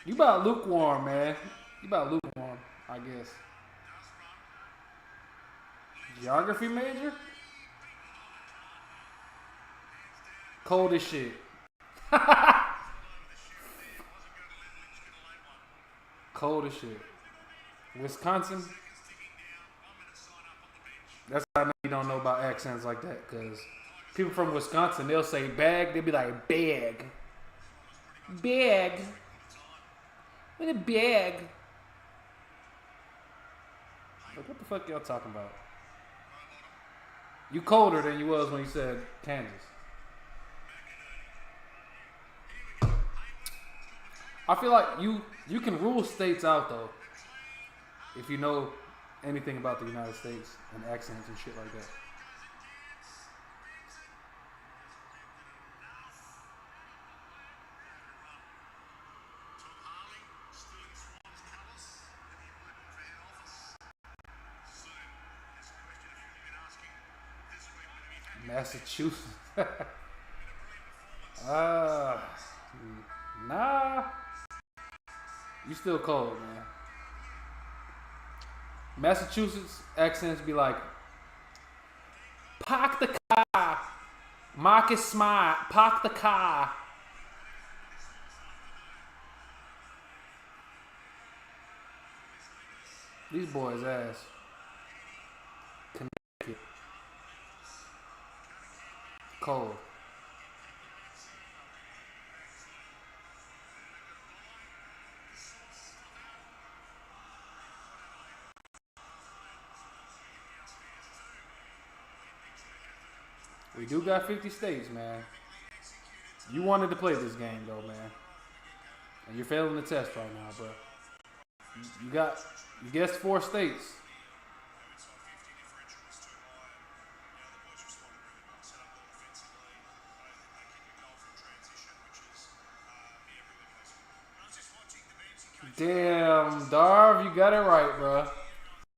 Speaker 1: You about lukewarm, man. You about lukewarm, I guess. Geography major? Cold as shit. Cold as shit. Wisconsin? That's how I know you don't know about accents like that, because people from Wisconsin, they'll say bag, they'll be like bag. Bag. What a bag. Like, what the fuck y'all talking about? You colder than you was when you said Kansas. I feel like you can rule states out though, if you know anything about the United States and accents and shit like that. Massachusetts. Nah. You still cold, man. Massachusetts accents be like, park the car. Marcus Smart, park the car. These boys ass. Connecticut. Cold. We do got 50 states, man. You wanted to play this game, though, man. And you're failing the test right now, bro. You guessed 4 states. Damn, Darv, you got it right, bro.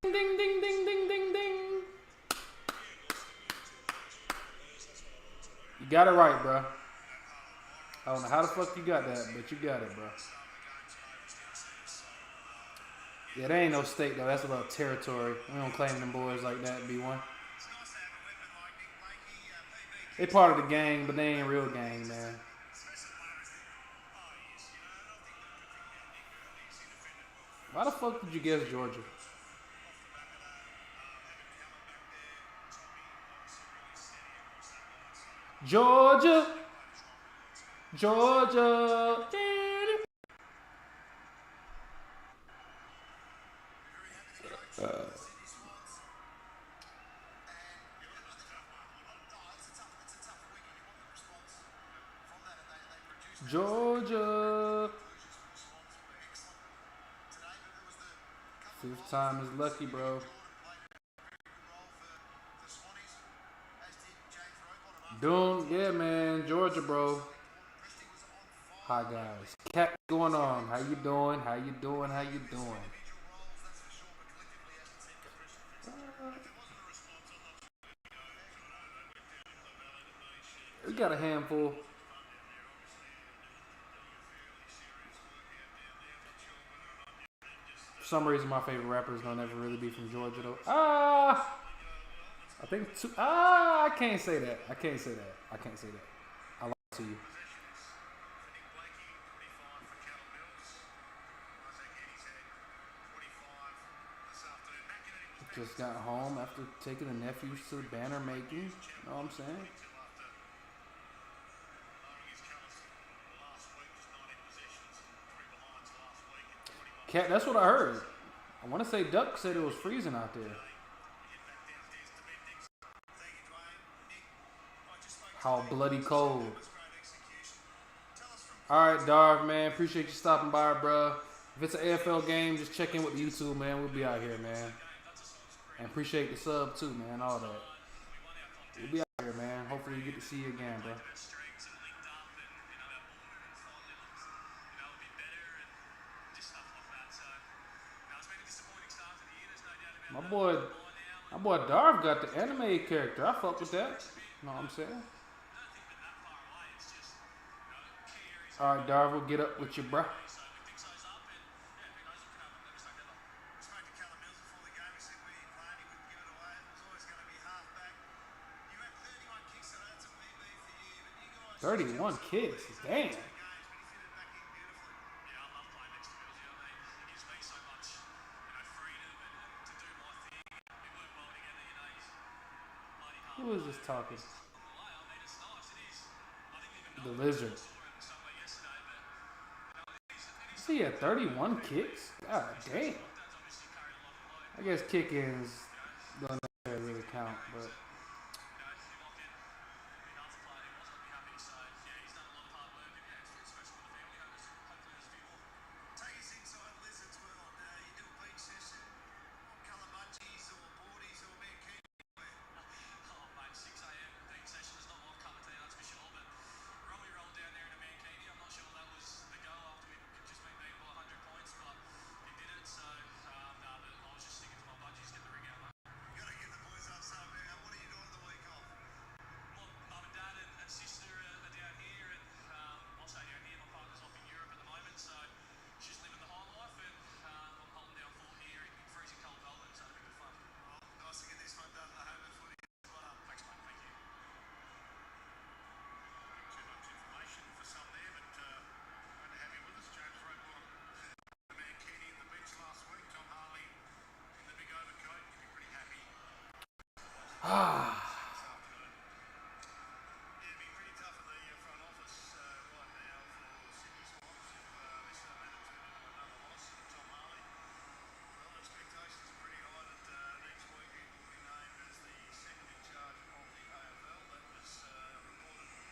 Speaker 1: Ding, ding, ding, ding, ding, ding, ding. You got it right, bro. I don't know how the fuck you got that, but you got it, bro. Yeah, that ain't no state, though. That's a little territory. We don't claim them boys like that, B1. They part of the gang, but they ain't real gang, man. Why the fuck did you guess Georgia? Georgia. Georgia. Georgia. 5th time is lucky, bro. Doing, yeah, man. Georgia, bro. Hi, guys. Cat, what's going on? How you doing? How you doing? How you doing? We got a handful. For some reason, my favorite rappers don't ever really be from Georgia, though. I think I can't say that. I can't say that. I can't say that. I lied to you. Just got home after taking the nephews to the banner making. You know what I'm saying? Cat, that's what I heard. I want to say Duck said it was freezing out there. How bloody cold. All right, Darv, man. Appreciate you stopping by, bro. If it's an AFL game, just check in with the YouTube, man. We'll be out here, man. And appreciate the sub too, man. All that. We'll be out here, man. Hopefully we get to see you again, bro. My boy Darv got the anime character. I fuck with that. You know what I'm saying? All right, Darv, we'll get up with you, bro.
Speaker 5: Spoke to Callum Mills before the game. He said when he played, he wouldn't give it away. It was always going to be half back. You had 31 kicks, so that's a PB for you. But you guys
Speaker 1: 31 kicks. Damn.
Speaker 5: games, but he fitted back in beautifully.
Speaker 2: Yeah, I love playing next to Mills. You know, he gives me so much, freedom and to do my thing. We work well together. He's bloody hard.
Speaker 1: Who is this talking?
Speaker 2: It's nice. It is. I didn't even
Speaker 1: The
Speaker 2: know
Speaker 1: lizard.
Speaker 2: I saw him somewhere yesterday, but it is.
Speaker 1: See, he had 31 kicks. God damn.
Speaker 2: Dad's obviously carried a lot of load.
Speaker 1: I guess kick-ins don't necessarily really count, but
Speaker 2: He might get enough play. He was not be happy. So yeah, he's done a lot of hard work, and yeah, it's special for the family. Hopefully there's a few more.
Speaker 5: Take us inside Lizard's world. You do a beach session, what colour munchies or boardies or mankini?
Speaker 2: Oh mate, 6 a.m. beach session is not my cup of tea, that's for sure. But Romy rolled down there in a mankini. I'm not sure that was the go after we'd just been beaten by 100 points, but he did it. So nah, but I was just sticking to my budgies, get the ring out, mate.
Speaker 5: You got to get the boys up somewhere. What are you doing the week off?
Speaker 2: Well, mum and dad and sister are down here, and I'll say down here. My partner's off in Europe at the moment, so she's living the high life, and I'm holding down fort here in freezing cold Melbourne, so it'll be good fun.
Speaker 5: Well, nice to get this one done at the home of Footy as well.
Speaker 2: Thanks, mate. Thank you.
Speaker 5: Too much information for some there, but good to have you with us. James Roadbottom, the mankini in the bench last week. Tom Harley in the big overcoat. You'd be pretty happy this afternoon. Yeah, it'd be pretty tough in the front office right now for Sydney Swans if this may have turned into another loss. And Tom Harley, well, expectations are pretty high that next week he will be named as the second in charge of the AFL. That was reported to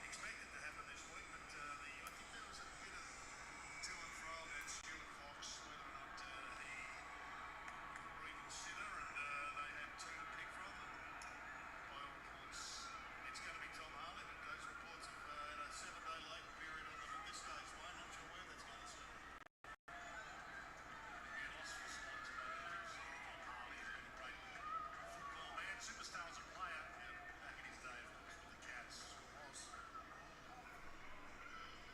Speaker 5: expected to happen this week, but I think there was a bit of to and fro about Stuart Fox, whether or not he reconsider, and they had two to pick from. And by all reports, it's going to be Tom Harley, but those reports have had a 7-day late period on them at this stage. Wayne, not sure where that's going to sit. It'd be a loss for the Swans, but Tom Harley has been a great football man, superstar as a player. Back in his day, of course, with the Cats, was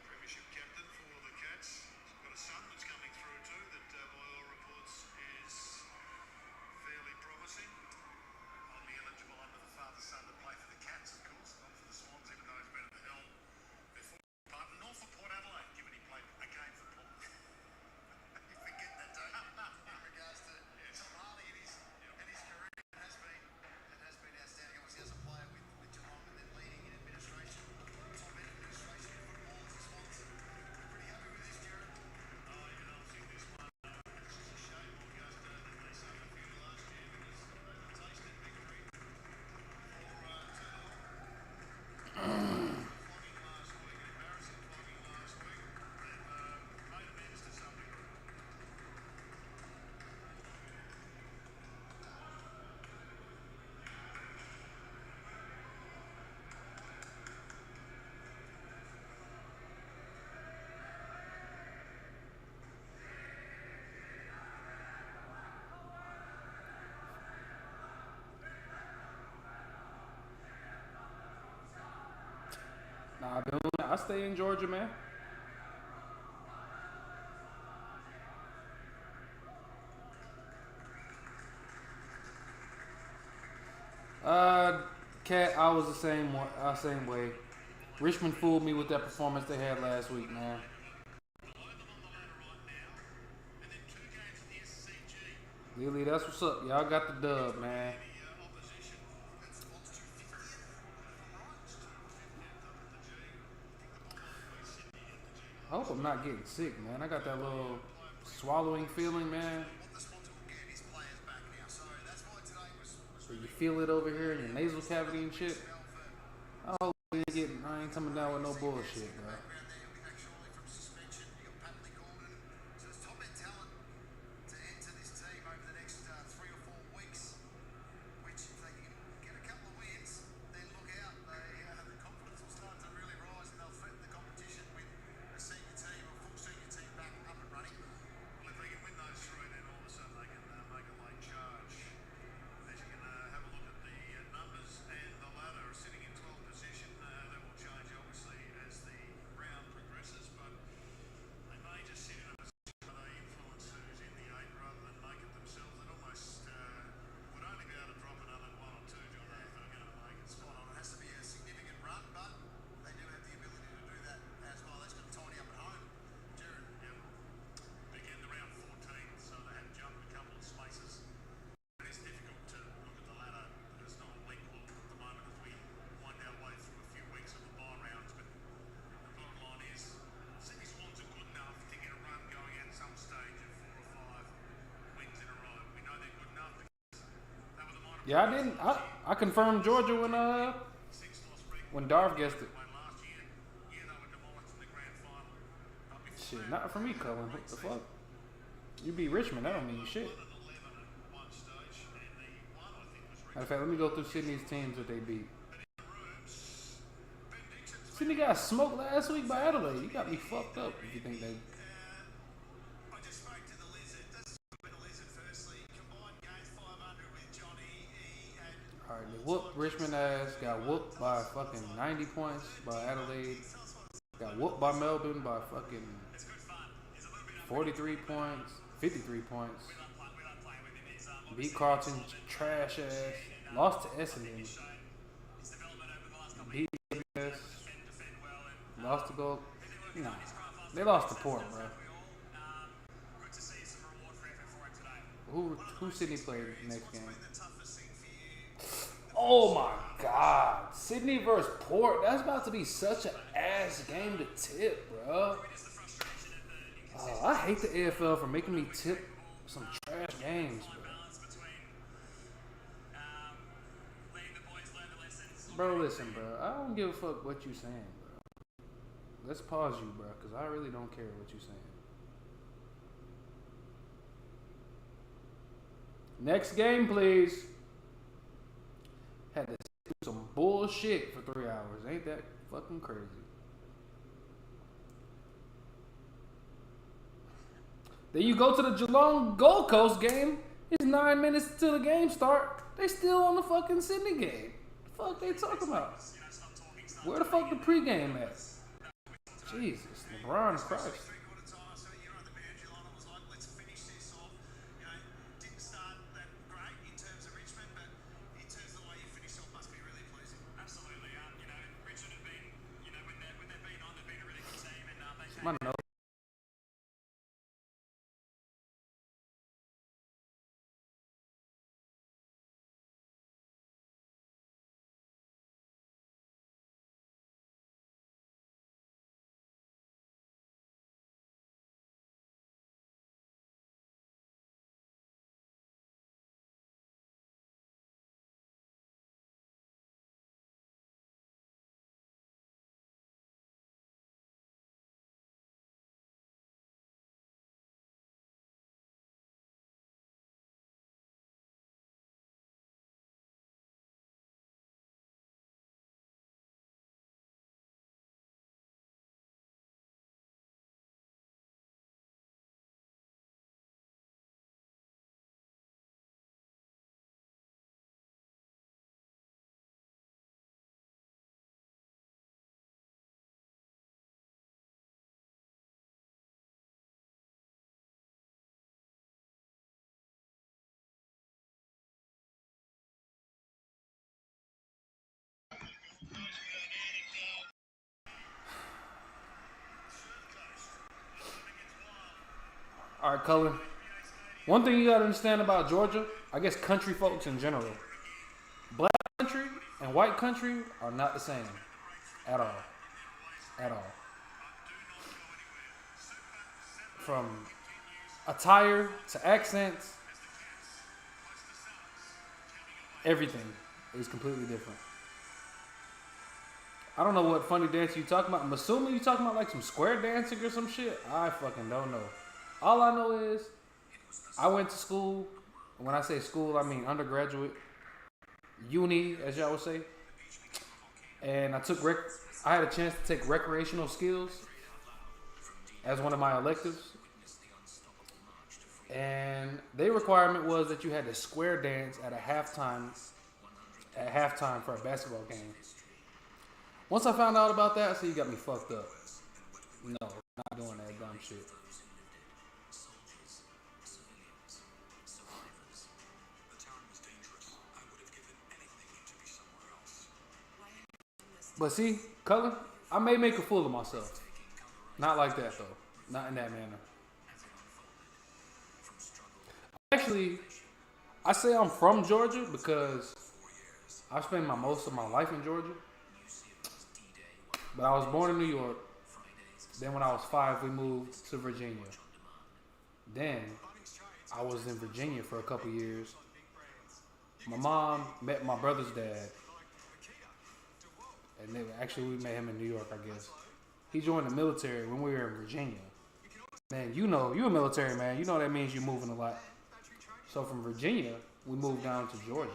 Speaker 5: premiership captain for all of the Cats. He's got a son that's coming through too that by all reports is fairly promising. Won't be eligible under the father-son to play for the Cats, of course, not for the Swans, even though he's been at the helm before. But nor for Port Adelaide, given he played a game for Port. You forget that, don't you? In regards to Tom Harley in his career, it has been outstanding. Obviously, as a player with Geelong and then leading in administration, top end administration in football as the Swans. We're pretty happy with this, Jared. I think this one, it's just a shame what goes down that they suffered for you last year because they tasted victory for 2-0. Flogging last week, an embarrassing flogging last week. They've made amends to some degree.
Speaker 1: nah, dude, I stay in Georgia, man. Cat, I was the same way. Richmond fooled me with that performance they had last week, man.
Speaker 5: Below them on the ladder right now, and then 2 games at the SCG.
Speaker 1: Lily, that's what's up. Y'all got the dub, man.
Speaker 5: The opposition. That's Swans 250th. If I'm right, it's 250th up at the G. I think the Bulldogs beat Sydney at the G.
Speaker 1: I hope I'm not getting sick, man. I got that little swallowing feeling, man.
Speaker 5: What the Swans will get is players back now. So that's why today was
Speaker 1: So you feel it over here in your nasal cavity and shit. I hope I ain't I ain't coming down with no bullshit, bro.
Speaker 5: Background there, he'll be back shortly from suspension. You got Papley Gordon. So it's top end talent to enter this team over the next 3 or 4 weeks. Which, if they can get a couple of wins, then look out. The confidence will start to really rise, and they'll threaten the competition with a senior team, a full senior team back up and running. Well, if they can win those three, then all of a sudden they can make a late charge. As you can have a look at the numbers and the ladder sitting in 12th position, that will change obviously as the round progresses, but they may just sit in a position where they influence who's in the 8 rather than make it themselves. They'd almost would only be able to drop another 1 or 2, John, if they're going to make it. Spot on. It has to be a significant run, but they do have the ability to do that as well. That's going to tidy up at home. Jared. Yep. Big end around 14, so they had jumped a couple of spaces. It is difficult to look at the ladder. It's not all equal at the moment as we wind our way through a few weeks of the bye rounds, but the bottom line is Sydney Swans are good enough to get a run going at some stage of 4 or 5 wins in a row. We know they're good enough because they were the minor
Speaker 1: Yeah, I didn't. I confirmed Georgia when
Speaker 5: 6-loss record.
Speaker 1: Darv guessed it.
Speaker 5: Won last year. Yeah, they were demolished in the grand final. But before
Speaker 1: Shit,
Speaker 5: that,
Speaker 1: not for me, Cullen. What the fuck? You beat Richmond. That don't mean shit.
Speaker 5: 1-11 at one stage, and the one I think was
Speaker 1: Matter of fact, let me go through Sydney's teams that they beat.
Speaker 5: rooms. Ben Dixon's
Speaker 1: Sydney got smoked last week by Adelaide. You got me fucked up if you think they.
Speaker 5: I just spoke to the Lizard. Let's talk about the Lizard firstly. Combined games 500 with Johnny. He had
Speaker 1: Alright, they whooped Richmond ass. Got whooped by fucking 90 points by Adelaide. Got whooped by Melbourne by fucking 43 points, 53 points. Beat Carlton, trash ass. Lost to Essendon. Beat WS. Lost to Gold. Nah, they lost to Port, bro.
Speaker 2: Good to see some reward for effort for him today.
Speaker 1: Who Sydney played next game?
Speaker 5: the toughest thing for you.
Speaker 1: Oh my God, Sydney versus Port. That's about to be such an ass game to tip, bro. Oh, I hate the AFL for making me tip some trash games, bro.
Speaker 2: Balance between letting the boys learn the lessons.
Speaker 1: Bro, listen, bro. I don't give a fuck what you saying, bro. Let's pause you, bro, because I really don't care what you saying. Next game, please. Had to do some bullshit for 3 hours. Ain't that fucking crazy? Then you go to the Geelong Gold Coast game. It's 9 minutes till the game start. They still on the fucking Sydney game. The fuck they talking about? Where the fuck the pregame at? Jesus, LeBron Christ.
Speaker 5: Three-quarter time, so you're on the man. Geelong was like, let's finish this off. You know, didn't start that great in terms of Richmond, but in terms of the way you finished off, must be really pleasing.
Speaker 2: Absolutely. You know, Richmond have been, you know, when they've been on, they've been a really good team, and they came
Speaker 1: My nose. All right, Cullen. One thing you gotta understand about Georgia, I guess country folks in general, black country and white country are not the same at all. At all. From attire to accents, everything is completely different. I don't know what funny dance you talking about. I'm assuming you talking about like some square dancing or some shit. I fucking don't know. All I know is I went to school. When I say school, I mean undergraduate, uni, as y'all would say. And I had a chance to take recreational skills as one of my electives. And their requirement was that you had to square dance at halftime for a basketball game. Once I found out about that, I said, you got me fucked up. No, not doing that dumb shit. But see, Cullen, I may make a fool of myself. Not like that though. Not in that manner. Actually, I say I'm from Georgia because I spent most of my life in Georgia. But I was born in New York. Then when I was 5, we moved to Virginia. Then I was in Virginia for a couple years. My mom met my brother's dad. And we met him in New York, I guess. He joined the military when we were in Virginia. Man, you know, you're a military man. You know that means you're moving a lot. So from Virginia, we moved down to Georgia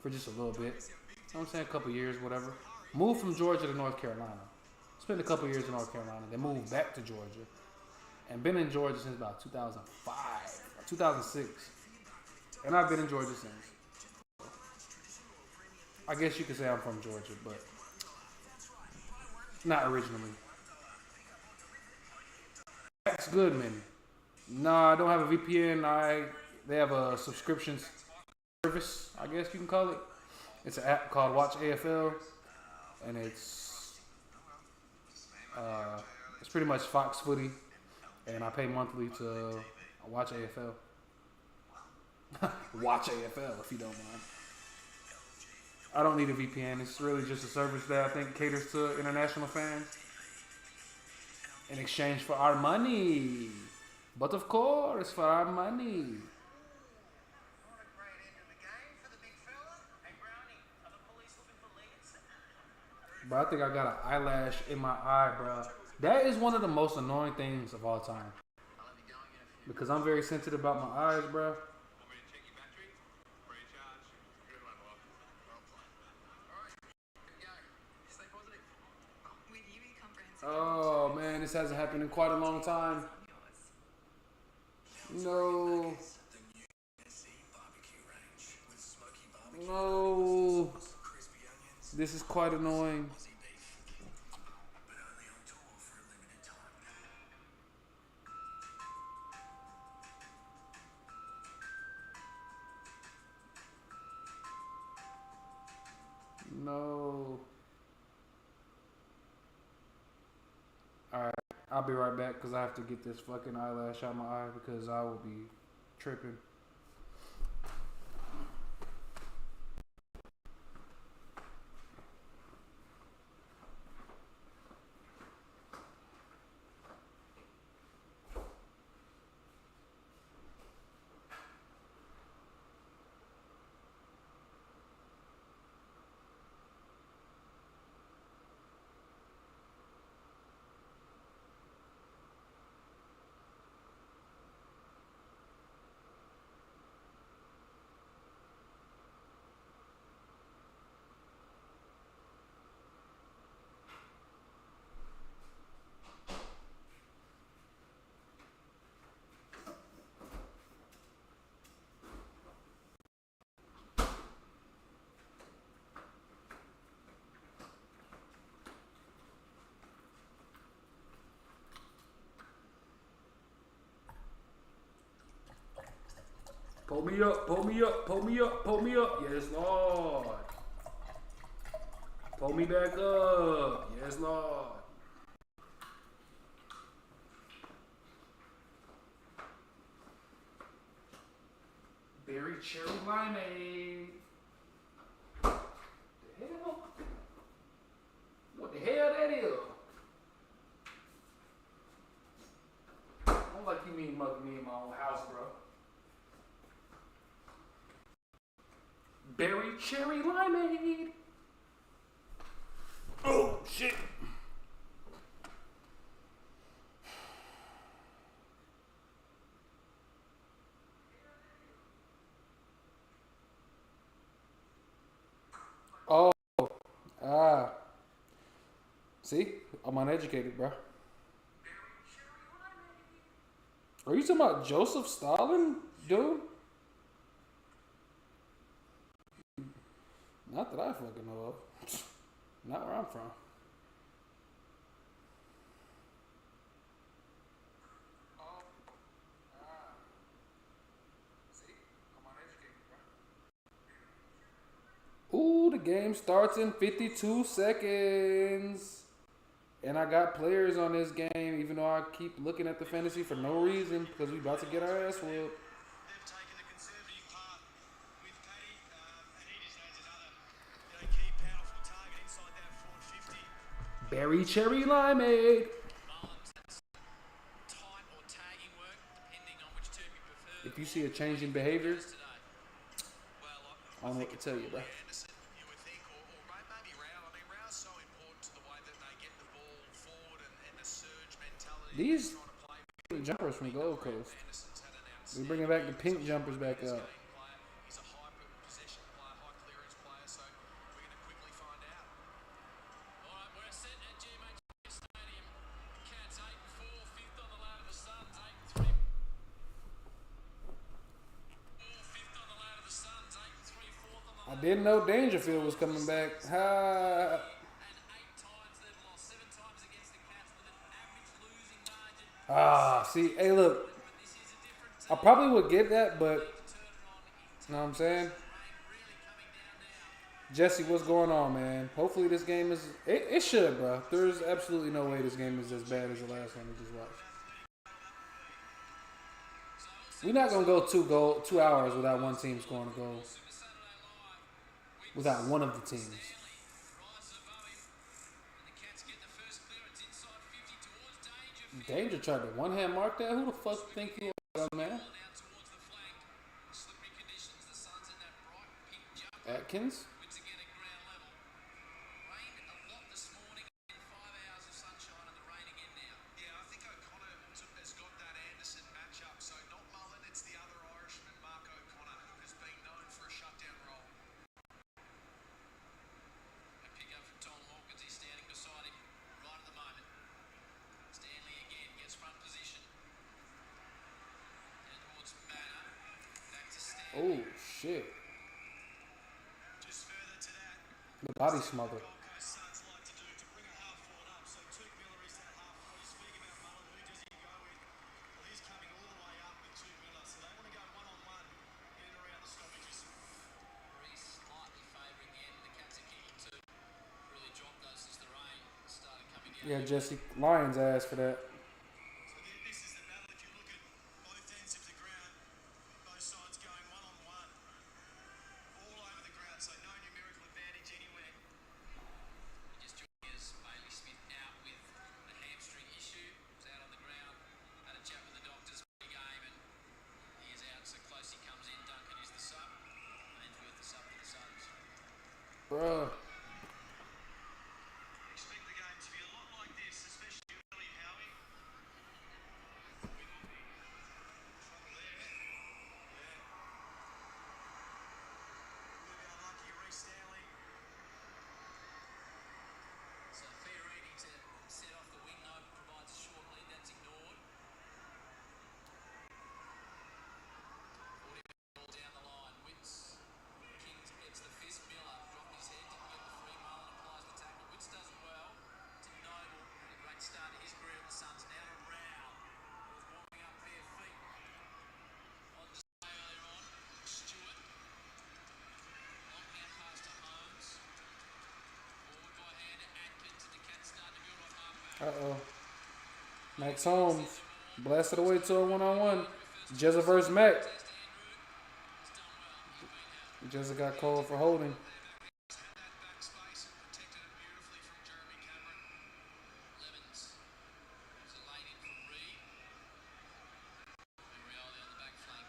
Speaker 1: for just a little bit. You know what I'm saying? A couple years, whatever. Moved from Georgia to North Carolina. Spent a couple years in North Carolina. Then moved back to Georgia. And been in Georgia since about 2005 or 2006. And I've been in Georgia since. I guess you could say I'm from Georgia, but not originally. That's good, man. No, I don't have a VPN. They have a subscription service, I guess you can call it. It's an app called Watch AFL, and it's pretty much Fox Footy, and I pay monthly to watch AFL. Watch AFL if you don't mind. I don't need a VPN. It's really just a service that I think caters to international fans in exchange for our money. But of course, for our money. But I think I got an eyelash in my eye, bro. That is one of the most annoying things of all time. Because I'm very sensitive about my eyes, bro. Oh man, this hasn't happened in quite a long time. No. No. This is quite annoying. No. Alright, I'll be right back because I have to get this fucking eyelash out of my eye because I will be tripping. Pull me up, pull me up, pull me up, pull me up. Yes, Lord. Pull me back up. Yes, Lord. Berry cherry limeade. The hell? What the hell that is? I don't like you mean mugging me in my own house, bro. Berry cherry limeade. Oh shit. Oh, ah. See, I'm uneducated, bro. Are you talking about Joseph Stalin, dude? Not that I fucking know of. Not where I'm from. Ooh, the game starts in 52 seconds. And I got players on this game, even though I keep looking at the fantasy for no reason, because we about to get our ass whooped.
Speaker 5: They've taken the conservative path with Paddy, and he just adds another key powerful target inside that forward 50.
Speaker 1: Berry cherry limeade.
Speaker 2: Mullins, that's time or tagging work, depending on which term you prefer.
Speaker 1: If you see a change in behavior,
Speaker 2: Today.
Speaker 5: Well,
Speaker 1: I don't know what to tell you, bro.
Speaker 5: Anderson, you would think, or maybe Rao. I mean, Rao's so important to the way that they get the ball forward and the surge mentality.
Speaker 1: These
Speaker 5: Trying to play
Speaker 1: pink jumpers from Gold Coast.
Speaker 5: Anderson's had an
Speaker 1: We
Speaker 5: outstanding
Speaker 1: bringing back the pink jumpers back
Speaker 5: game
Speaker 1: up.
Speaker 5: player. He's a high possession player, high clearance player, so we're going to quickly find out.
Speaker 2: All right, we're set at GMH Stadium. Cats 8 and 4, fifth on the ladder. The Suns 8 and 3. Fifth on the ladder. The Suns 8 and 3, fourth on the
Speaker 1: I
Speaker 2: ladder.
Speaker 1: didn't know Dangerfield was coming back. Ha.
Speaker 2: And 8 times they've lost, 7 times against the Cats with an average losing margin.
Speaker 1: Ah, see, hey, look.
Speaker 2: But this is a different
Speaker 1: I probably would get that, but
Speaker 2: turn it on.
Speaker 1: you know what I'm saying?
Speaker 2: Rain really coming down now.
Speaker 1: Jesse, what's going on, man? Hopefully this game is. It should, bro. There's absolutely no way this game is as bad as the last one we just watched. We're not gonna go 2 hours without one team scoring a goal. Without one of the teams.
Speaker 2: Rises above him. And the Cats get the first clearance inside 50 towards Dangerfield.
Speaker 1: Danger tried to one-hand mark that. Who the fuck think you are, man?
Speaker 2: Out towards the flank. Slippery conditions. The Suns in that bright pink jumper.
Speaker 1: Atkins?
Speaker 2: Wins again at ground level. Rained a lot this morning. In 5 hours of sunshine and the rain again now.
Speaker 5: Yeah, I think O'Connor has got that Anderson matchup. So not Mullen, it's the other Irishman, Mark O'Connor, who has been known for a shutdown role.
Speaker 2: A pick up from Tom Hawkins. He's standing beside him right at the moment. Stanley again gets front position. And towards Manor. Back to Stanley.
Speaker 1: Oh, shit.
Speaker 5: Just further to that,
Speaker 1: The body smother.
Speaker 5: Gold Coast Suns like to do to bring a half forward up. So Tuke Miller is that half forward. You speak about Mullen, who does he go with? Well, he's coming all the way up with Tuke Miller. So they want to go one-on-one in and around the stoppages.
Speaker 2: Reece slightly favouring the end. The Cats are kicking to really drop those since the rain started coming down.
Speaker 1: Yeah, Jesse. Lions ass for that.
Speaker 5: So this is the battle. If you look at both ends of the ground, both sides going one-on-one. All over the ground, so no numerical advantage anywhere.
Speaker 2: Just joining us, Bailey Smith out with the hamstring issue. Was out on the ground. Had a chat with the doctors pre-game and he is out. So Closey comes in. Duncan is the sub. Ainsworth the sub for the Suns.
Speaker 1: Bruh.
Speaker 5: Expect the game to be a lot like this, especially early, Howie. Trouble there. Yeah. Will be unlucky, Reece Stanley.
Speaker 2: So Fiorini to set off the wing note provides a short lead. That's ignored. 40 ball down the line. Witts. Kings gets the fist. Miller dropped his head. Didn't get the free. Mullen applies the tackle. Witts does it well. To Noble. A great start to his career at the Suns. Now to Rao. Who's warming up bare feet. On display earlier on. Stewart. Long hand pass to Holmes. Forward by hand to Atkins. And the Cats start to build on halfback.
Speaker 1: Uh-oh. Max Holmes. Blasted away to a one-on-one. Jezza versus Mac.
Speaker 2: Test Andrew. He's done well. He's been out.
Speaker 1: Jezza got called for holding.
Speaker 5: Had that back space and protected it beautifully from Jeremy Cameron.
Speaker 2: Levens. There's a late in from Reed. And Rioli on the back flank.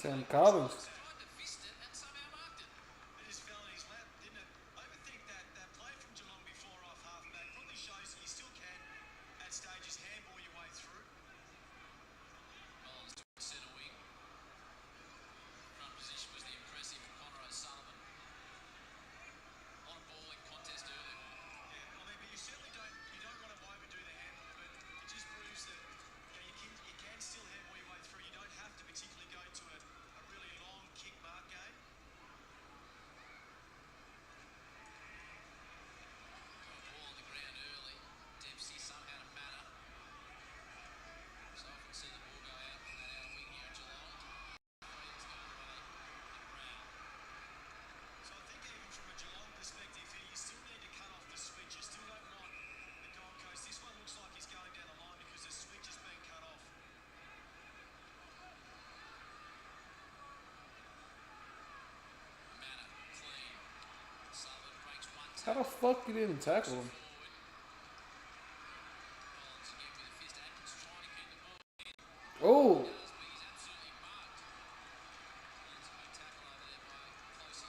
Speaker 1: Sam Collins.
Speaker 2: Tried to fist it and somehow marked it. It just fell in his lap, didn't it? Overthink that play from Geelong before off halfback probably shows that you still can at stages handball your way through. Mullins to centre wing. Front position was the impressive Connor O'Sullivan. On ball in contest early. Yeah, I mean, but you certainly don't want to overdo the handball, but it just proves that you can still handball your way through. You don't have to particularly go to a really long kick mark game. Ball on the ground early. Dempsey somehow to matter. So often see the ball go out on that outer wing here at Geelong. Freedom's going away and Brown. So I think even from a Geelong perspective here, you still need to cut off the switch. You still don't want the Gold Coast. This one looks like he's going down the line because the switch is being cut off. Manner, clean. Sullivan breaks one
Speaker 1: How the fuck you didn't tackle him?
Speaker 2: Collins again with a fist. Atkins trying to keep the ball in.
Speaker 1: Oh,
Speaker 2: Does, but he's absolutely marked. That's a good tackle over there by Closey.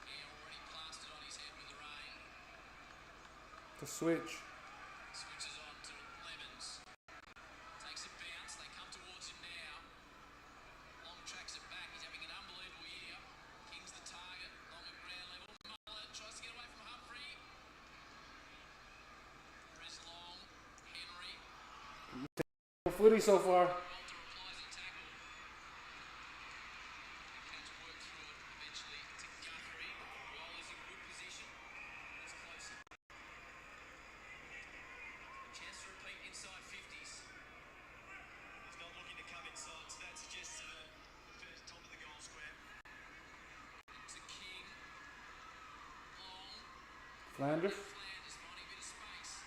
Speaker 2: He already plastered on his head with the rain.
Speaker 1: the switch.
Speaker 2: Switches on to Lemons. Takes a bounce. They come towards him now. Long tracks it back. He's having an unbelievable year. King's the target. Long at ground level. Mullet tries to get away from Humphrey. Chris Long. Henry.
Speaker 1: Footy so far.
Speaker 2: Walter applies a tackle. Catch work through it eventually to Guthrie. Waller's in good position. That's closer. A chance to repeat inside 50s. He's not looking to come inside, so that suggests to the first top of the goal square. To King. Long.
Speaker 1: Flanders.
Speaker 2: Flanders finding a bit of space.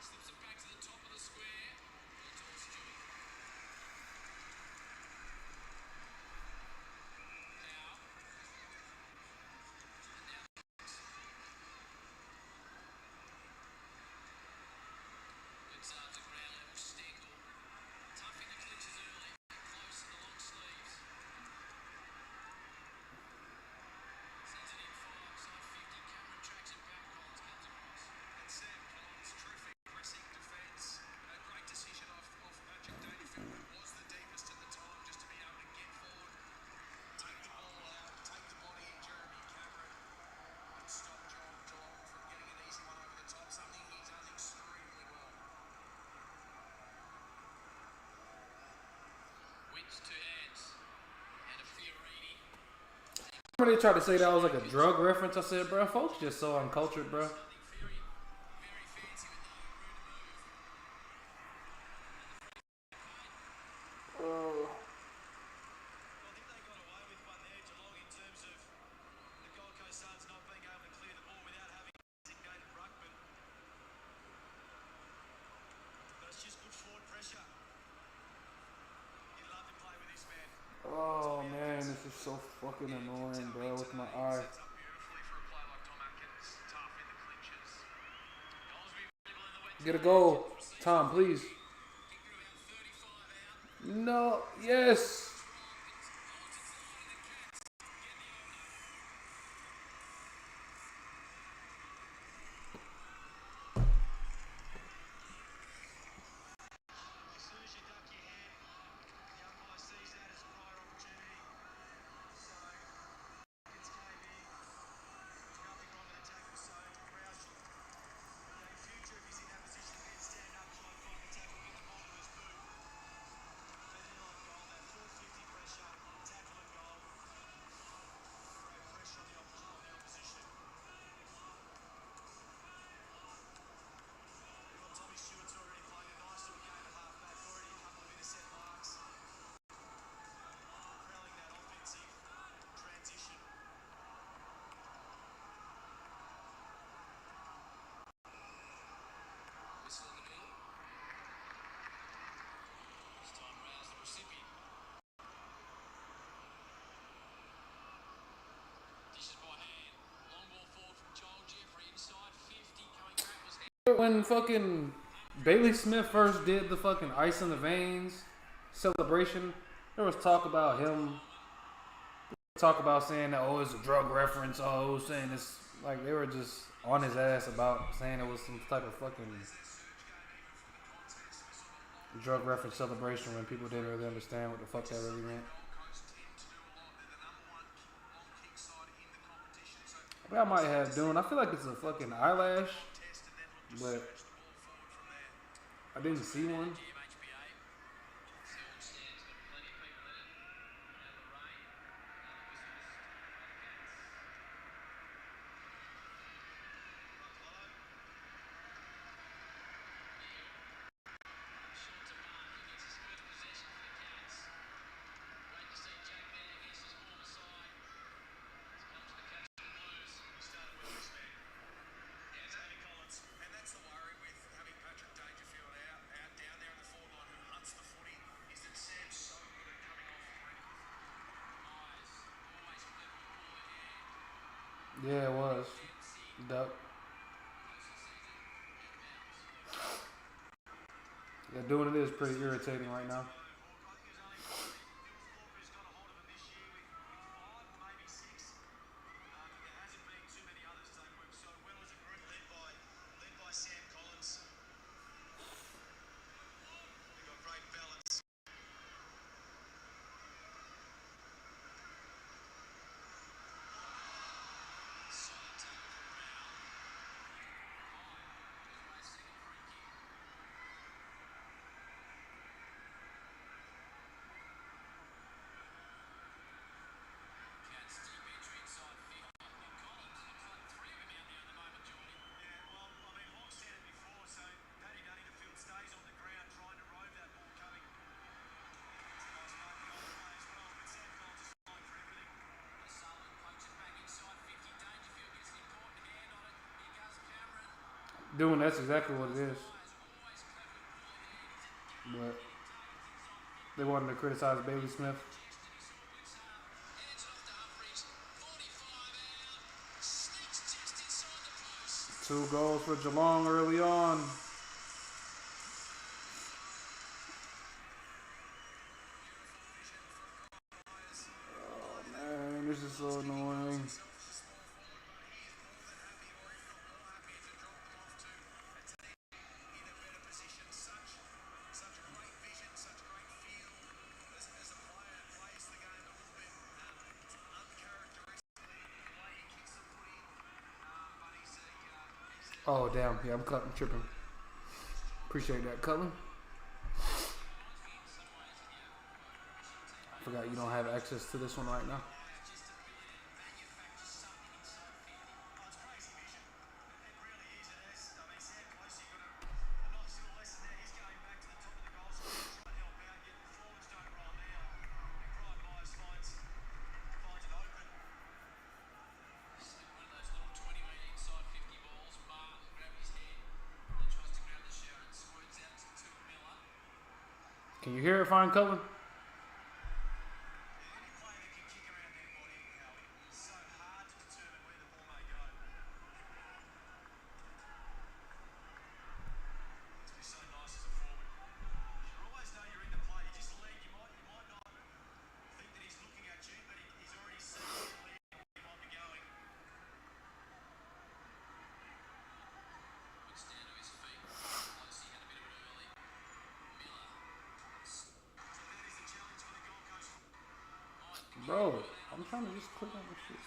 Speaker 2: Slips it back to the top of the square. It's all Stewie. Now. And now. Good start to ground level. Stengel. Tough in the clinches early. Close in the long sleeves. Sends it in 5, side 50. Cameron tracks it back. Collins comes across. And Sam Collins, terrific pressing defence. A great decision off Patrick Dangerfield, who was the deepest at the time, just to be able to get forward, take the ball out, take the body in Jeremy Cameron, and stop Geelong from getting an easy one over the top, something he does extremely well. Wins two hands. And a Fiorini.
Speaker 1: When they tried to say that was like a drug reference, I said, bro, folks just so uncultured, bro.
Speaker 2: Something very, very fancy with the rude move.
Speaker 1: Oh.
Speaker 2: Well, I think they got away with one there, Geelong, in terms of the Gold Coast Suns not being able to clear the ball without having designated ruckman. But it's just good forward pressure. You'd love to play with this man.
Speaker 1: Oh man, this is so fucking annoying, bro, with my eye.
Speaker 2: Sets up beautifully for a play like Tom Atkins. Tough in the clinches. Goals will be available in the wet.
Speaker 1: Get a goal. Tom, please.
Speaker 2: Kicked it about 35 out.
Speaker 1: No, yes.
Speaker 2: As soon as you duck your head, the umpire sees that as a prior opportunity. So, Atkins came in. Nothing wrong with the tackle, so Roush, in future, if he's in that position, then stand up, try and find the tackle, get the ball to his boot. But then on goal, that 450 pressure, tackle and goal. Great pressure on the opposition. Well, Tommy Stewart's already played a nice little game at halfback, already a couple of intercept marks. Propelling that offensive transition. Whistle in the middle. This time Rouse the recipient. Dishes by hand. Long ball forward from Joel Jeffrey inside 50. Coming back was
Speaker 1: When fucking Bailey Smith first did the fucking ice in the veins celebration, There was talk about him. Talk about saying that it's a drug reference. Saying it's like they were just on his ass about saying it was some type of fucking drug reference celebration when people didn't really understand what the fuck that really meant. I might have doing. I feel like it's a fucking eyelash, but I didn't see one. Yeah, it was. Duck. Yeah, doing it is pretty irritating right now. Doing that's exactly what it is. But they wanted to criticize Bailey Smith. 2 goals for Geelong early on. Oh man, this is so annoying. Oh damn, yeah, I'm tripping. Appreciate that, Cullen. I forgot you don't have access to this one right now. Can you hear it fine, Cullen? Bro, I'm trying to just click on this shit.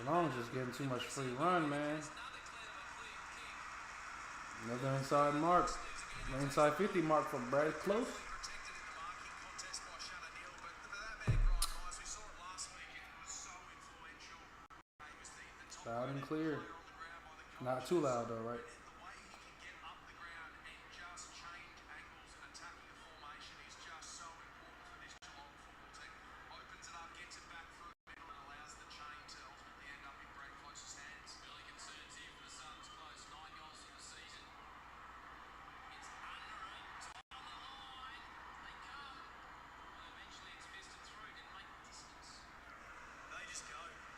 Speaker 1: Geelong's just getting too much free run, man. Another inside mark. The inside 50 mark for Brad Close. Loud and clear. Not too loud though, right?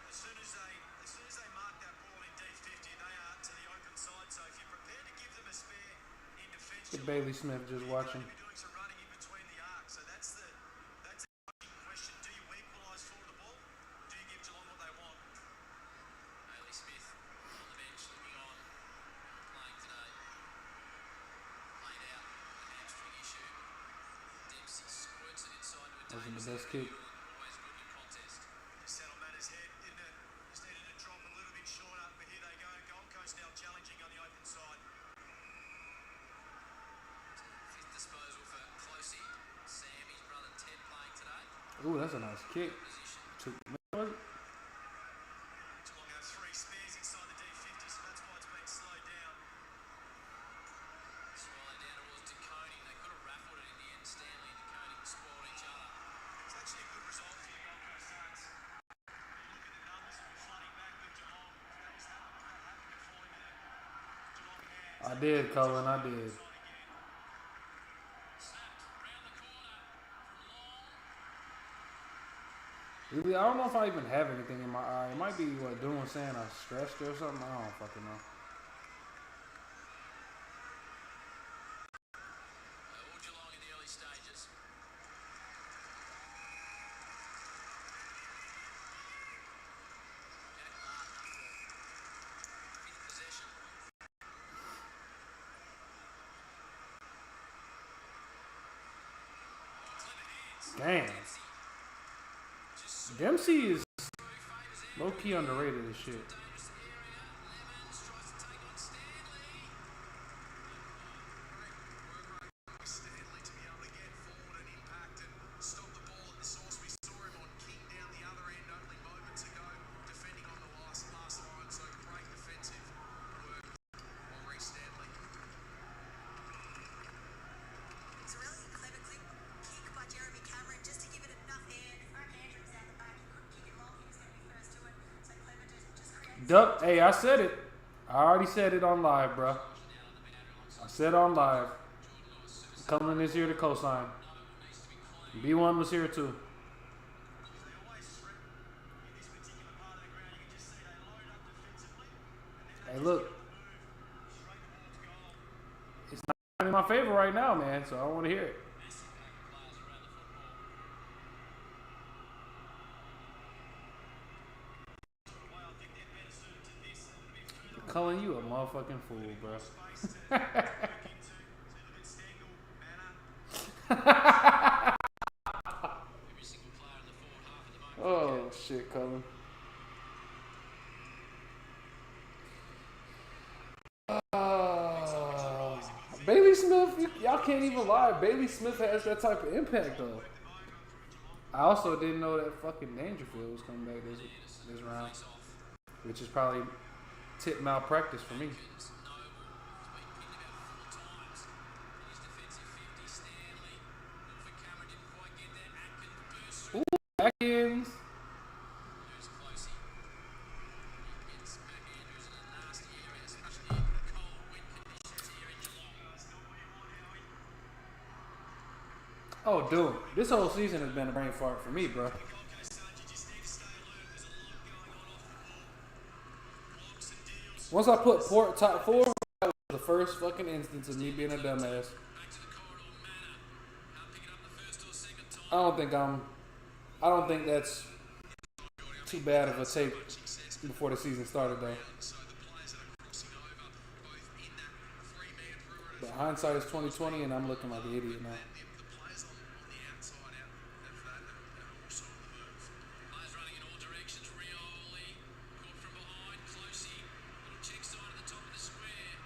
Speaker 5: As soon as they mark that ball in D50, they are to the open side. So
Speaker 1: Look at Bailey Smith just watching.
Speaker 5: Doing some running in between the arcs, so that's a question. Do you equalise for the ball? Do you give Geelong what they want?
Speaker 2: Bailey Smith on the bench looking on, playing today. Played out a hamstring issue. Dempsey squirts it inside to a
Speaker 1: Wasn't the
Speaker 2: dangerous
Speaker 1: best
Speaker 2: area.
Speaker 1: kick.
Speaker 2: Always good in a contest.
Speaker 5: Just sat on Matters' head, didn't it? Just needed to drop a little bit shorter, but here they go. Gold Coast now challenging on the open side.
Speaker 2: Fifth disposal for Closey. Sammy's brother Ted playing today.
Speaker 1: Ooh, that's a nice kick.
Speaker 2: Position.
Speaker 1: What?
Speaker 5: Geelong have 3 spares inside the D50, so that's why it's been slowed down.
Speaker 2: Swallow down towards DeConing. They could have raffled it in the end. Stanley and DeConing spoiled each other.
Speaker 5: It's actually a good result for the Gold Coast Saints. You look at the numbers that were flooding back with Geelong. If that happened to fall into Geelong hands.
Speaker 1: I did, Cullen. I did.
Speaker 2: Snapped round the corner from long.
Speaker 1: Really, I don't know if I even have anything in my eye. It might be what doing saying I stretched or something. I don't fucking know.
Speaker 2: All Geelong in the early stages. Jack Martin up for fifth possession. Clever hands.
Speaker 1: Damn.
Speaker 2: Dempsey. Just
Speaker 1: Dempsey is
Speaker 2: favours
Speaker 1: low key underrated as shit.
Speaker 2: dangerous area. Lemons tries to take on Stanley.
Speaker 5: Stanley to be able to get forward and impact and stop the ball at the source. We saw him on King down the other end only moments ago, defending on the last line. So great defensive work on Reece Stanley.
Speaker 6: It's a really clever kick by Jeremy Cameron just to give it enough air. Frank Andrews out the back, he couldn't kick it long, he was going to be first to it. So clever just creates.
Speaker 1: Duck. Hey, I said it. I already said it on live, bro. I said on live. Cullen is here to co-sign. B1 was here too.
Speaker 5: They always threaten in this particular part of the ground. You can just see they load up defensively and then
Speaker 1: Hey, look.
Speaker 5: straight towards goal.
Speaker 1: It's not in my favor right now, man. So I want to hear it.
Speaker 2: Massive pack of players around the football.
Speaker 5: Well, I think they're better suited to this a little bit further
Speaker 1: Cullen, you a motherfucking fool, bro.
Speaker 5: space to work into. So look at Stengel, Manor.
Speaker 2: Every single player in the forward half at the moment.
Speaker 1: Oh shit, Cullen. Bailey Smith, y'all can't even lie. Bailey Smith has that type of impact though. I also didn't know that fucking Dangerfield was coming back this round, which is probably tip malpractice for me.
Speaker 2: Noble has been pinned about 4 times in his defensive 50. Stanley. Look for Cameron, didn't quite get there. Atkins bursts through.
Speaker 1: Atkins.
Speaker 2: Lose Closey. He gets back Andrews in a nasty area, especially in the cold, wet conditions here in Geelong.
Speaker 1: Oh, dude, this whole season has been a brain fart for me, bro.
Speaker 5: Gold Coast Suns, you just need to stay alert. There's a lot going on off the ball. Blocks and deals.
Speaker 1: Once I put Port top 4, that was the first fucking instance of me being a dumbass.
Speaker 2: Back to the corridor, Manor. Can't pick it up the first or second time.
Speaker 1: I don't think that's too bad of a take before the season started though.
Speaker 5: So the players that are crossing over, both in that 3-man perimeter,
Speaker 1: But hindsight is 2020, and I'm looking like an idiot now.
Speaker 5: the players on the outside out of that are also on the move.
Speaker 2: Players running in all directions. Rioli caught from behind. Closey. Little check side at the top of the square.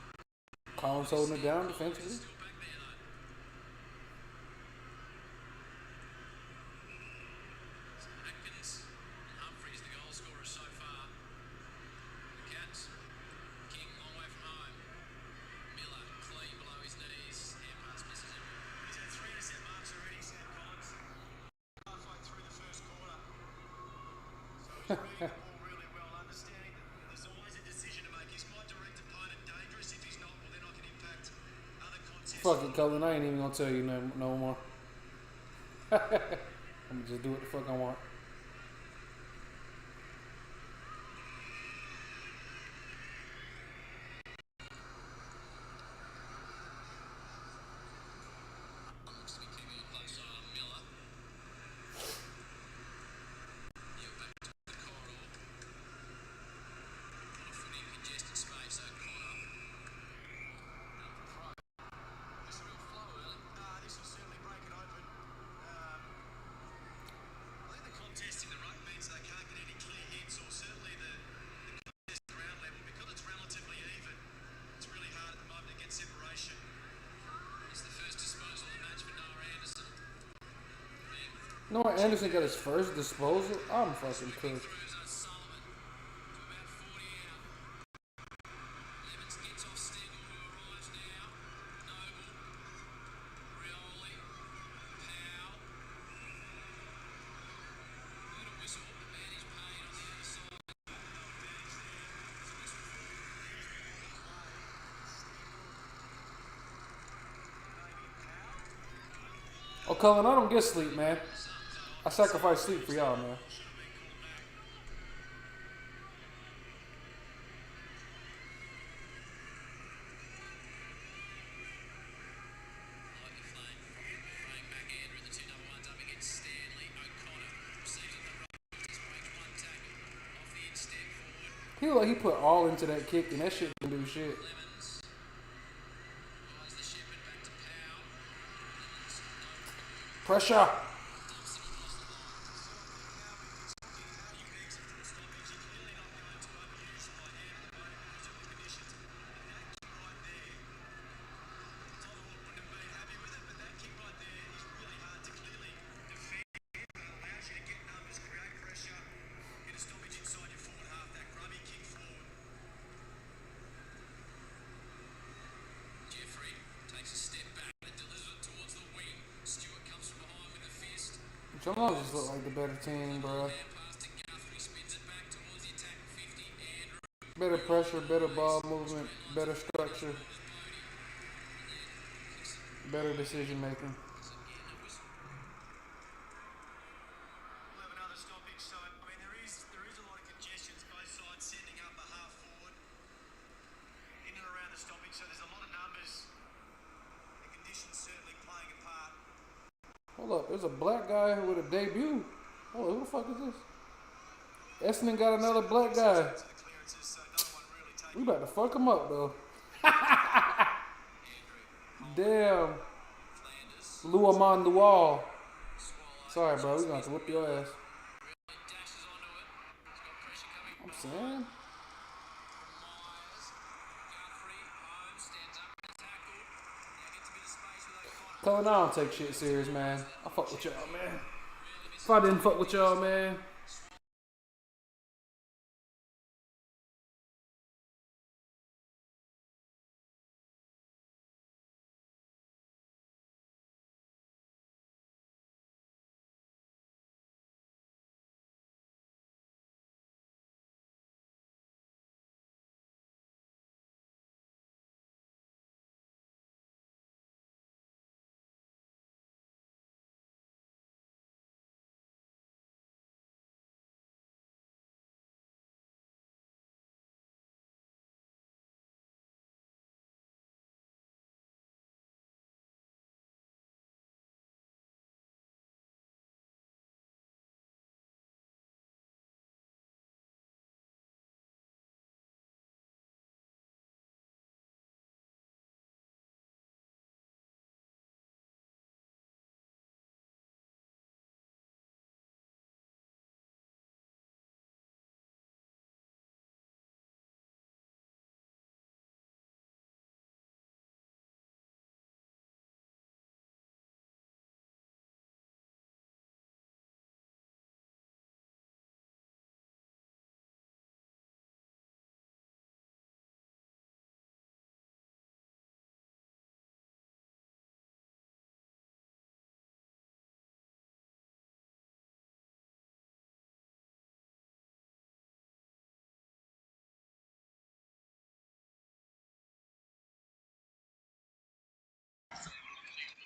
Speaker 1: Collins holding it down defensively.
Speaker 2: Still back there though. Atkins and Humphries, the goal scorers so far. The Cats. King, long way from home. Miller, clean below his knees. Air pass misses everyone.
Speaker 5: He's had 3 intercept marks already, Sam Collins. Halfway through the first quarter. So he's reading the ball really well, understanding that there's always a decision to make. Is my direct opponent dangerous? If he's not, well then I can impact other contests.
Speaker 1: Fuck it, Cullen. I ain't even gonna tell you no more. I'm gonna just do what the fuck I want. You know when Anderson got his first disposal? I'm fucking cooked.
Speaker 2: Bruiser Sullivan to about 40 out. Levens gets off Stengel, who arrives now. Noble, Rioli, Powell. Little whistle, the man is paid on the other side.
Speaker 1: Oh, Cullen, I don't get sleep, man. I sacrifice sleep for y'all, man. He look like he put all into that kick, and that shit didn't do shit. Pressure. Jamal just look like the better team, bro. Better pressure, better ball movement, better structure, better decision making.
Speaker 5: We'll have another stoppage, so I mean there is a lot of congestions both sides sending up a half forward in and around the stoppage, so there's a lot of numbers. The conditions certainly playing a part.
Speaker 1: Hold up, there's a black guy with a debut. Hold up, who the fuck is this? Essendon got another black guy.
Speaker 5: To the clearances, so no one really taking
Speaker 1: We about to fuck him up though. Damn. Luaman the wall. Sorry, bro. We gonna have to whip your ass. I'm saying. Cullen, I don't take shit serious, man. I fuck with y'all, man. If I didn't fuck with y'all, man.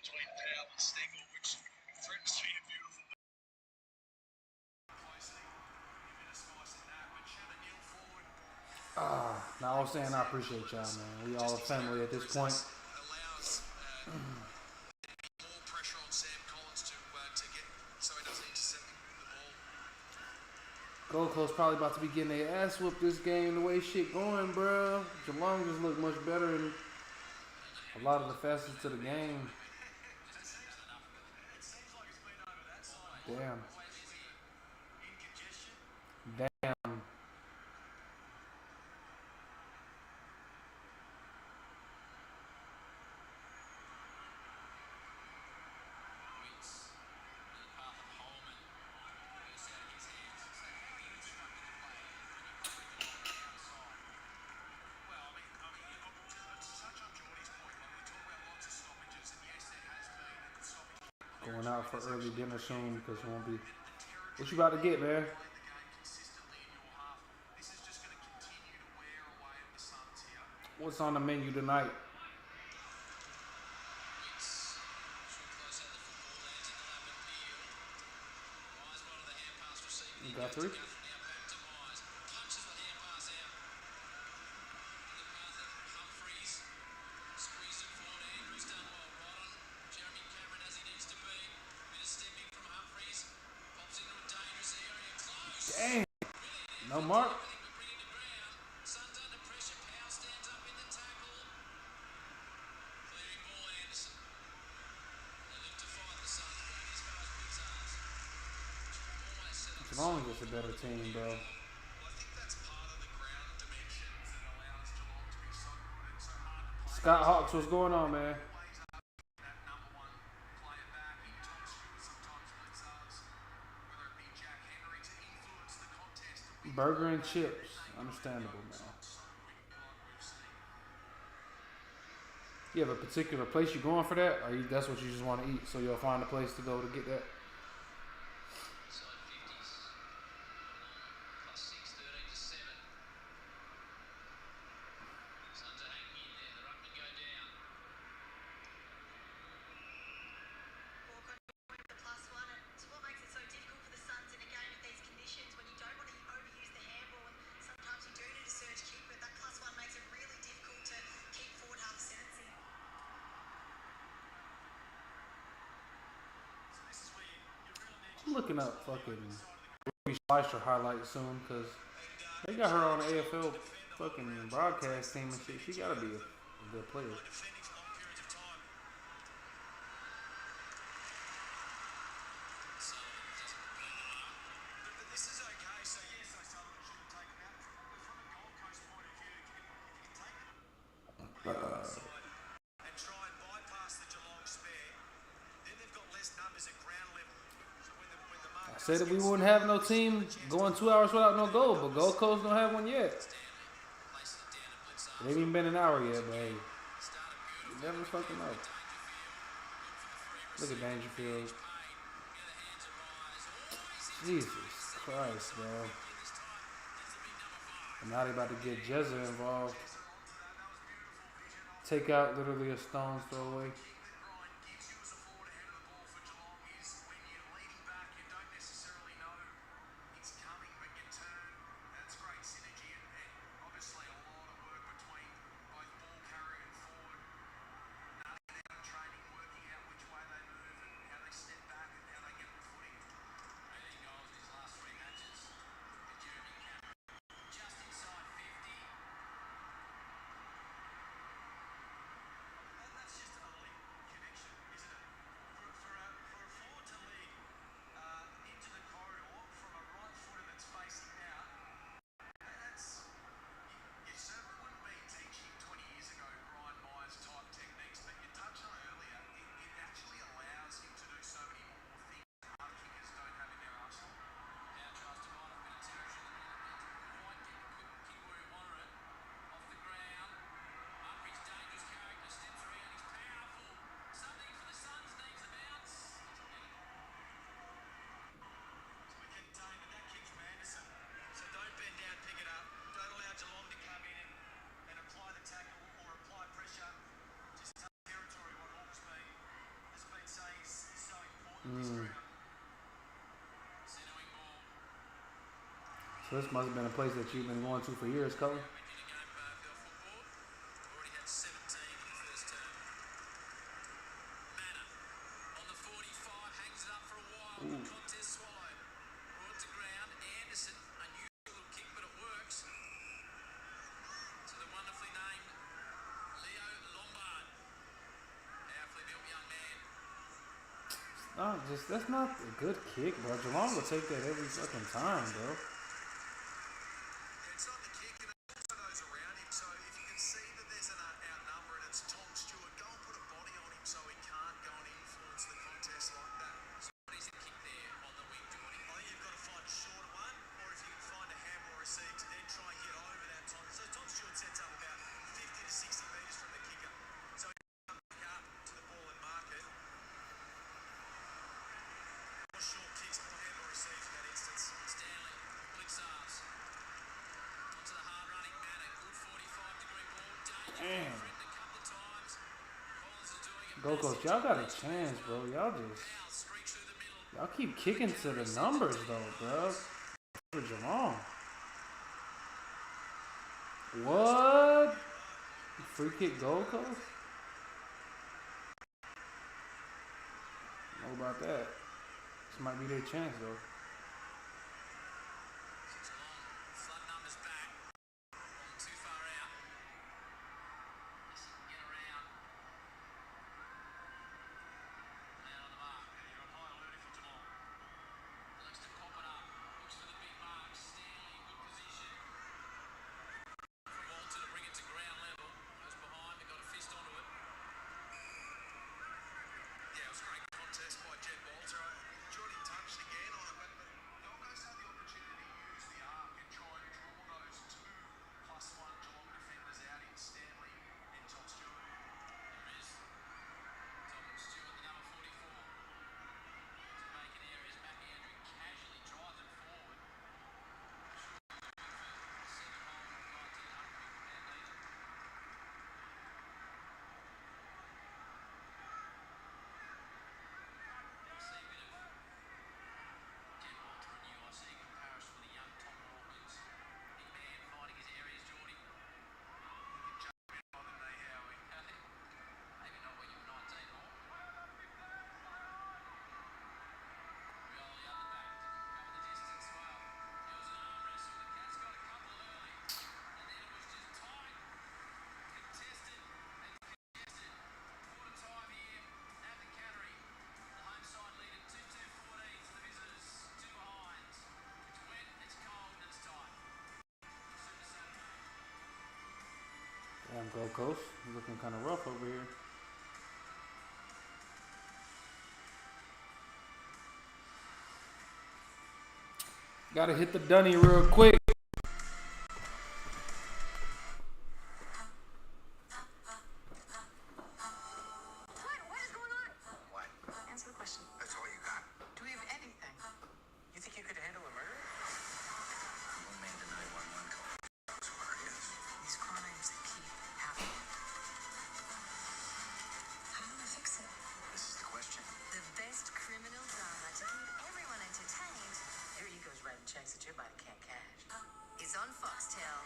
Speaker 5: between Powell and Stengel, which threatens to be a beautiful closely. A bit of spice in that, but Shannon Neal forward.
Speaker 1: Now I was saying I appreciate y'all, man. We all a family at this point.
Speaker 5: Allows more pressure on Sam Collins to get so he doesn't intercept the ball.
Speaker 1: Gold Coast probably about to be getting their ass whooped this game. The way shit going, bro. Geelong just look much better in a lot of the facets of the game. Damn. Damn. out for early dinner soon because it won't be. What you about to get, man? What's on the menu tonight? You got 3? Dang. No mark. Geelong is just a better team, bro.
Speaker 5: Well, I think that's part of the ground dimensions that allows Geelong to be so good and so hard to play.
Speaker 1: Scott Hawks, what's going on, man?
Speaker 5: Always that number one player back in Tom Stewart, sometimes Blitzers, whether it be Jack Henry, to influence the contest.
Speaker 1: Burger and chips. Understandable, man. You have a particular place you're going for that? Or that's what you just want to eat, so you'll find a place to go to get that? I'm looking up fucking Ruby Schleicher highlights soon because they got her on the AFL fucking broadcast team and shit. She gotta be a good player.
Speaker 5: Defending for long periods of time. But this is okay. So yes, O'Sullivan shouldn't take him out. But from a Gold Coast point of view, if you can take it outside and try and bypass the Geelong spare, then they've got less numbers at ground level. So when the mark
Speaker 1: I said that we wouldn't have no team going 2 hours without no goal, but Gold Coast don't have one yet. It ain't even been an hour yet, but hey, you never fucking know. Look at Dangerfield. Jesus Christ, bro. And now they about to get Jezza involved. Take out literally a stone's throw away. So this must have been a place that you've been going to for years, Cullen. That's not a good kick, bro. Geelong will take that every fucking time, bro.
Speaker 5: It's not the kick, and it's also those around him. So if you can see that there's an outnumber and it's Tom Stewart, go and put a body on him so he can't go and influence the contest like that. So what is the kick there on the wing, Jordy? I think you've got to find a shorter one, or if you can find a ham or a seam to then try and get over that Tom. So Tom Stewart sets up about 50 to 60 metres from the kicker. So he can come back up to the ball and mark it.
Speaker 1: Damn.
Speaker 2: threatened a couple of times. Collins is doing it.
Speaker 1: Go Coach, y'all got a chance, bro. Y'all just
Speaker 2: Now streaks through the middle.
Speaker 1: y'all keep kicking to the numbers though, bro. For Jamal. What? Free kick Gold Coast? Know about that. This might be their chance though.
Speaker 2: Six along. Flood numbers back. Falling too far out. Unless he can get around. Out on the mark. You're on high alert if you're Jamal. Looks to pop it up. Looks for the big mark. Stanley in good position. From Walter to bring it to ground level. Goes behind. They got a fist onto it.
Speaker 5: Yeah, it was a great contest by Jed Walter. Jordy touched again on it, but Gold Coast had the opportunity to use the arc and try and draw those 2+1 Geelong defenders out in Stanley and Tom Stewart.
Speaker 2: There is Tom Stewart, the number 44. To make an areas. Mackie Andrew casually drives it forward. Second hole, 1900 man leader. I see a bit of Jed Walter and you. I see a comparison with the young Tom Hawkins. Big man fighting his areas, Geordie.
Speaker 5: By the knee, Howie.
Speaker 2: Maybe not when you were 19 or. Rioli up the back, didn't cover the distance well. It was an arm wrestle. The Cats got a couple early, and then it was just tight, contested, and congested. Quarter time here at the Cattery. The home side lead at 2-2-14 to the visitors, 2 behind. It's wet, it's cold, and it's tight. Super Saturday.
Speaker 1: Damn, Gold Coast. You looking kind of rough over here. Gotta hit the dunny real quick.
Speaker 6: What is going on?
Speaker 4: What?
Speaker 6: Answer the question.
Speaker 4: That's all you got?
Speaker 6: Do we have anything?
Speaker 4: You think you could handle a murder? Who made the 911 call? That's where it is.
Speaker 6: These crimes that keep happening. How do we fix it?
Speaker 4: This is the question.
Speaker 6: The best criminal drama to keep everyone entertained. Here he goes writing checks that your body can't cash. Is on Foxtel.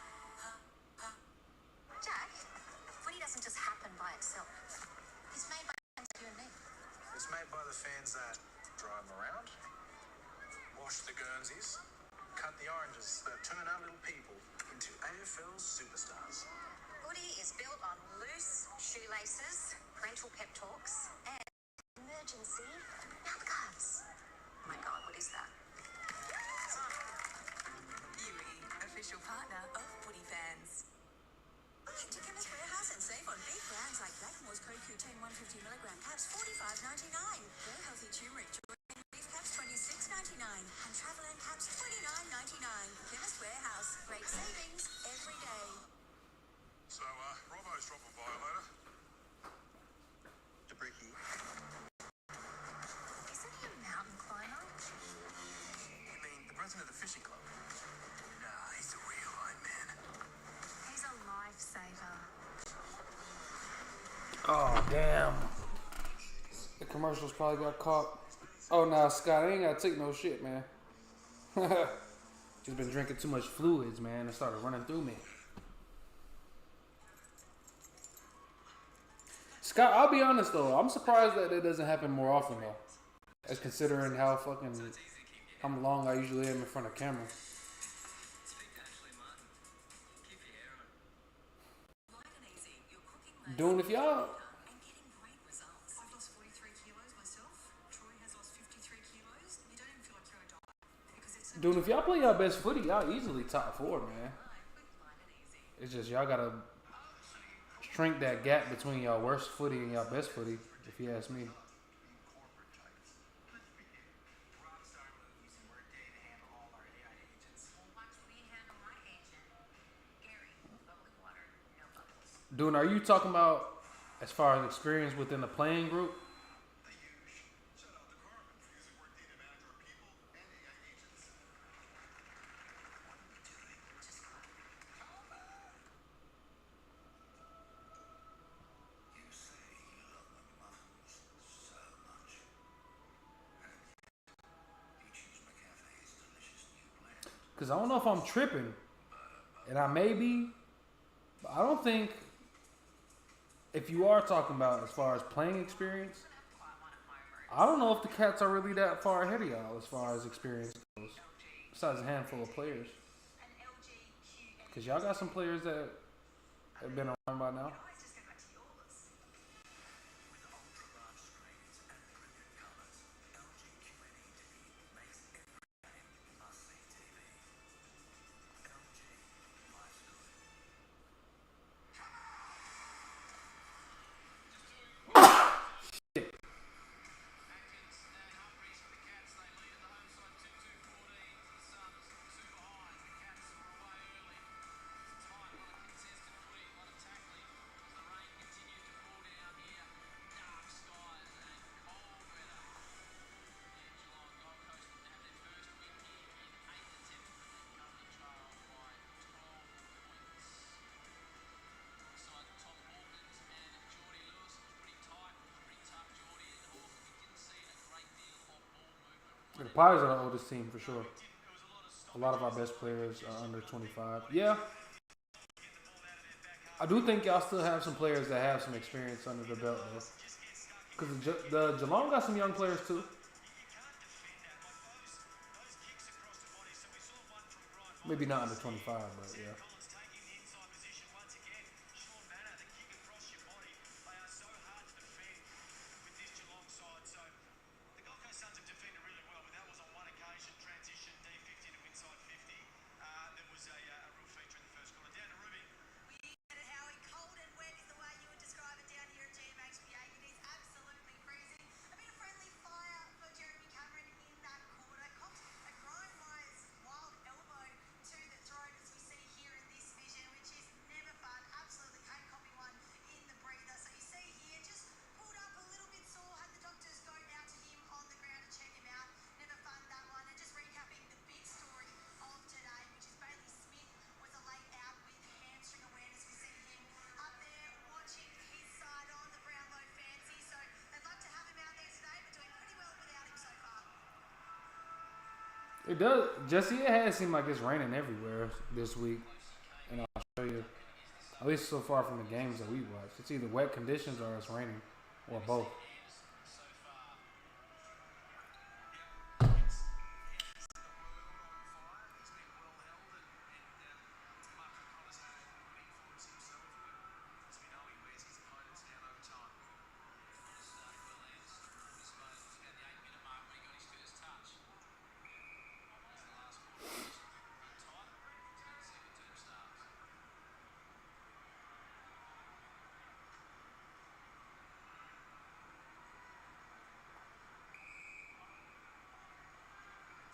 Speaker 6: Jack, footy doesn't just happen by itself. It's made by fans like you and me.
Speaker 5: It's made by the fans that drive around, wash the Guernseys, cut the oranges that turn our little people into AFL superstars.
Speaker 6: Footy is built on loose shoelaces, parental pep talks, and emergency mouth guards. Oh my God, what is that? UE, official partner of footy fans. Head to Chemist Warehouse and save on beef brands like Blackmore's CoQ10 150 milligram caps $45.99. Go Healthy Turmeric Jordan beef caps $26.99 and Travel and caps $29.99. Chemist Warehouse, great savings every day.
Speaker 5: So, Robbo's dropping by later.
Speaker 4: Debricky.
Speaker 6: Isn't he a mountain climber?
Speaker 4: You mean the president of the fishing club? Nah, he's the real Iron Man.
Speaker 6: He's a lifesaver.
Speaker 1: Oh damn. The commercials probably got caught. Oh nah, Scott, I ain't gotta take no shit, man. Just been drinking too much fluids, man. It started running through me. Scott, I'll be honest though, I'm surprised that it doesn't happen more often though. As considering how long I usually am in front of camera. Doing if y'all
Speaker 3: And getting great results. I've lost 43 kilos myself. Troy has lost 53 kilos. You don't even feel like you're a diet because it's so
Speaker 1: Dude, if y'all play y'all best footy, y'all easily top 4, man. It's just y'all gotta shrink that gap between y'all worst footy and y'all best footy, if you ask me. Dude, are you talking about as far as experience within the playing group? Because I don't know if I'm tripping, and I may be, but I don't think if you are talking about as far as playing experience, I don't know if the Cats are really that far ahead of y'all as far as experience goes. Besides a handful of players, because y'all got some players that have been around by now.
Speaker 4: With ultra large screens and brilliant colours, LG QLED makes every game must-see TV. LG, life's good.
Speaker 2: Atkins and Humphries for the Cats. They lead at the home side 2-2-14. The Suns 2 behind. The Cats were away early. It's tight. A lot of contested footy, a lot of tackling as the rain continues to fall down here. Dark skies and cold weather. And Geelong Gold Coast look to have their first win here in 8 attempts, but they currently trail by 12 points. Alongside Tom Hawkins and Geordie Lewis, it was pretty tight, it was pretty tough. Geordie and Hawkins, we didn't see a great deal of ball movement.
Speaker 1: The Pies are the oldest team for sure.
Speaker 2: It was a lot of
Speaker 1: A lot of our best players are under 25. Yeah. I do think y'all still have some players that have some experience under the belt though. Because the Geelong got some young players too. Maybe not under 25, but yeah.
Speaker 6: Cold and wet is the way you would describe it down here at GMHBA. It is absolutely freezing. A bit of friendly fire for Jeremy Cameron in that quarter. Copped a groin wise wild elbow to the throat, as we see here in this vision, which is never fun. Absolutely hate copping one in the breather. So you see here, just pulled up a little bit sore. Had the doctors go out to him on the ground to check him out. Never fun, that one. And just recapping the big story of today, which is Bailey Smith was a late out with hamstring awareness. We see him up there watching his side on the Brownlow fancy. So they'd love to have him out there today, but doing pretty well without him so far.
Speaker 1: It does, Jesse. It has seemed like it's raining everywhere this week in Australia. At least so far from the games that we watched. It's either wet conditions or it's raining, or both.
Speaker 2: so far.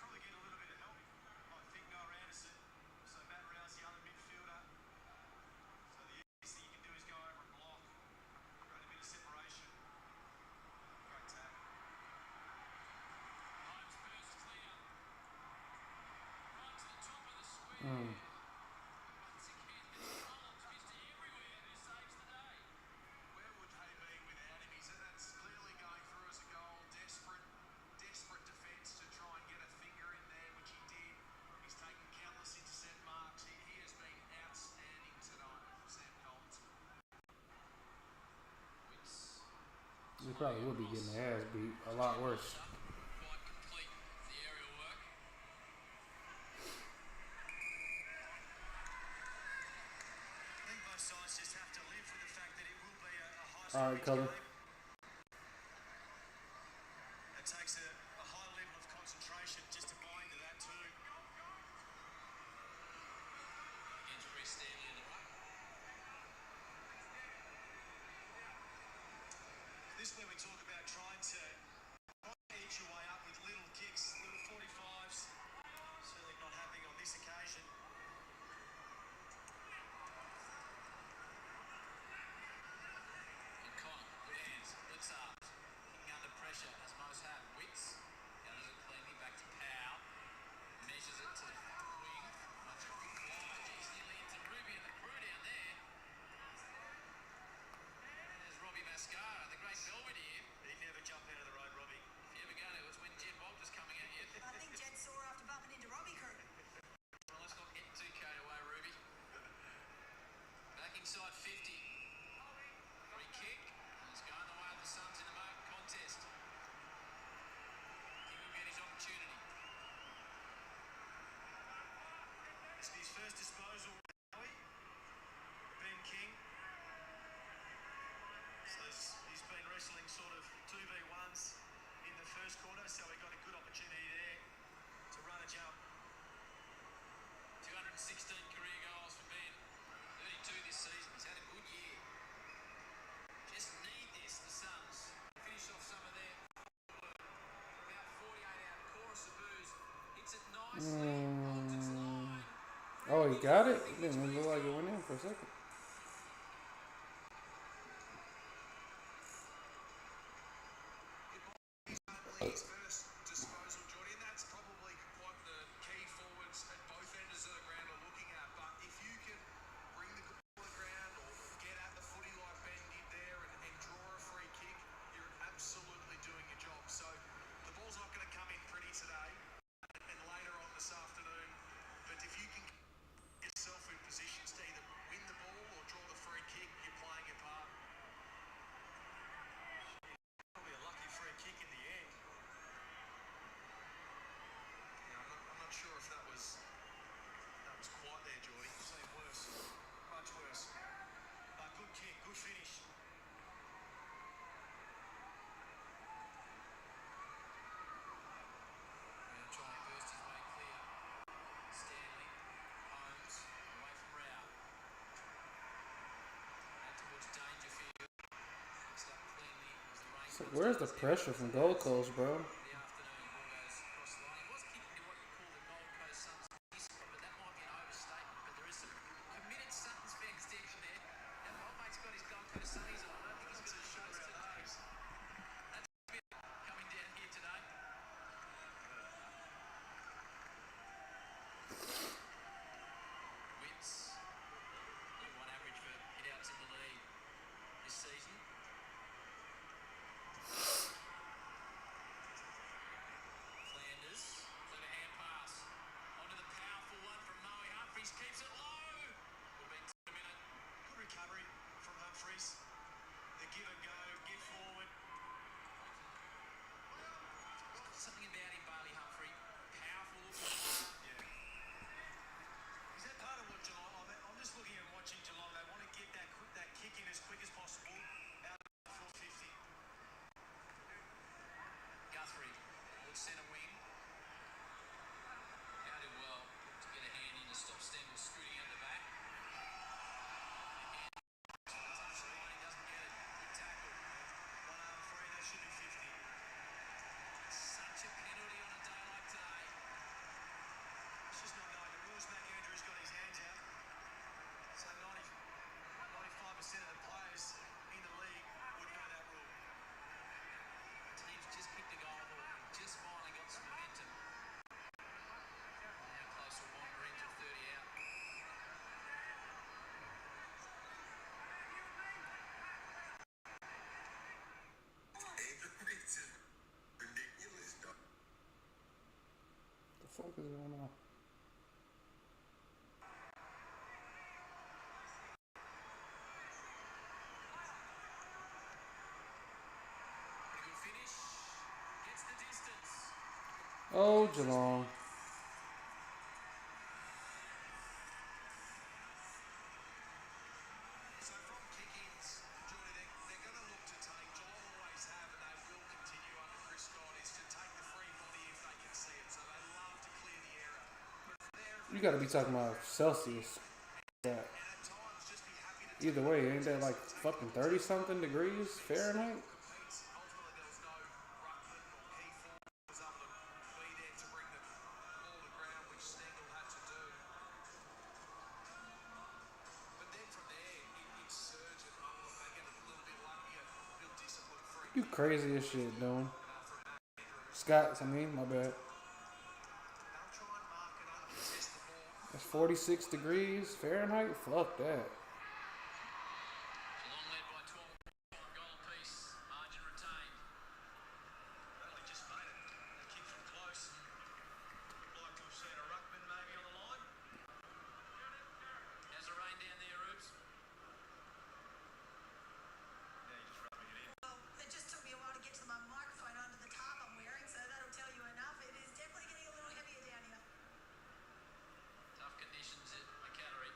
Speaker 2: Probably get a little bit of help. I think Noah Anderson, so Matt Rouse, the other midfielder. So the easiest thing you can do is go over and block, create a bit of separation. Great tackle. Holmes burst clear. Right to the top of the square. Once again, Collins missed everywhere. Who saves the day? Where would they be without him? That's clearly going through as a goal. Desperate defence to try and get a finger in there, which he did. He's taken countless intercept marks. He has been outstanding tonight, Sam Collins.
Speaker 1: We probably would be getting their ass beat a lot worse.
Speaker 2: Quite complete the aerial work.
Speaker 5: I think both sides just have to live with the fact that it will be a high
Speaker 1: All right, Cullen.
Speaker 5: It takes a high level of concentration just to buy into that too.
Speaker 2: Against Chris Stanley in the ruck.
Speaker 5: This is where we talk about trying to edge your way up with little kicks, little 45s. Certainly not happening on this occasion.
Speaker 2: And Connor, good
Speaker 1: Oh, he got it? It didn't even look like it went in for a second.
Speaker 5: His first disposal, Jordy, and that's probably what the key forwards at both ends of the ground are looking at. But if you can bring the ball to the ground or get at the footy like Ben did there and draw a free kick, you're absolutely doing your job. So the ball's not going to come in pretty today and later on this afternoon. But if you can get yourself in positions to either win the ball or draw the free kick, you're playing your part. Probably a lucky free kick in the end. I'm not sure if that was quite there, Geordie. I've seen worse, much worse. Good kick, good finish.
Speaker 2: Now trying to burst his way clear. Stanley, Holmes, away from Rao. Out towards Dangerfield. Picks it up cleanly as the rain
Speaker 1: So where's the pressure from Gold Coast, bro?
Speaker 2: the afternoon. Ball goes across the line. He was kicking to what you call the Gold Coast Suns whisper, but that might be an overstatement. But there is some committed Suns fans down there. And the old mate's got his Gold Coast Sunnies on. I don't think he's got his shorts today. That's a bit coming down here today. Wits, number one average for hit-outs in the league this season. Flanders, clever hand pass. Onto the powerful one from Moe. Humphries keeps it low. Would have been 2 minute.
Speaker 5: Good recovery from Humphries. The give and go, give forward.
Speaker 2: Something about him, Bailey Humphrey. Powerful looking player.
Speaker 5: Is that part of what Geelong? I'm just looking and watching Geelong. They want to get that kick in as quick as possible out of 450.
Speaker 2: Guthrie, towards centre wing. How did well to get a hand in to stop Stengle scooting out the back. He doesn't get it. Good tackle.
Speaker 5: 1 arm free, that should be 50.
Speaker 2: Such a penalty on a day like today.
Speaker 5: It's just not knowing the rules. Mac Andrews got his hands out. So 95% of the players in the league would know that rule.
Speaker 2: Team's just kicked a goal ball. Just finally got some momentum. Now close to Wander into 30 out.
Speaker 1: The fuck is going on?
Speaker 2: Pretty good finish. Gets the distance.
Speaker 1: Oh, Geelong.
Speaker 5: So from kick-ins, Jordy, they're going to look to take, Geelong always have, and they will continue under Chris Scott, is to take the free body if they can see it. So they love to clear the area. But from there,
Speaker 1: You gotta be talking about Celsius. Yeah.
Speaker 5: and at times just be happy to
Speaker 1: Either way, ain't that like fucking 30 something degrees Fahrenheit?
Speaker 5: competes. Ultimately, there was no ruckman or key forward who was able to be there to bring the ball to ground, which Stengel had to do. But then from there, it surged and look, they get a little bit luckier, a little disciplined free.
Speaker 1: You crazy as shit, Dylan. Scott, I mean, my bad.
Speaker 5: They'll try and mark it up, contest the ball.
Speaker 1: That's 46 degrees Fahrenheit? Fuck that.
Speaker 2: Geelong led by 12 goal piece. Margin retained.
Speaker 5: Well, he just made it. A kick from close. Like to have seen a ruckman maybe on the line.
Speaker 2: How's the rain down there, Rubes?
Speaker 5: Yeah, he's just rubbing it in.
Speaker 6: Well, it just took me a while to get to my microphone under the tarp I'm wearing, so that'll tell you enough. It is definitely getting a little heavier down here.
Speaker 2: Tough conditions at the Cattery.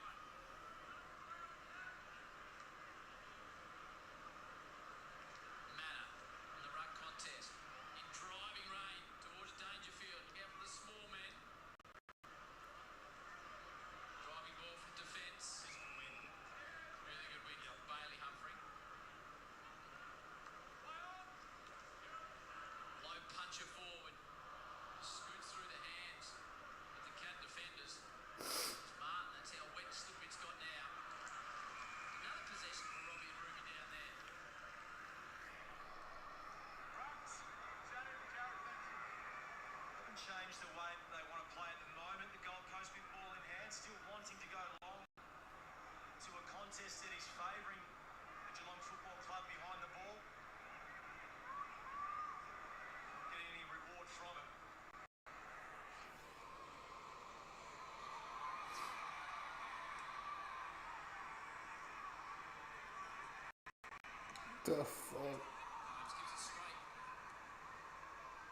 Speaker 1: The fuck?
Speaker 2: Holmes gives it straight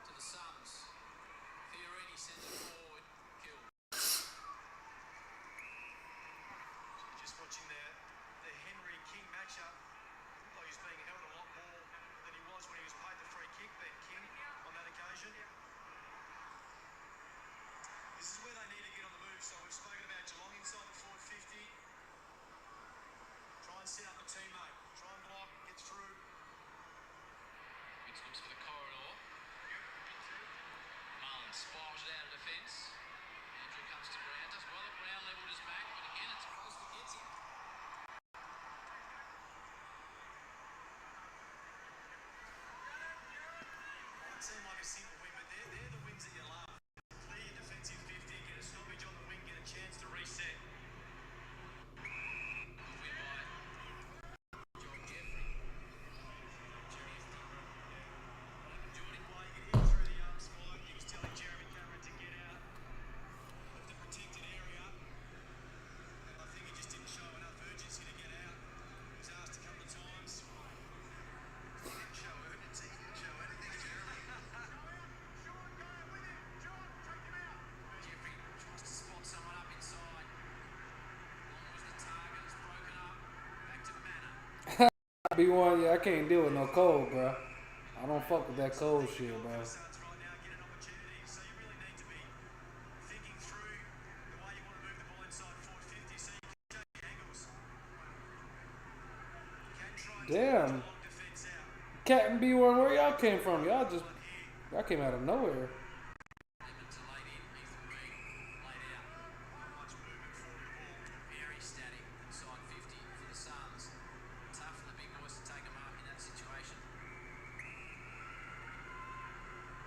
Speaker 2: to the Suns. Fiorini sends it forward. Kill.
Speaker 5: Just watching the Henry King matchup, looked like he's being held a lot more than he was when he was paid the free kick. Ben King on that occasion. This is where they need to get on the move. So we've spoken about Geelong inside the forward 50. Try and set up a teammate. Try and block, get through.
Speaker 2: Vince looks for the corridor. Mullins spirals it out of defence. Andrew comes to ground. Does well at ground level, just back, but again it's close that gets him.
Speaker 5: Might seem like a simple win, but they're the wins that you love. Clear your defensive 50, get a stoppage on the wing, get a chance to reset.
Speaker 2: Good win by John Jeffrey.
Speaker 5: Jordan play, get hit through the arm spot. He was telling Jeremy Cameron to get out of the protected area. I think he just didn't show enough urgency to get out. He was asked a couple of times. He didn't show urgency, he didn't show anything, Jeremy.
Speaker 2: Jeffrey tries to spot someone up inside. Long was the target, it's broken up. Back to Manor.
Speaker 1: B1, yeah, I can't deal with no cold, bro. I don't fuck with that cold shit, bro.
Speaker 5: Suns right now get an opportunity, so you really need to be thinking through the way you want to move the ball inside forward 50 so you can change the angles. Can try and
Speaker 1: Damn.
Speaker 5: take the long defence out.
Speaker 1: Captain B1, where y'all came from? Y'all came out of nowhere.
Speaker 2: Lemon to late in, Ethan Reid laid out.
Speaker 5: Not much movement forward the ball.
Speaker 2: Very static inside 50 for the Suns. Tough for the big boys to take them up in that situation.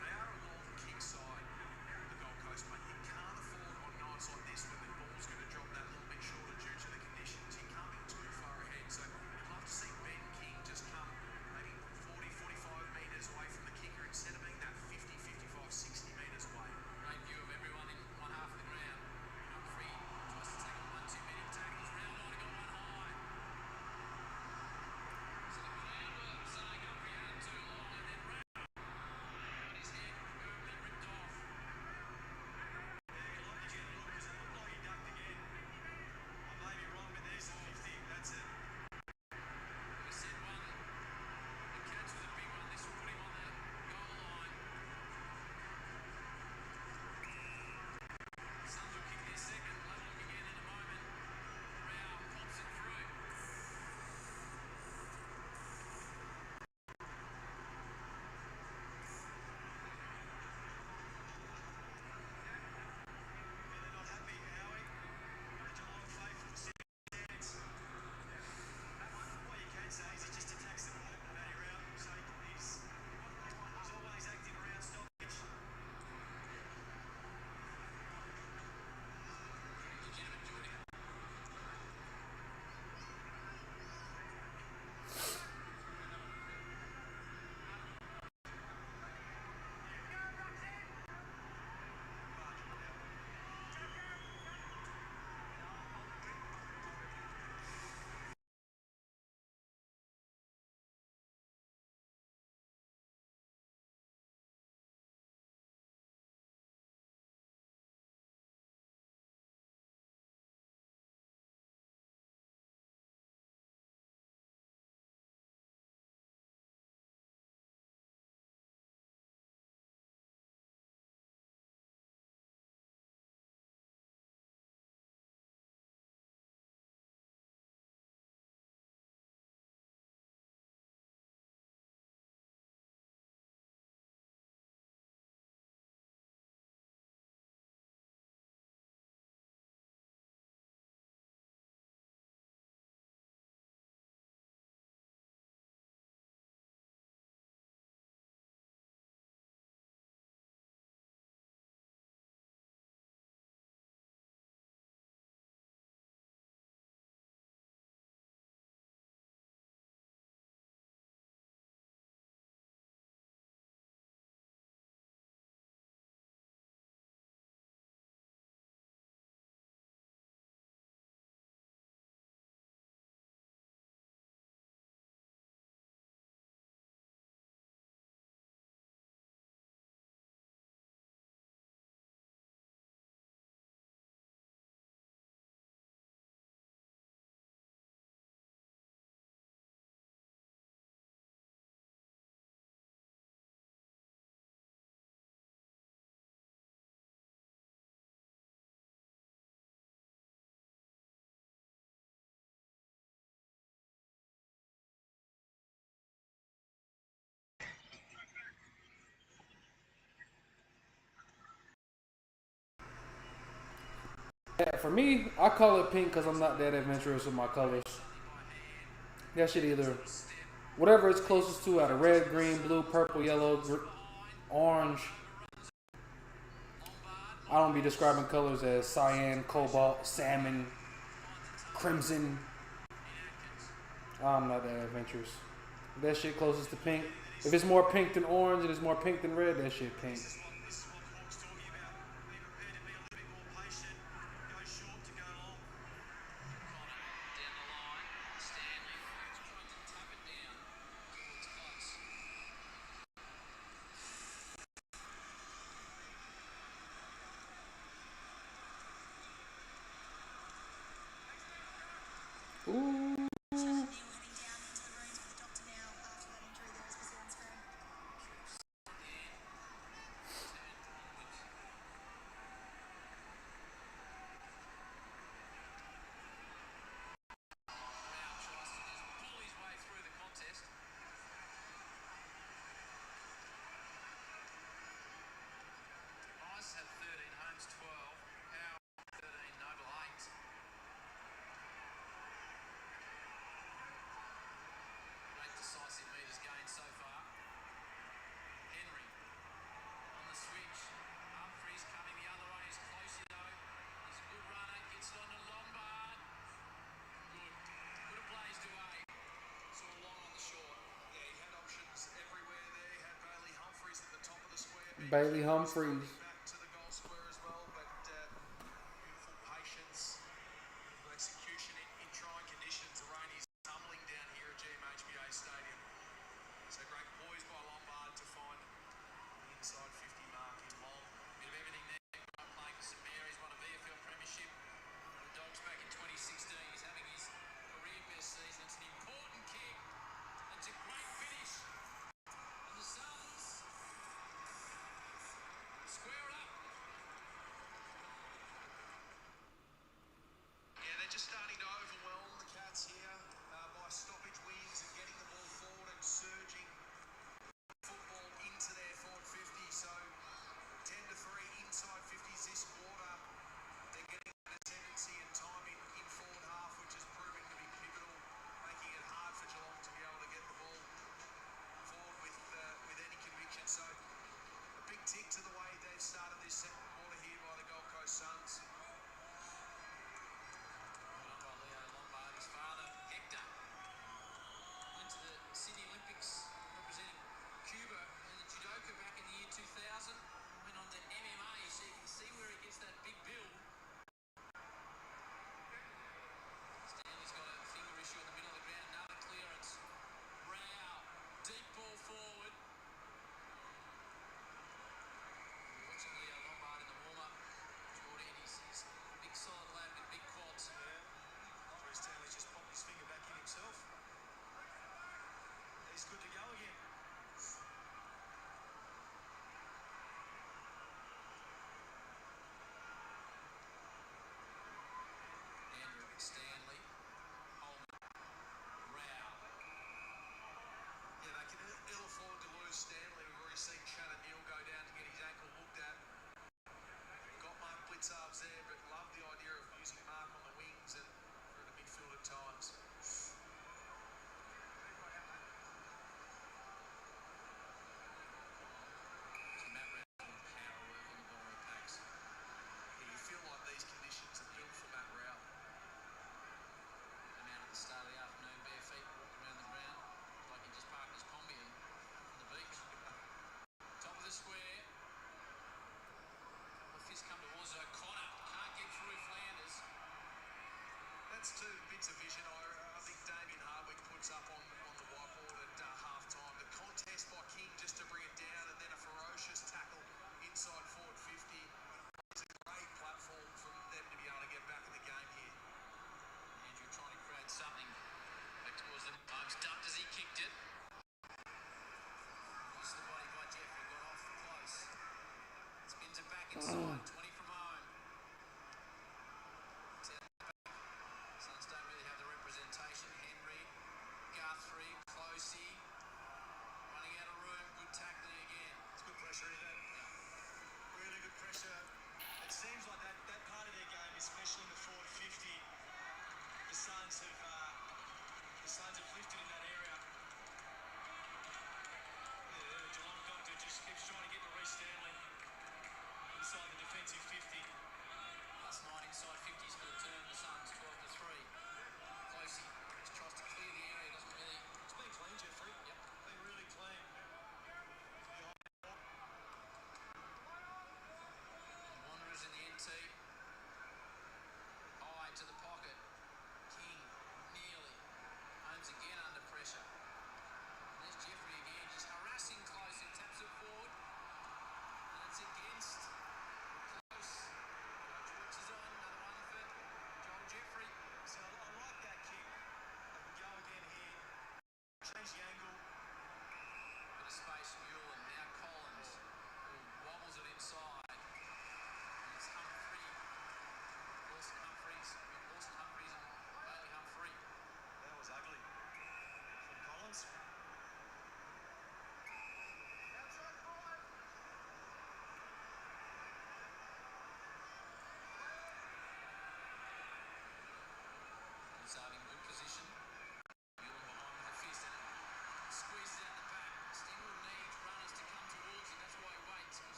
Speaker 5: They are a long kick side, the Gold Coast, but you can't afford on nights like this when the ball's going to drop that little bit shorter due to the conditions. You can't be too far ahead, so you'd love to see Ben King just come maybe 40, 45 metres away from the kicker instead of being that 50, 55, 60
Speaker 1: For me, I call it pink because I'm not that adventurous with my colors. That shit either whatever it's closest to out of red, green, blue, purple, yellow, orange. I don't be describing colors as cyan, cobalt, salmon, crimson. I'm not that adventurous. That shit closest to pink. If it's more pink than orange and it's more pink than red, that shit pink.
Speaker 5: This is what the Hawks talking about. Be prepared to be a little bit more patient. Go short to go long.
Speaker 2: Down the line, Stanley trying to tap it down. It's close.
Speaker 1: Ooh.
Speaker 6: Neil heading down into the ruins with the doctor now after that injury there as we see on screen.
Speaker 2: Brown tries to just pull his way through the contest. Ice had 13, Holmes 12, Howe 13, Noble 8. Great decisive metres gained so far. Henry on the switch. Humphries coming the other way. He's closer though. He's a good runner. Gets it on to Lombard. Good. Good a plays to A. Saw long on the short.
Speaker 5: Yeah, he had options everywhere there. He had Bailey Humphries at the top of the square.
Speaker 1: Bailey Humphries.
Speaker 5: Back to the goal square as well, but beautiful patience, beautiful execution in trying conditions. The rain is tumbling down here at GMHBA Stadium. So great poise by Lombard to find the inside 50 mark in long.
Speaker 2: Bit of everything there. Playing for St Mary's, won a VFL premiership. The Dogs back in 2016. He's having his career best season. It's an important kick. It's a great finish. And the Suns square it up.
Speaker 5: Yeah, they're just starting to overwhelm the Cats here by stoppage wins and getting the ball forward and surging football into their forward 50. So 10-3 inside 50s this quarter. They're getting a tendency and time in forward half, which is proving to be pivotal, making it hard for Geelong to be able to get the ball forward with any conviction. So a big tick to the way they've started this second quarter here by the Gold Coast Suns.
Speaker 2: Well done by Leo Lombard. His father, Hector, went to the Sydney Olympics representing Cuba in the judoka back in the year 2000. Went on to MMA, so you can see where he gets that big build. Stanley's got a finger issue in the middle of the ground. Another clearance. Rao, deep ball forward. We're watching Leo Lombard in the warm-up. Jordan, he's a big solid lad with big quads.
Speaker 5: Bruce Stanley's just popped his finger back in himself. He's good to go again.
Speaker 2: Andrew, Stanley, Holman, Rao.
Speaker 5: Yeah, they can ill afford to lose Stanley. We've already seen Shannon Neal go down to get his ankle looked at. Got Mark Blitzarves there, but love the idea of using Mark on the wings and through the midfield at times.
Speaker 2: So Matt Rao doing power work on the ball in packs.
Speaker 5: Yeah, you feel like these conditions are built for Matt Rao.
Speaker 2: Came out at the start of the afternoon, bare feet, walking around the ground, like he just parked his combi on the beach. Top of the square. Couple of fists come towards O'Connor. Can't get through Flanders.
Speaker 5: That's two bits of vision I think Damien Hardwick puts up on the whiteboard at half-time. The contest by King just to bring it down and then a ferocious tackle inside forward 50. It's a great platform for them to be able to get back in the game here.
Speaker 2: Andrew trying to create something back towards them. Bugs ducked as he kicked it. Use the body by Jeffrey, got off close. Spins it back inside, 20 from home. Suns don't really have the representation. Henry, Garth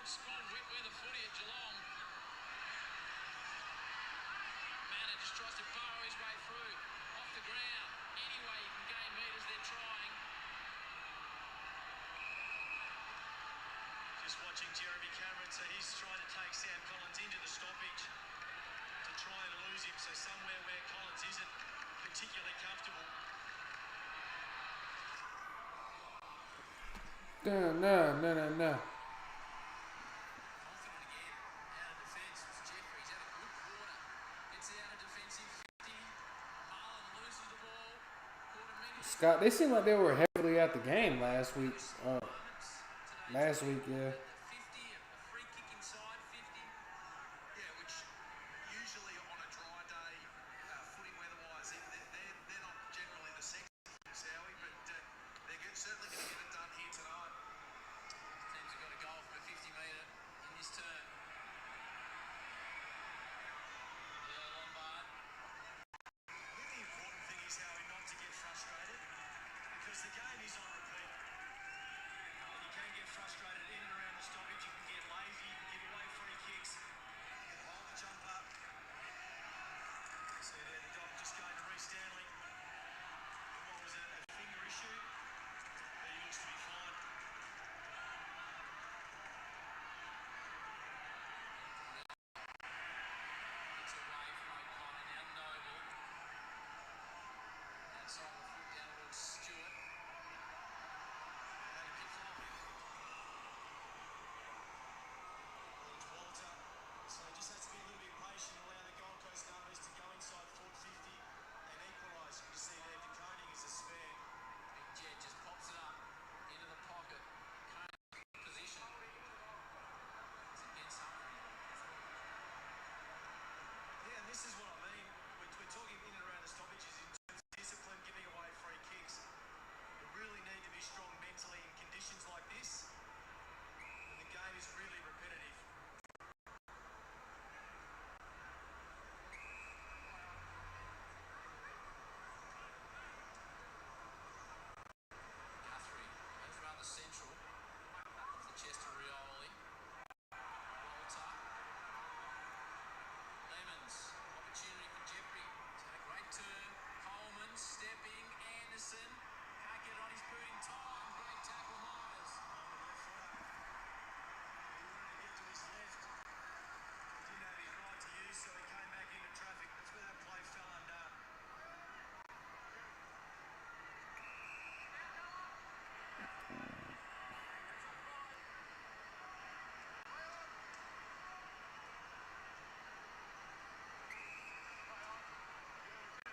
Speaker 2: Spawn with the footy at Geelong. Manor just tries to burrow his way through. Off the ground. Anyway, you can gain metres, they're trying.
Speaker 5: Just watching Jeremy Cameron, so he's trying to take Sam Collins into the stoppage to try and lose him. So somewhere where Collins isn't particularly comfortable.
Speaker 1: No.
Speaker 2: Confident again. Out of defence was Jeffrey. He's had a good quarter. Gets it out of defensive 50. Marlon loses the ball. Quarter minute.
Speaker 1: Scott, they seemed like they were heavily at the game last week. Last week, yeah.
Speaker 2: 50, a free kick inside 50.
Speaker 5: Yeah, which usually on a dry day, footy weather-wise, they're not generally the sexiest, Howie, but they're certainly going to get it done here tonight.
Speaker 2: Teams have got a goal from a 50-metre in this turn. Yeah, Lombard.
Speaker 5: I think the important thing is, Howie, not to get frustrated, because the game is on repeat. And you can get frustrated in and around the stoppage, you can get lazy, you can give away free kicks, you can hold the jump up. See there, the dog just going to Reece Stanley. And what was a finger issue? But he looks to be fine.
Speaker 2: It's away from O'Connor. Now Noble. Outside the foot down towards Stewart. And he kicks off.
Speaker 5: Well, it's Walter, so he just has to be a little bit patient and allow the Gold Coast numbers to go inside forward 50 and equalise. You can see there, De Koning is a spare.
Speaker 2: Big Jed just pops it up into the pocket. Kane position. It's against Humphrey.
Speaker 5: Yeah, and this is what I mean. We're talking in and around the stoppages in terms of discipline, giving away free kicks. You really need to be strong mentally in conditions like this. And the game is really repetitive.
Speaker 2: Guthrie goes around the central. Off the chest to Rioli. Walter. Lemons. Opportunity for Jeffrey. He's had a great turn. Coleman stepping. Anderson. Can't get it on his boot in time. Great tackle, Myers.
Speaker 5: He wanted to get to his left. He didn't have his right to use, so he came back into traffic. That's where that play fell undone.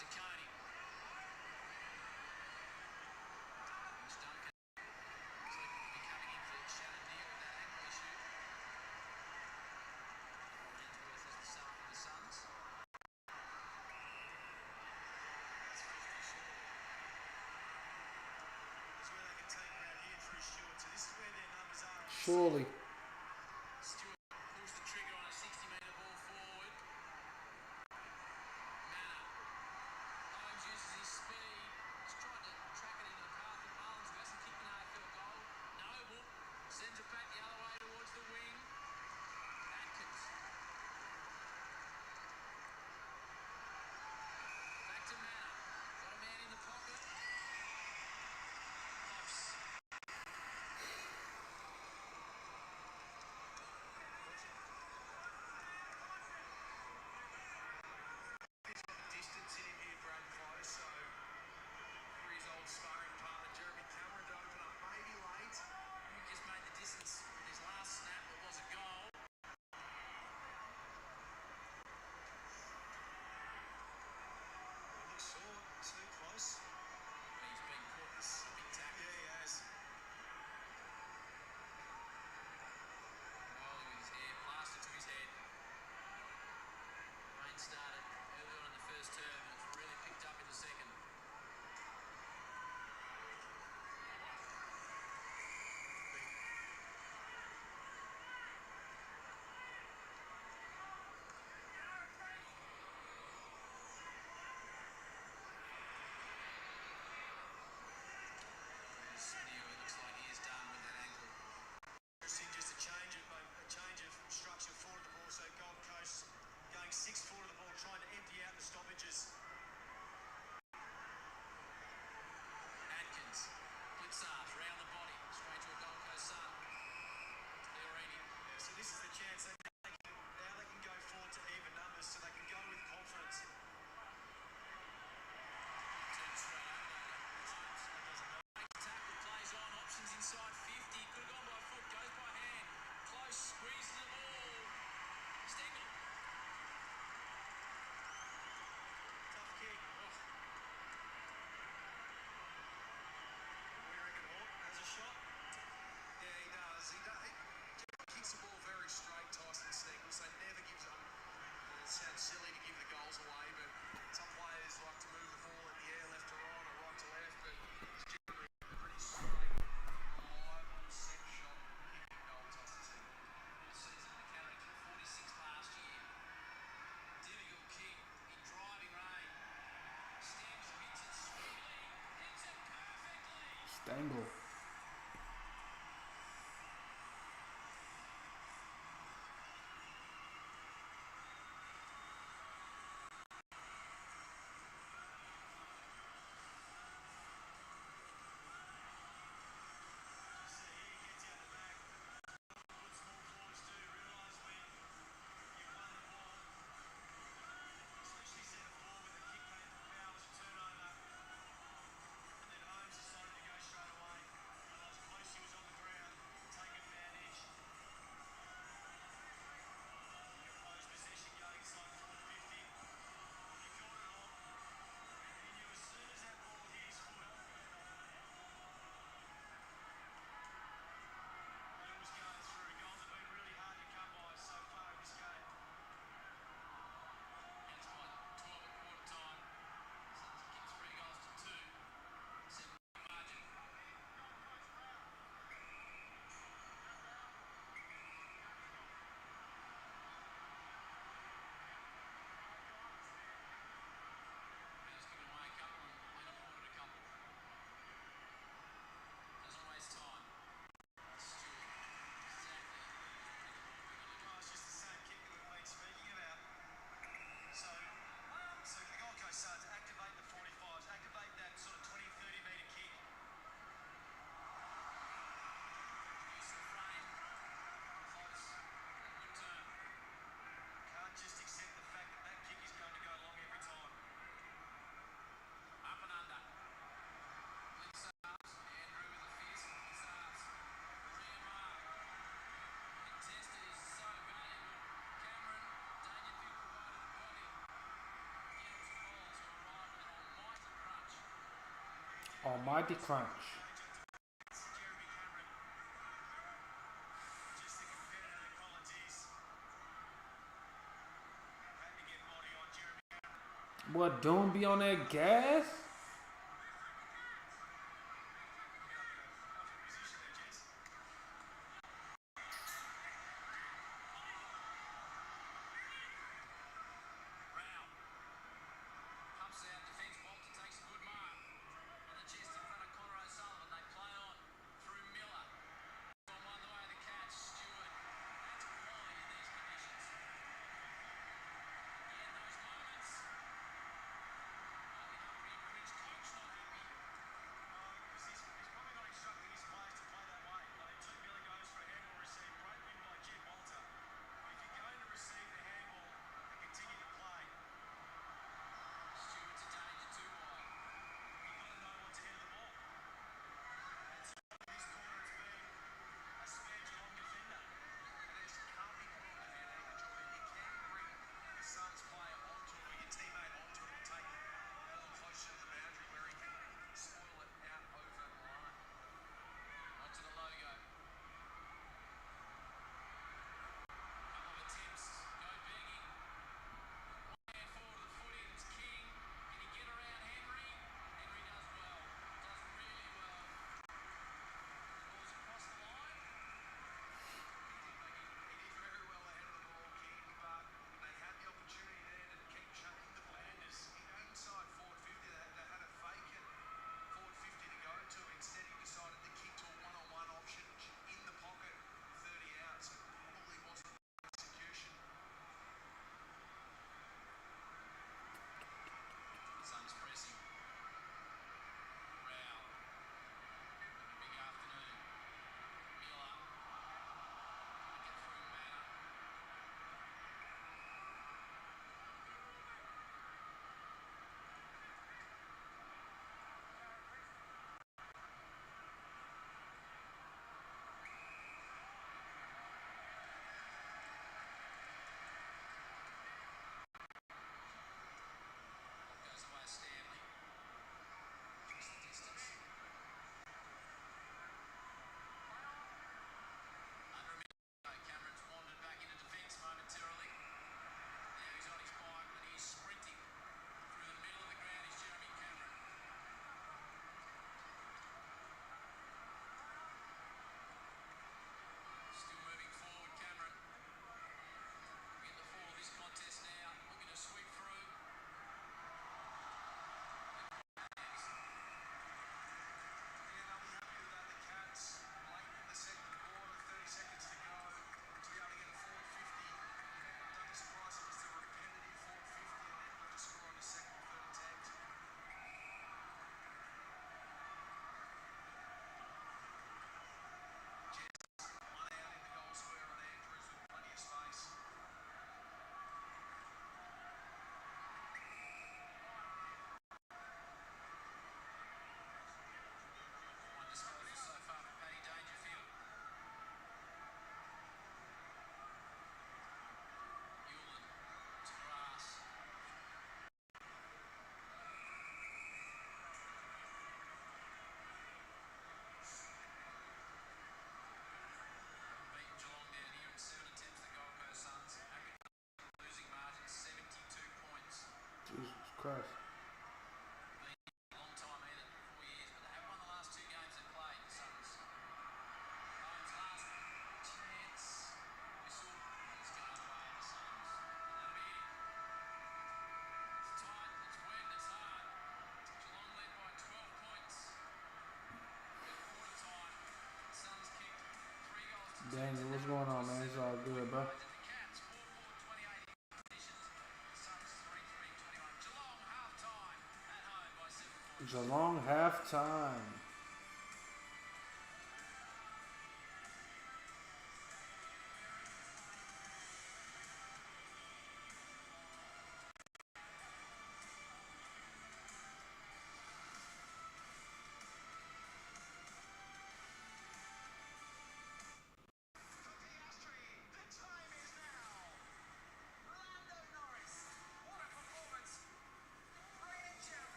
Speaker 2: De Koning. Mitch Duncan. Looks like he'll be coming in for Shannon Deere with that ankle issue. Rainsworth is the sub for the Suns.
Speaker 5: That's 50 short. That's where they can take around here through Stewart. So this is where their numbers are.
Speaker 1: Surely.
Speaker 2: Stewart pulls the trigger on a 60-metre ball forward. Manor. Holmes uses his speed. He's tried to track it into the path of Mullins, who hasn't kicked an AFL goal. Noble sends it back the other way towards the wing. Atkins. Back to Manor. Got a man in the pocket. Close.
Speaker 1: Dangle. Almighty Crunch. What, don't be on that gas? Daniel, what's going on, man? It's all good, bro. Geelong halftime.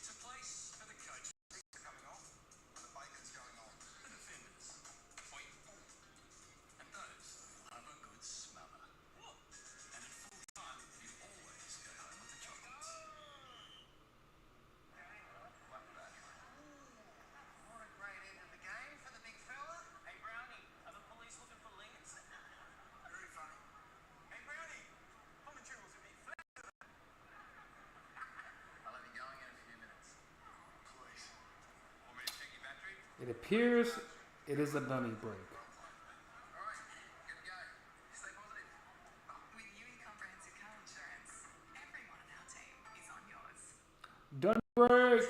Speaker 4: It's a place for the coach. Coming off, and the bacon's going on. The defenders, point full. And those love a good smother. What? And at full time, you always go home with the chocolates. What that? What a great end of the game for the big fella. Hey, Brownie, are the police looking for Lance? Very funny. Hey, Brownie, commentary was a bit flat. I'll have you going in a few minutes. Please. Want me to check your battery?
Speaker 1: It appears it is a dunny break.
Speaker 4: All right, good to go. Stay positive.
Speaker 6: With UE Comprehensive Car Insurance, everyone on our team is on yours.
Speaker 1: Dunny break.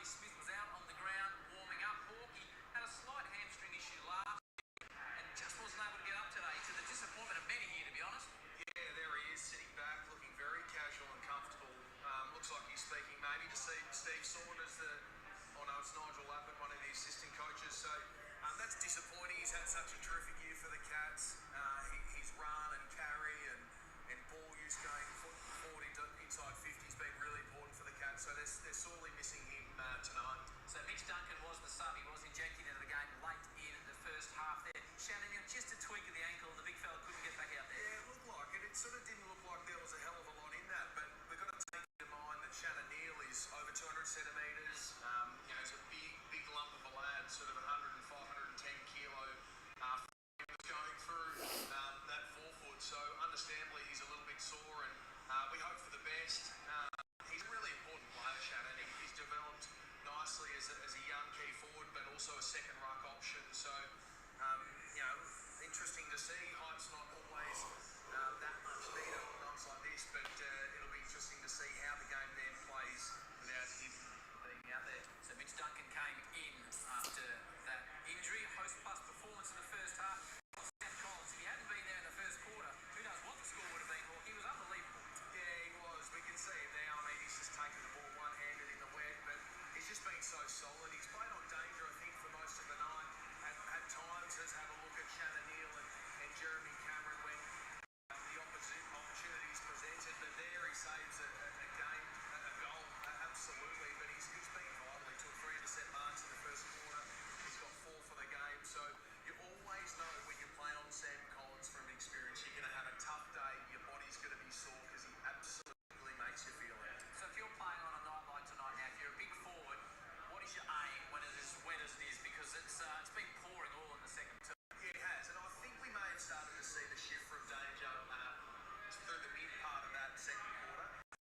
Speaker 7: Smith was out on the ground warming up. Hawkey had a slight hamstring issue last week and just wasn't able to get up today, to the disappointment of many here, to be honest.
Speaker 4: Yeah, there he is, sitting back, looking very casual and comfortable. Looks like he's speaking maybe to Steve Saunders, it's Nigel Lappin, one of the assistant coaches. So that's disappointing. He's had such a terrific year for the Cats. His run and carry and ball use going forward into inside 50 has been really important for the Cats. So they're sorely missing him tonight.
Speaker 7: So Mitch Duncan was the sub. He was injected into the game late in the first half there. Shannon, just a tweak of the ankle. The big fella couldn't get back out there.
Speaker 4: Yeah, it looked like it. It sort of didn't look like there was a hell of a lot in that. But we've got to take into mind that Shannon Neal is over 200 centimetres. He's a big lump of a lad, sort of 105, 110 kilo. Going through that forefoot. So understandably, he's a little bit sore, and we hope for the best. He's a really important player, Shannon. He's developed nicely as a young key forward, but also a second ruck option. So, interesting to see. Hype's not always that much needed on nights like this, but it'll be interesting to see how the game then plays without him being out there.
Speaker 7: So Mitch Duncan came in after that injury. Host plus performance in the first half. Sam Collins, if he hadn't been there in the first quarter, who knows what the score would have been. He was unbelievable.
Speaker 4: Yeah, he was. We can see him now. I mean, he's just taken the ball one-handed in the wet, but he's just been so solid. He's played on danger, I think, for most of the night. At times has had a look at Shannon Neal and Jeremy Cameron when the opportunities presented, but there he saves a game, a goal, absolutely. But he's been vital. He took 3 intercept marks in the first quarter. He's got 4 for the game. So you always know when you're playing on Sam Collins from experience, you're going to have a tough day. Your body's going to be sore because he absolutely makes you feel it.
Speaker 7: So if you're playing on a night like tonight now, if you're a big forward, what is your aim when it is as wet as it is? Because it's been pouring all in the second term.
Speaker 4: Yeah, it has, and I think we may have started to see the shift from danger through the mid part of that second quarter.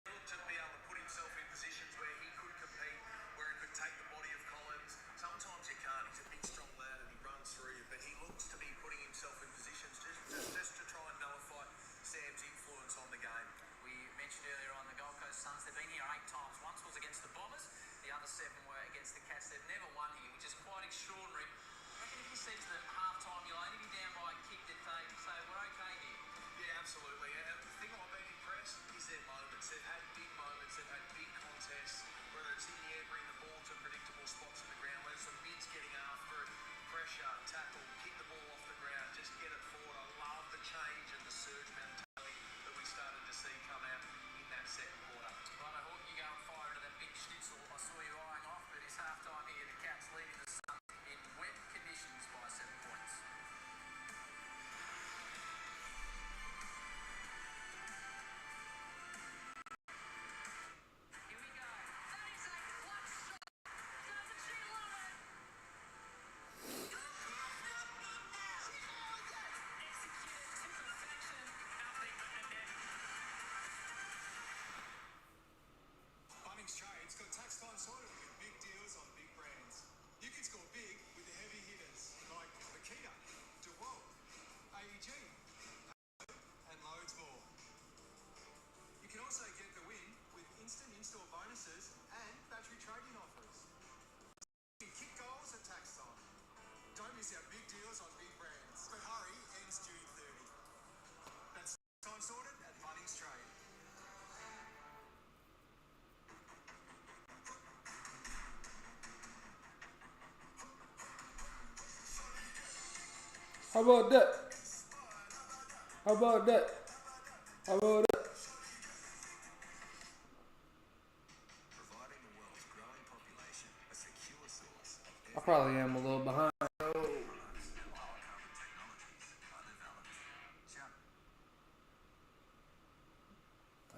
Speaker 4: He looked to be able to put himself in positions where he could compete, where he could take the body of Collins. Sometimes he can't. He's a big, strong lad, and he runs through you. But he looks to be putting himself in positions just to try and nullify Sam's influence on the game.
Speaker 7: We mentioned earlier on the Gold Coast Suns, they've been here 8 times. Once was against the Bombers, the other 7 were against the Cats. They've never won here, which is quite extraordinary. I reckon if you said to them at half-time, you'll only be down by a kick, that they say, we're okay here.
Speaker 4: Yeah, absolutely. And the thing I've been impressed is their moments. They've had big moments. They've had big contests, whether it's in the air, bring the ball to predictable spots in the ground, whether it's the mids getting after it, pressure, tackle, kick the ball off the ground, just get it forward. I love the change and the surge mentality that we started to see come out in that second quarter.
Speaker 7: Right, I hope you go and fire into that big schnitzel I saw you eyeing off, but it's half-time here. The Cats leading the Suns in wet conditions by 7 points. Here we go. That is a clutch shot. Doesn't she love it? Executed to perfection. Nothing but the net.
Speaker 5: Bunnings Trade's got tax time sorted with big deals on big brands. You can score big with the heavy hitters like Makita, DeWalt, AEG, and loads more. You can also get the win with instant in-store bonuses and battery trade-in offers. You can kick goals at tax time. Don't miss our big deals on big brands. But hurry, ends June 30. That's time sorted at Bunnings Trade.
Speaker 1: How about that? How about that? How about that?
Speaker 4: Providing the world's growing population a secure source of
Speaker 1: I probably am a little behind. I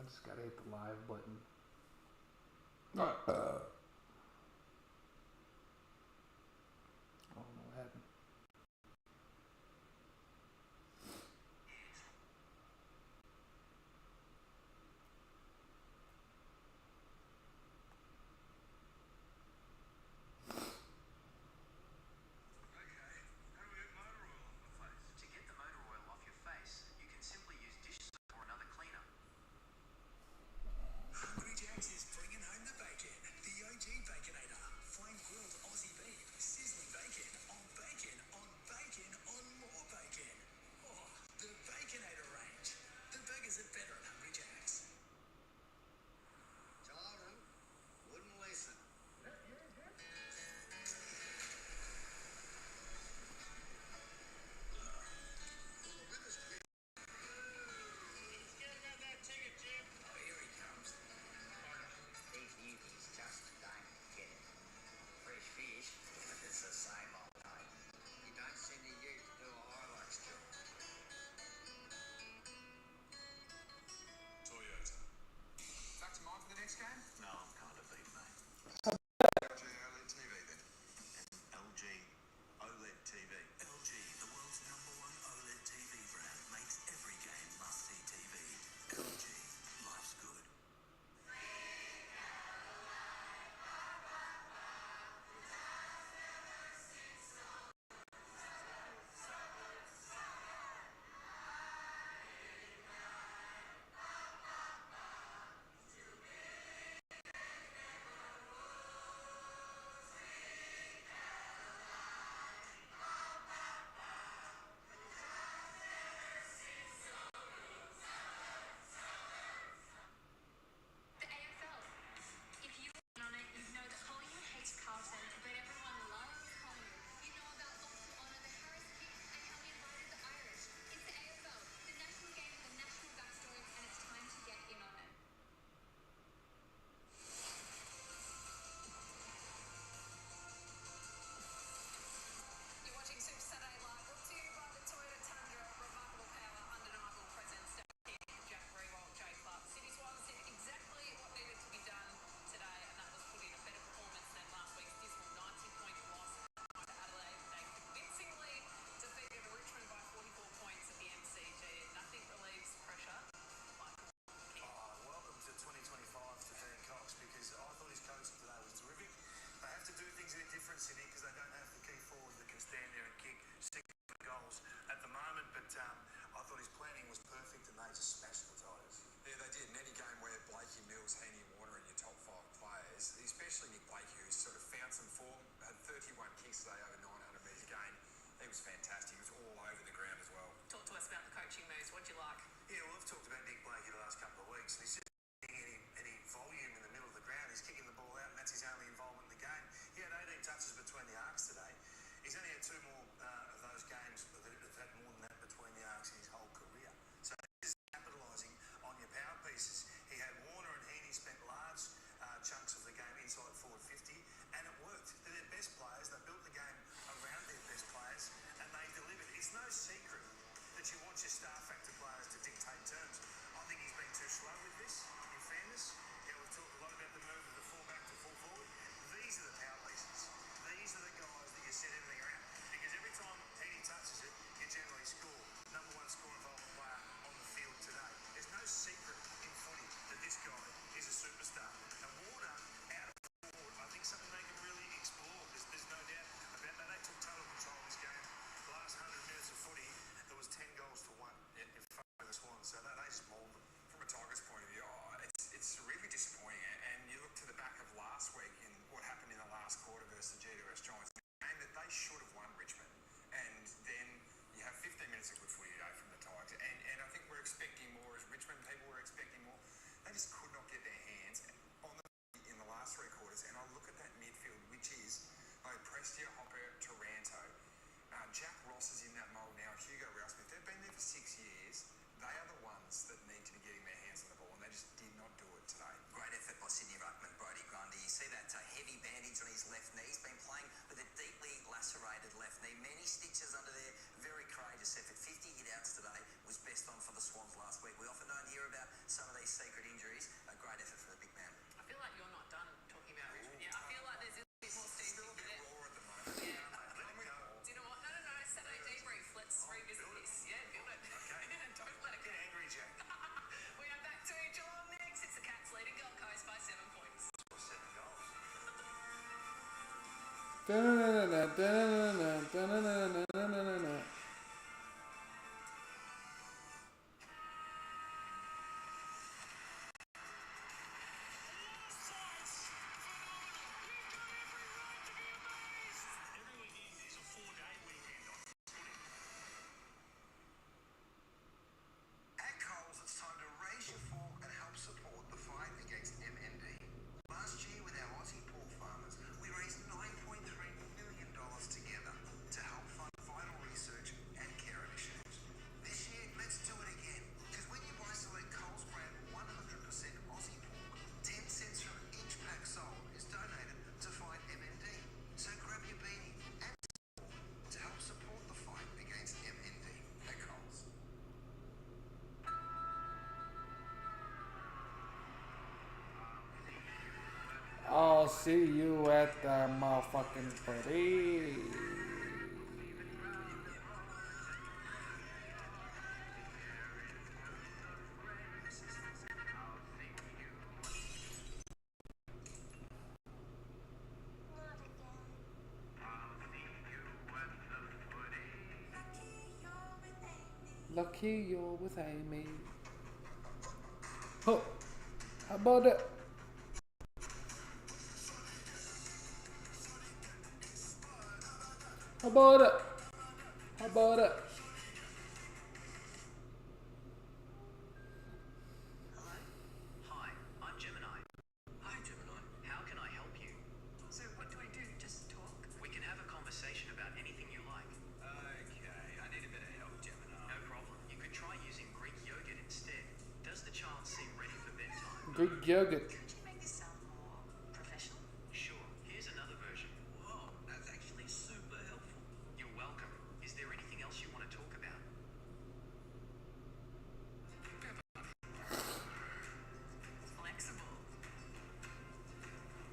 Speaker 1: just gotta hit the live button. I don't know what happened.
Speaker 7: To get the motor oil off your face, you can simply use dish soap or another cleaner.
Speaker 5: Hungry Jack's is bringing home the bacon. The
Speaker 4: was fantastic. He was all over the ground as well.
Speaker 6: Talk to us about the coaching moves. What do you like?
Speaker 5: Yeah, well, I've talked about Nick Blakey the last couple of weeks, and he's just getting any volume in the middle of the ground. He's kicking the ball out, and that's his only involvement in the game. He had 18 touches between the arcs today. He's only had 2 more of those games that have had more than that between the arcs in his whole career. So this is capitalising on your power pieces. He had Warner and Heaney spent large chunks of the game inside forward 50, and it worked. They're their best players. They built the game around their best players, and they delivered. It's no secret that you want your star factor players to dictate terms. I think he's been too slow with this, in fairness. Yeah, we've talked a lot about the move of the fullback to full forward. These are the power pieces. These are the guys that you set everything around. Because every time Heaney touches it, you generally score. Number 1 score involvement player on the field today. There's no secret in footy that this guy is a superstar. And Warner, out of forward, I think something they can really explore. There's no doubt about that. They took total control of this game. The last 100 minutes of footy, there was 10 goals to 1 in favour of the Swans. So they just mauled them.
Speaker 4: From a Tigers point of view, it's really disappointing. And you look to the back of last week in what happened in the last quarter versus the GWS Giants, a game that they should have won, Richmond. And then you have 15 minutes of good footy today from the Tigers. And I think we're expecting more, as Richmond people were expecting more. They just could not get their hands on the in the last 3 quarters. And I look at that midfield, which is like Prestia, Hopper, Taranto. Jack Ross is in that mould now. Hugo Ralsmith. They've been there for 6 years. They are the ones that need to be getting their hands on the ball, and they just did not do it today.
Speaker 8: Great effort by Sydney ruckman Brodie Grundy. You see that heavy bandage on his left knee. He's been playing with a deeply lacerated left knee. Many stitches under there. Very courageous effort. 50 hit-outs today was best on for the Swans last week. We often don't hear about some of these secret injuries. A great effort for the big man.
Speaker 6: I feel like you're not done talking about Richmond yet. I feel like there's a bit more steam
Speaker 4: Still a
Speaker 6: in
Speaker 4: bit
Speaker 6: it.
Speaker 4: raw at the moment.
Speaker 6: Yeah.
Speaker 4: Let him go.
Speaker 6: Do you know what? No. Saturday debrief. Let's revisit this. Yeah, build it.
Speaker 5: Okay.
Speaker 6: Don't let it go.
Speaker 5: Get angry, Jack.
Speaker 6: We are back to Geelong next. It's the Cats leading Gold Coast by 7 points.
Speaker 5: Or 7 goals.
Speaker 1: Da-na-na-na, da-na-na-na, da-na-na-na-na-na-na.
Speaker 5: Every weekend is a 4-day weekend on footy.
Speaker 8: At Coles, it's time to raise your fork and help support the fight against MND. Last year, with our Aussie pork farmers, we raised $9.3 million together to help fund vital research and care initiatives. This year, let's do it again. Because when you buy select Coles brand 100% Aussie pork, 10 cents from each pack sold is donated to fight MND. So grab your beanie and to help support the fight against MND at Coles.
Speaker 1: I'll see you at the motherfucking party. Lucky you're with Amy. Huh. How about it? How about it? How about it?
Speaker 8: Hello? Hi, I'm Gemini.
Speaker 6: Hi, Gemini.
Speaker 8: How can I help you?
Speaker 6: So what do I do? Just talk?
Speaker 8: We can have a conversation about anything you like.
Speaker 4: Okay, I need a bit of help, Gemini.
Speaker 8: No problem. You could try using Greek yogurt instead. Does the child seem ready for bedtime?
Speaker 1: Greek yogurt.
Speaker 6: Could you make this sound more professional?
Speaker 8: Sure. Here's another version.
Speaker 4: Whoa, that's actually super helpful.
Speaker 8: You're welcome. Is there anything else you want to talk about?
Speaker 6: Flexible.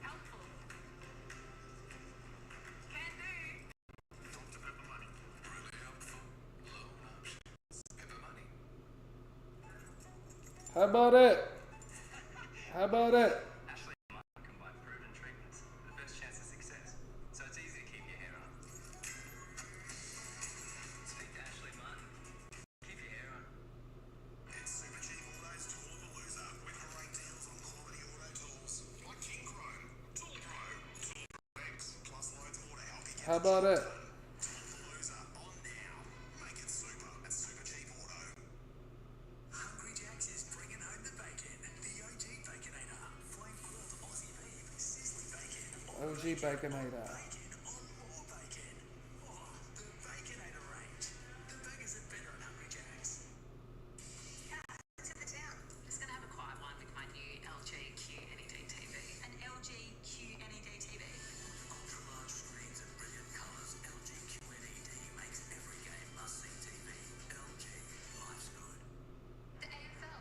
Speaker 6: Helpful. Can do.
Speaker 4: Talked about the money. Really helpful. Loan options. Pepper money.
Speaker 1: How about it? How about it?
Speaker 7: Ashley and Mark combine proven treatments for the best chance of success. So it's easy to keep your hair on. Speak to Ashley Martin. Keep your hair on.
Speaker 5: It's super cheap all days Tool of the Loser with great deals on quality auto tools like King Chrome, Tool Pro, Tool Pro X, plus loads more to help you get
Speaker 1: How about it?
Speaker 5: Tool of the Loser on
Speaker 1: OG Baconator.
Speaker 6: To the town. Just gonna have a quiet one with my new LG QLED TV. An LG QLED TV.
Speaker 4: Ultra-large screens and brilliant colours. LG QLED makes every game must-see TV. LG, life's good.
Speaker 6: The AFL.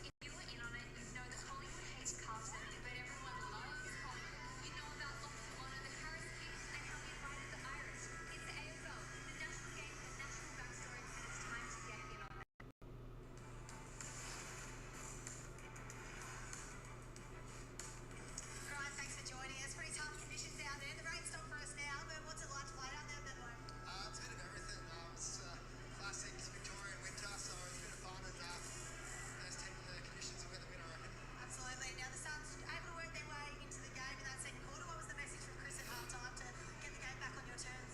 Speaker 6: If you were in on it, you'd know that Hollywood hates Carlton, but everyone loves Hollywood. You know about Lots of Honour, the Harris Kicks, and how we invited the Irish. It's the AFL, the national game with a national backstory, and it's time to get in on that. Right, thanks for joining us. Pretty tough conditions out there. The rain's stopped for us now, but what's it like to play out there, Bedlo?
Speaker 5: It's a bit of everything. It's classic Victorian winter, so it's a bit of fun and first tip of the conditions will get the win, I reckon.
Speaker 6: Absolutely. Now the Suns able to work their way into the game in that second quarter. What was the message from Chris at halftime to get the game back on your terms?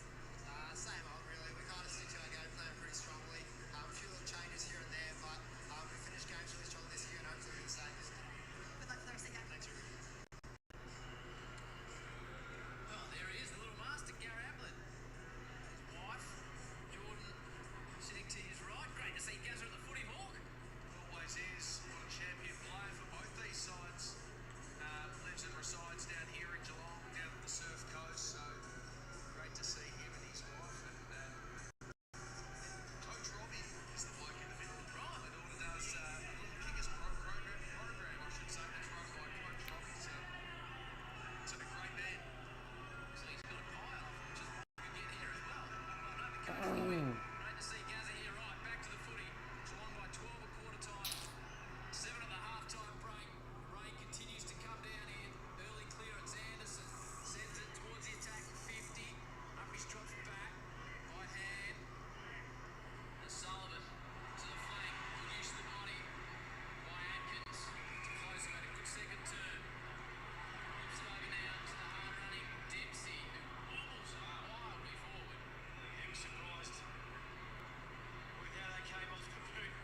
Speaker 5: Same old, really. We kind of stick to our game plan pretty strongly. A few little changes here and there, but we finished games really strong this year and hopefully do the same this year.
Speaker 6: Good luck for the rest of the game.
Speaker 5: Thanks, Ruby.
Speaker 7: Oh, there he is, the little master, Gary Ablett. His wife, Jordan, sitting to his right. Great to see Gazza at the Footy Hawk.
Speaker 2: Always is. What a champion player for both these sides. Lives and resides down here in Geelong, down at the Surf Coast. So great to see him and his wife. And Coach Robbie is the bloke in the middle. Right. My daughter does a little kickers program, I should say. That's run by Coach Robbie. So a great man.
Speaker 7: So he's got a pile, which is what we get here as well. Well done to Coach. Great to see Gazza here. Right, back to the footy. Geelong by 12 at quarter time. 7 at the half-time break. Rain continues to come down here. Early clearance. Anderson sends it towards the attack. 50. Humphries drops back by hand. And Sullivan to the flank. Good use of the body by Atkins to close him at a good second turn. Flips it over now to the hard-running Dempsey, who wobbles wildly forward.
Speaker 5: He was surprised with how they came off the boot.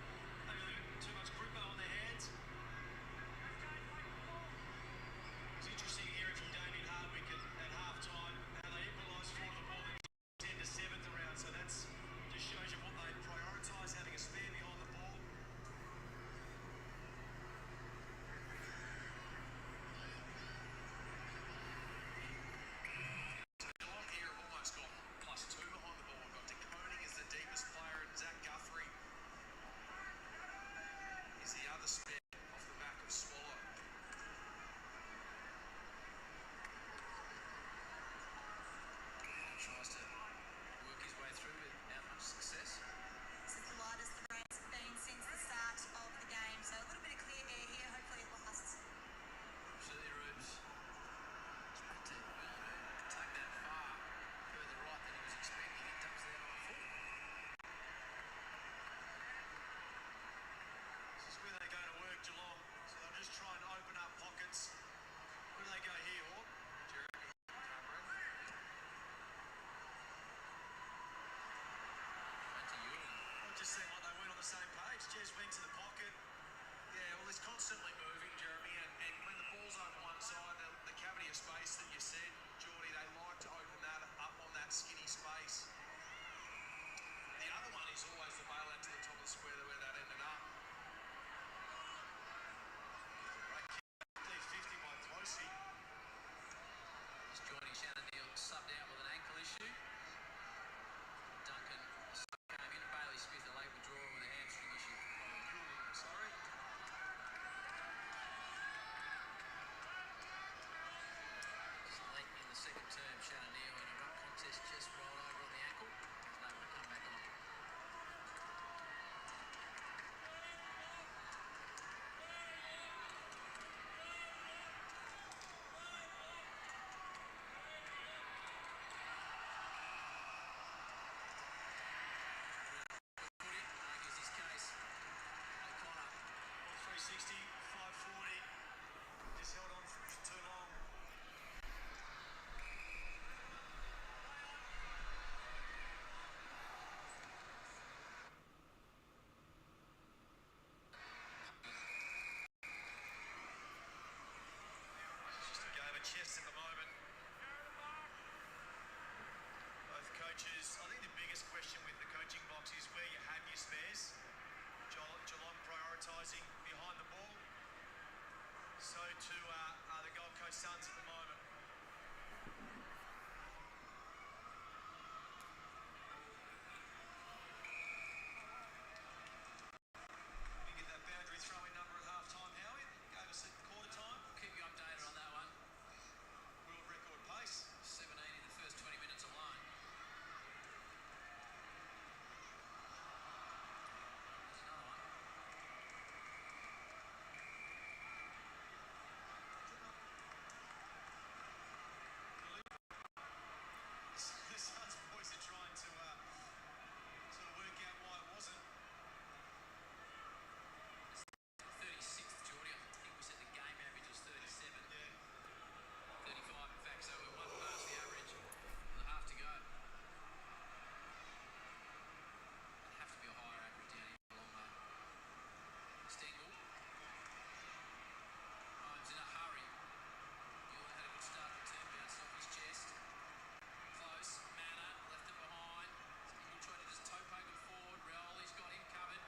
Speaker 5: Maybe a little too much grip on their hands. It's interesting hearing from Damien Hardwick at half-time how they equalised for the ball in 10 to 7th round. So that's just shows you what they prioritise, having a spare behind the ball.
Speaker 2: Geelong here have almost got +2 behind the ball. We've got DeConing as the deepest player, and Zach Guthrie is the other spare off the back of Swallow.
Speaker 7: Tries to work his way through without much success.
Speaker 6: This is the lightest the rains have been since the start of the game, so a little bit of clear air here. Hopefully it lasts.
Speaker 7: Absolutely, Rubes. Tried to take that far further right than he was expecting. He dumps it out on the foot.
Speaker 5: This is where they go to work, Geelong. So they'll just try and open up pockets. Where do they go here, Hawk?
Speaker 2: Jeremy Cameron.
Speaker 7: Went to Ewan.
Speaker 5: Well, it just seemed like they weren't on the same page. Jez went to the pocket.
Speaker 2: Yeah, well, he's constantly moving, Jeremy, and when the ball's over one side, the cavity of space that you said, Geordie, they like to open that up on that skinny space. The other one is always the bailout to the top of the square where that ended up.
Speaker 5: Great kick. 50 by Closey.
Speaker 7: He's joining Shannon Neal, subbed out with an ankle issue. Duncan came in, and Bailey Smith a late withdrawal with a hamstring issue.
Speaker 5: Sorry.
Speaker 7: Late in the second term, Shannon Neal in a ruck contest just rolled over on the ankle. He's able to come back on. Footy argues his case. O'Connor
Speaker 5: 360, 540. Just held on for too long. It's just a game of chess at the moment. So too are the Gold Coast Suns at the moment. You get that boundary throw-in number at half-time, Howie. Gave us at quarter time.
Speaker 7: Keep you updated on that one.
Speaker 5: World record pace.
Speaker 7: 17 in the first 20 minutes alone. There's another one.
Speaker 5: The Suns boys are trying to sort of work out why it wasn't.
Speaker 7: 36th, Geordie. I think we said the game average was 37.
Speaker 5: Yeah.
Speaker 7: 35, in fact, so we're one past the average with a half to go. It'd have to be a higher average down here along that. Stengel. Holmes in a hurry. Ewan had a good start to the turn, bounced off his chest. Close. Manor left it behind. Stengel tried to just toe poke him forward. Rioli's got him covered.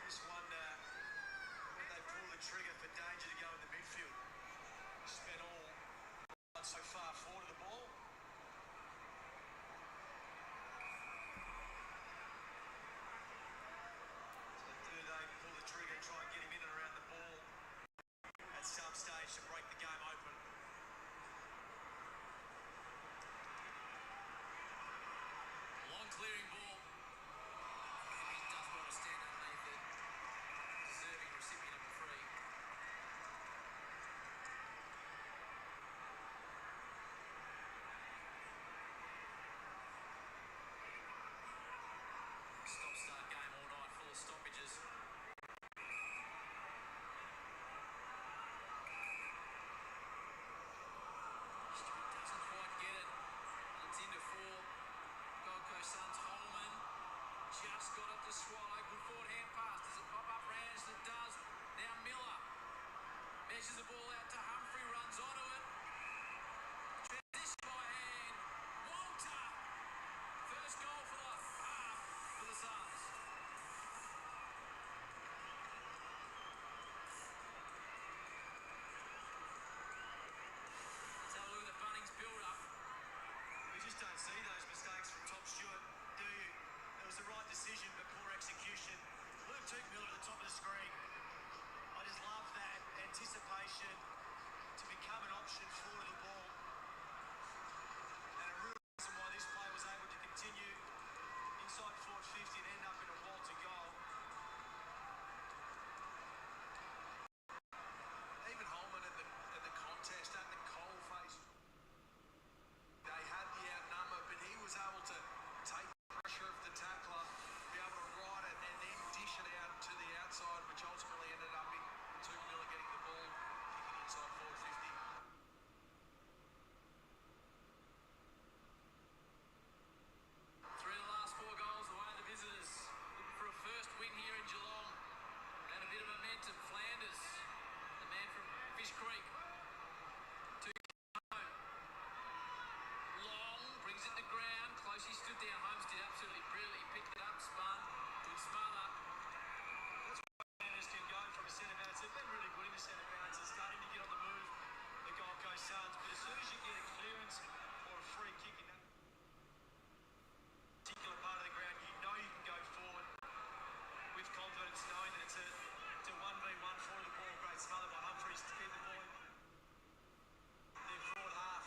Speaker 5: Just wonder when they pull the trigger for danger to go in the midfield. Spent all so far forward of the ball. So do they pull the trigger, try and get him in and around the ball at some stage to break the game open?
Speaker 7: Long clearing ball. He does want to stand underneath it. Deserving recipient of a free. Stop-start game all night, full of stoppages. Stewart doesn't quite get it. It's into four. Gold Coast Suns, Holman just got it to Swallow. Good forward hand pass. Does it pop up range? It does. Now Miller measures the ball out to Humphrey, runs onto it. Transition by hand. Walter. First goal for the half for the Suns. Let's have a look at the Bunnings build-up.
Speaker 5: We just don't see those mistakes from Tom Stewart, do you? It was the right decision, but poor execution. Luke Duke Miller at the top of the screen. I just love that anticipation to become an option forward of the ball. And a real reason why this play was able to continue inside forward 50 and end up in a Walter goal. Even Holman at the contest, at the coal face, they had the outnumber, but he was able to take the pressure of the tackler, be able to ride it and then dish it out to the outside, which ultimately ended up in Duke Miller getting the ball, kicking inside forward 50.
Speaker 7: Three of the last four goals away the visitors. Looking for a first win here in Geelong. And a bit of momentum. Flanders, the man from Fish Creek. Long, brings it to ground. Close, he stood down. Holmes did absolutely brilliantly. Picked it up, spun. Good smother.
Speaker 5: Flanders can go from a centre bounce. They've been really good in the centre bounce. They're starting to get on the move, the Gold Coast Suns. But as soon as you get a clearance or a free kick in that particular part of the ground, you know you can go forward with confidence, knowing that it's a 1v1 forward of the ball. Great smother by Humphries to keep the ball in their forward half.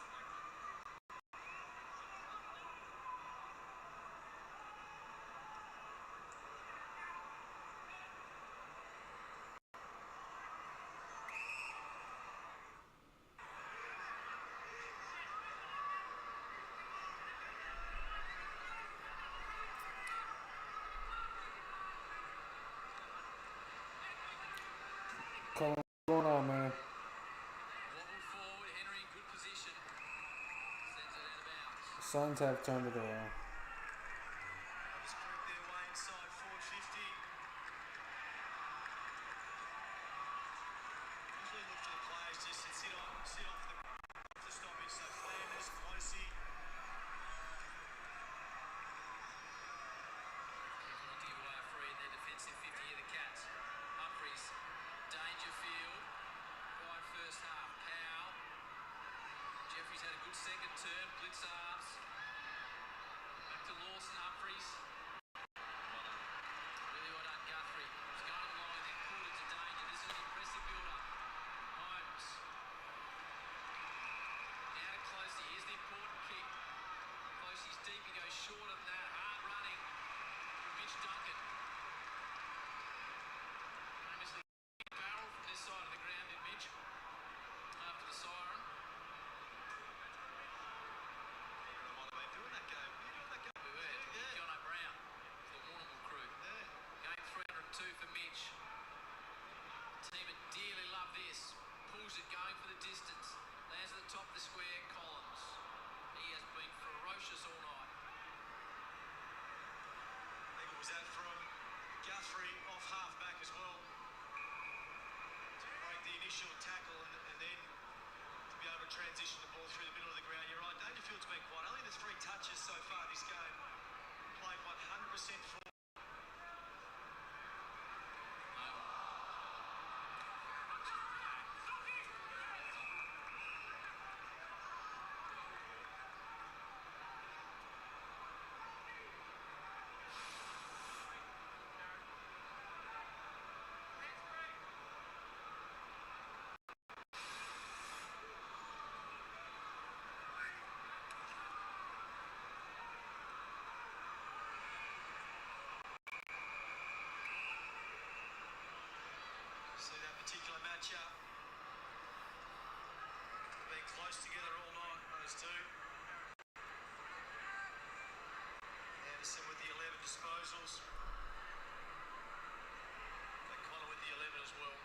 Speaker 1: Come on, what's going on, man?
Speaker 7: Wobbled forward. Henry in good position. Sends it out of bounds.
Speaker 1: Suns have turned it around.
Speaker 5: They'll just creep their way inside forward 50. Archer. Been close together all night, those two. Anderson with the 11 disposals. And Connor with the 11 as well.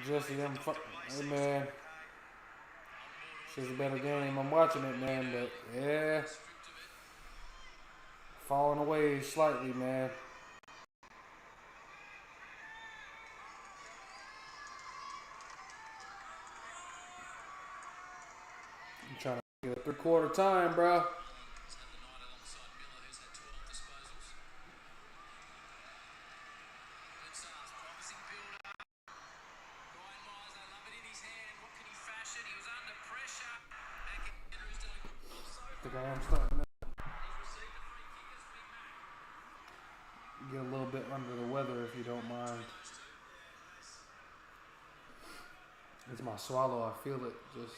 Speaker 1: Jesse, hey man, it's a better game. I'm watching it, man, but yeah, falling away slightly, man. I'm trying to get a 3/4 time, bro. I think I am starting to get a little bit under the weather, if you don't mind. It's my swallow. I feel it. Just.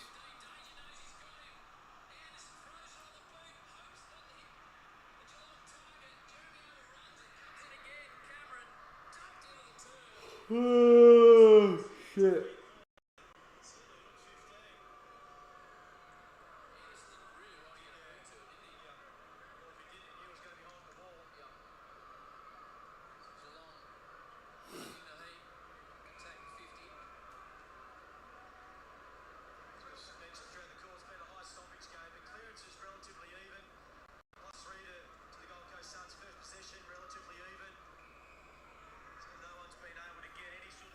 Speaker 1: Oh, shit.
Speaker 5: Relatively even. So no one's been able to get any sort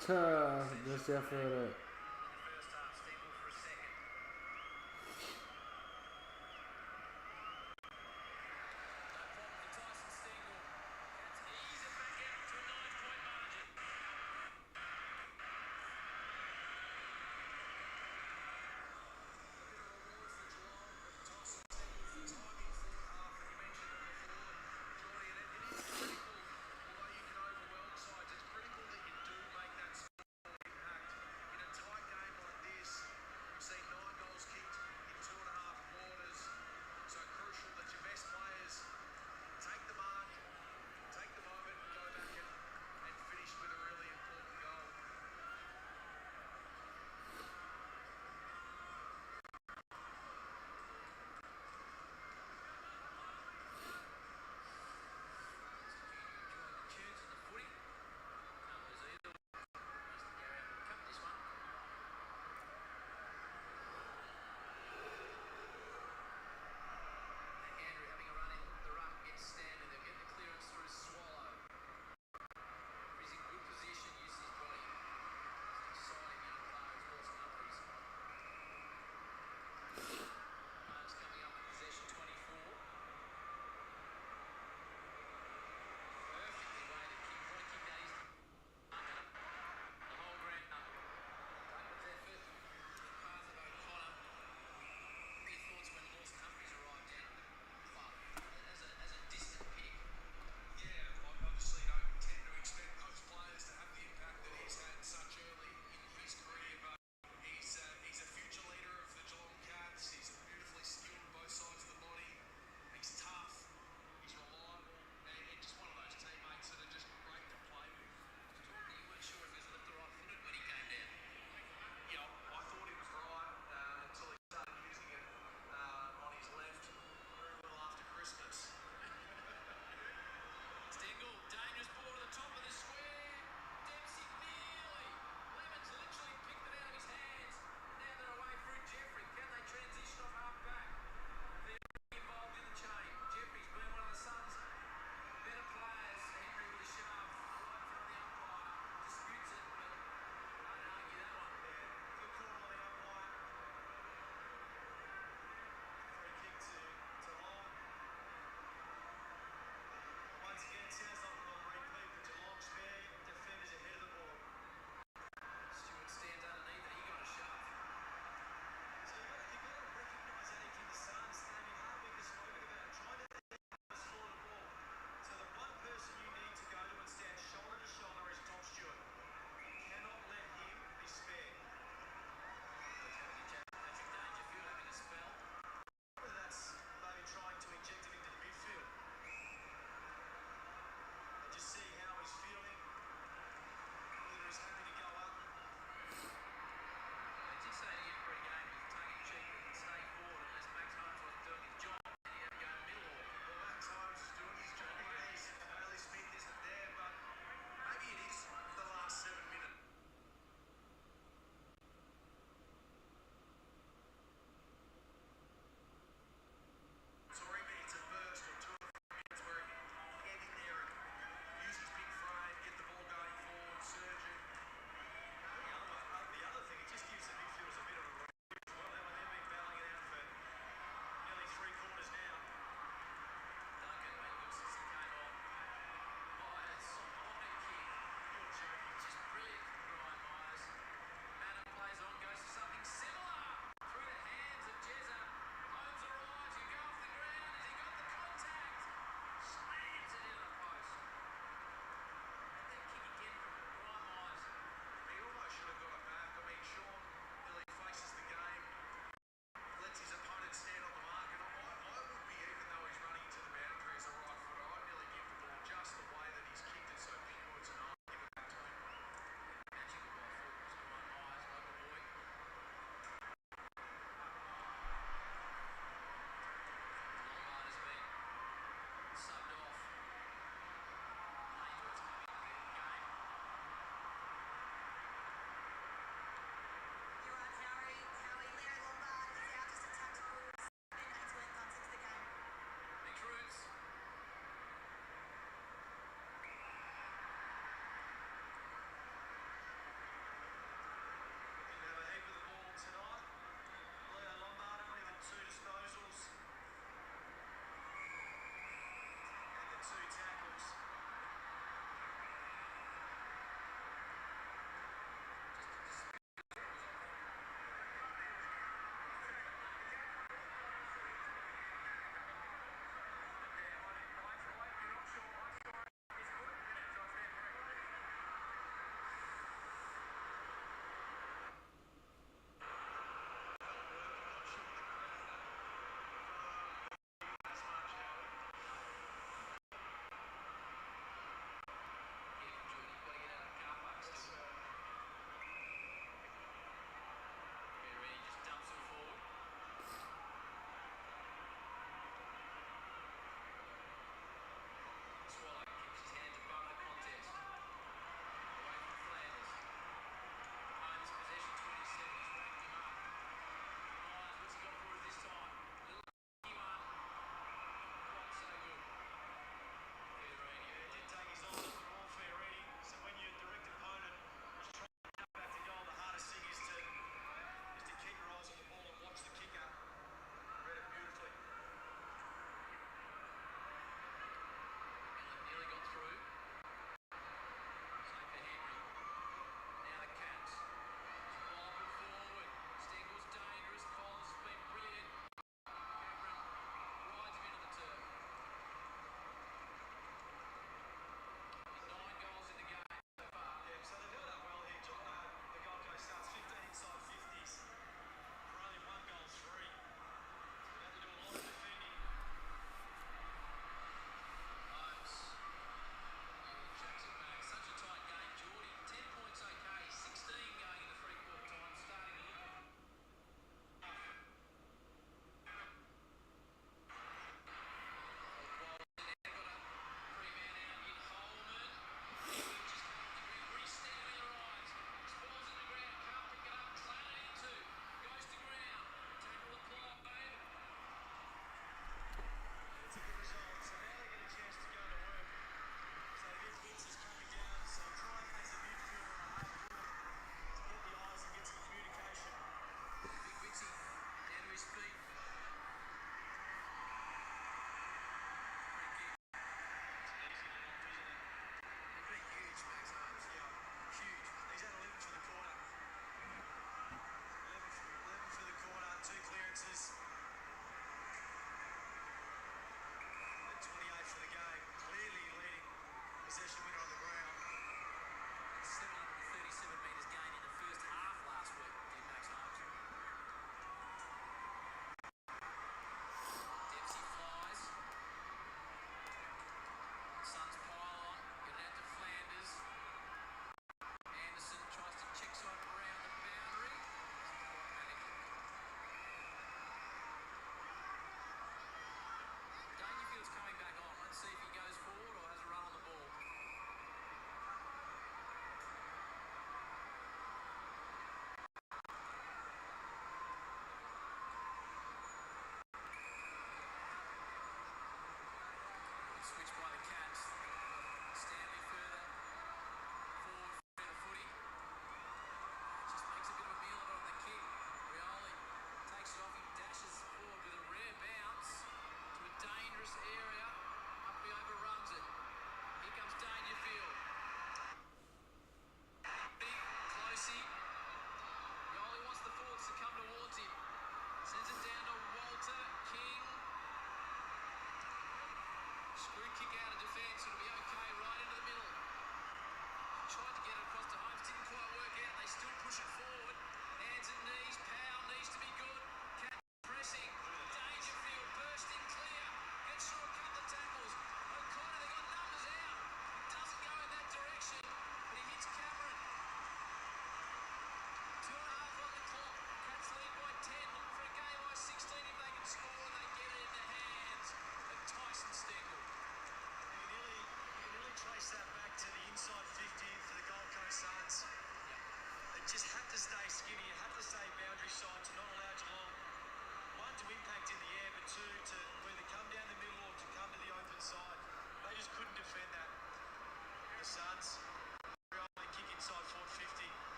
Speaker 1: Just there for that.
Speaker 4: In the first half, Steeple for a second.
Speaker 7: No problem for Tyson Stengel. Cats ease it back out to a 9-point margin.
Speaker 4: Although you can overwhelm sides, it's critical that you do make that small impact in a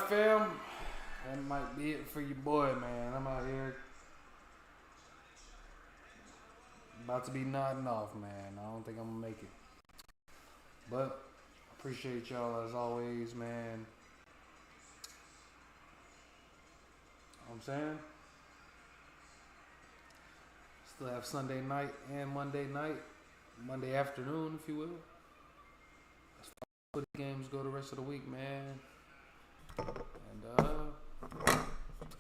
Speaker 1: fam. That might be it for your boy, man. I'm out here about to be nodding off, man. I don't think I'm gonna make it. But appreciate y'all as always, man. Know what I'm saying? Still have Sunday night and Monday night. Monday afternoon, if you will. As far as footy games go the rest of the week, man. And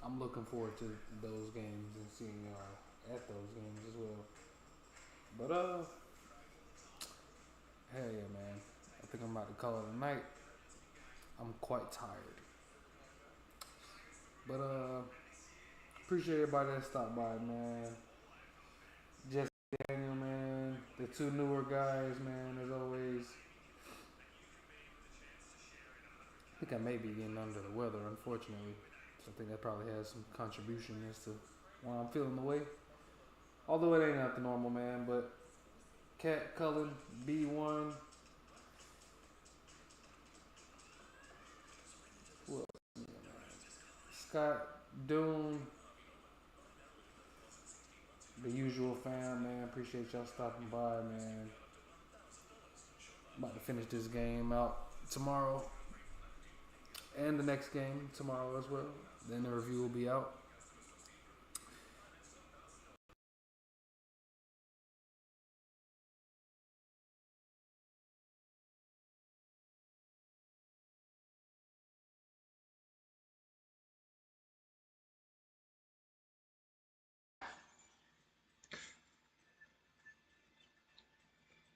Speaker 1: I'm looking forward to those games and seeing y'all at those games as well. But hell yeah, man. I think I'm about to call it a night. I'm quite tired. But appreciate everybody that stopped by, man. Jesse Daniel, man. The two newer guys, man, as always. I think I may be getting under the weather, unfortunately. So I think that probably has some contribution as to why I'm feeling the way. Although it ain't nothing normal, man. But Cat Cullen, B1. Who else? Scott Doom. The usual fam, man. Appreciate y'all stopping by, man. About to finish this game out tomorrow. And the next game tomorrow as well. Then the review will be out.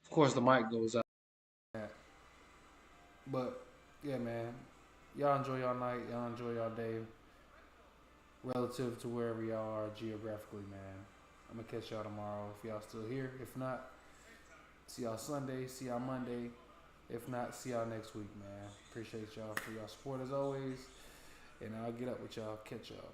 Speaker 1: Of course, the mic goes out. But yeah, man. Y'all enjoy y'all night. Y'all enjoy y'all day. Relative to wherever y'all are geographically, man. I'm gonna catch y'all tomorrow if y'all still here. If not, see y'all Sunday. See y'all Monday. If not, see y'all next week, man. Appreciate y'all for y'all support as always. And I'll get up with y'all. Catch y'all.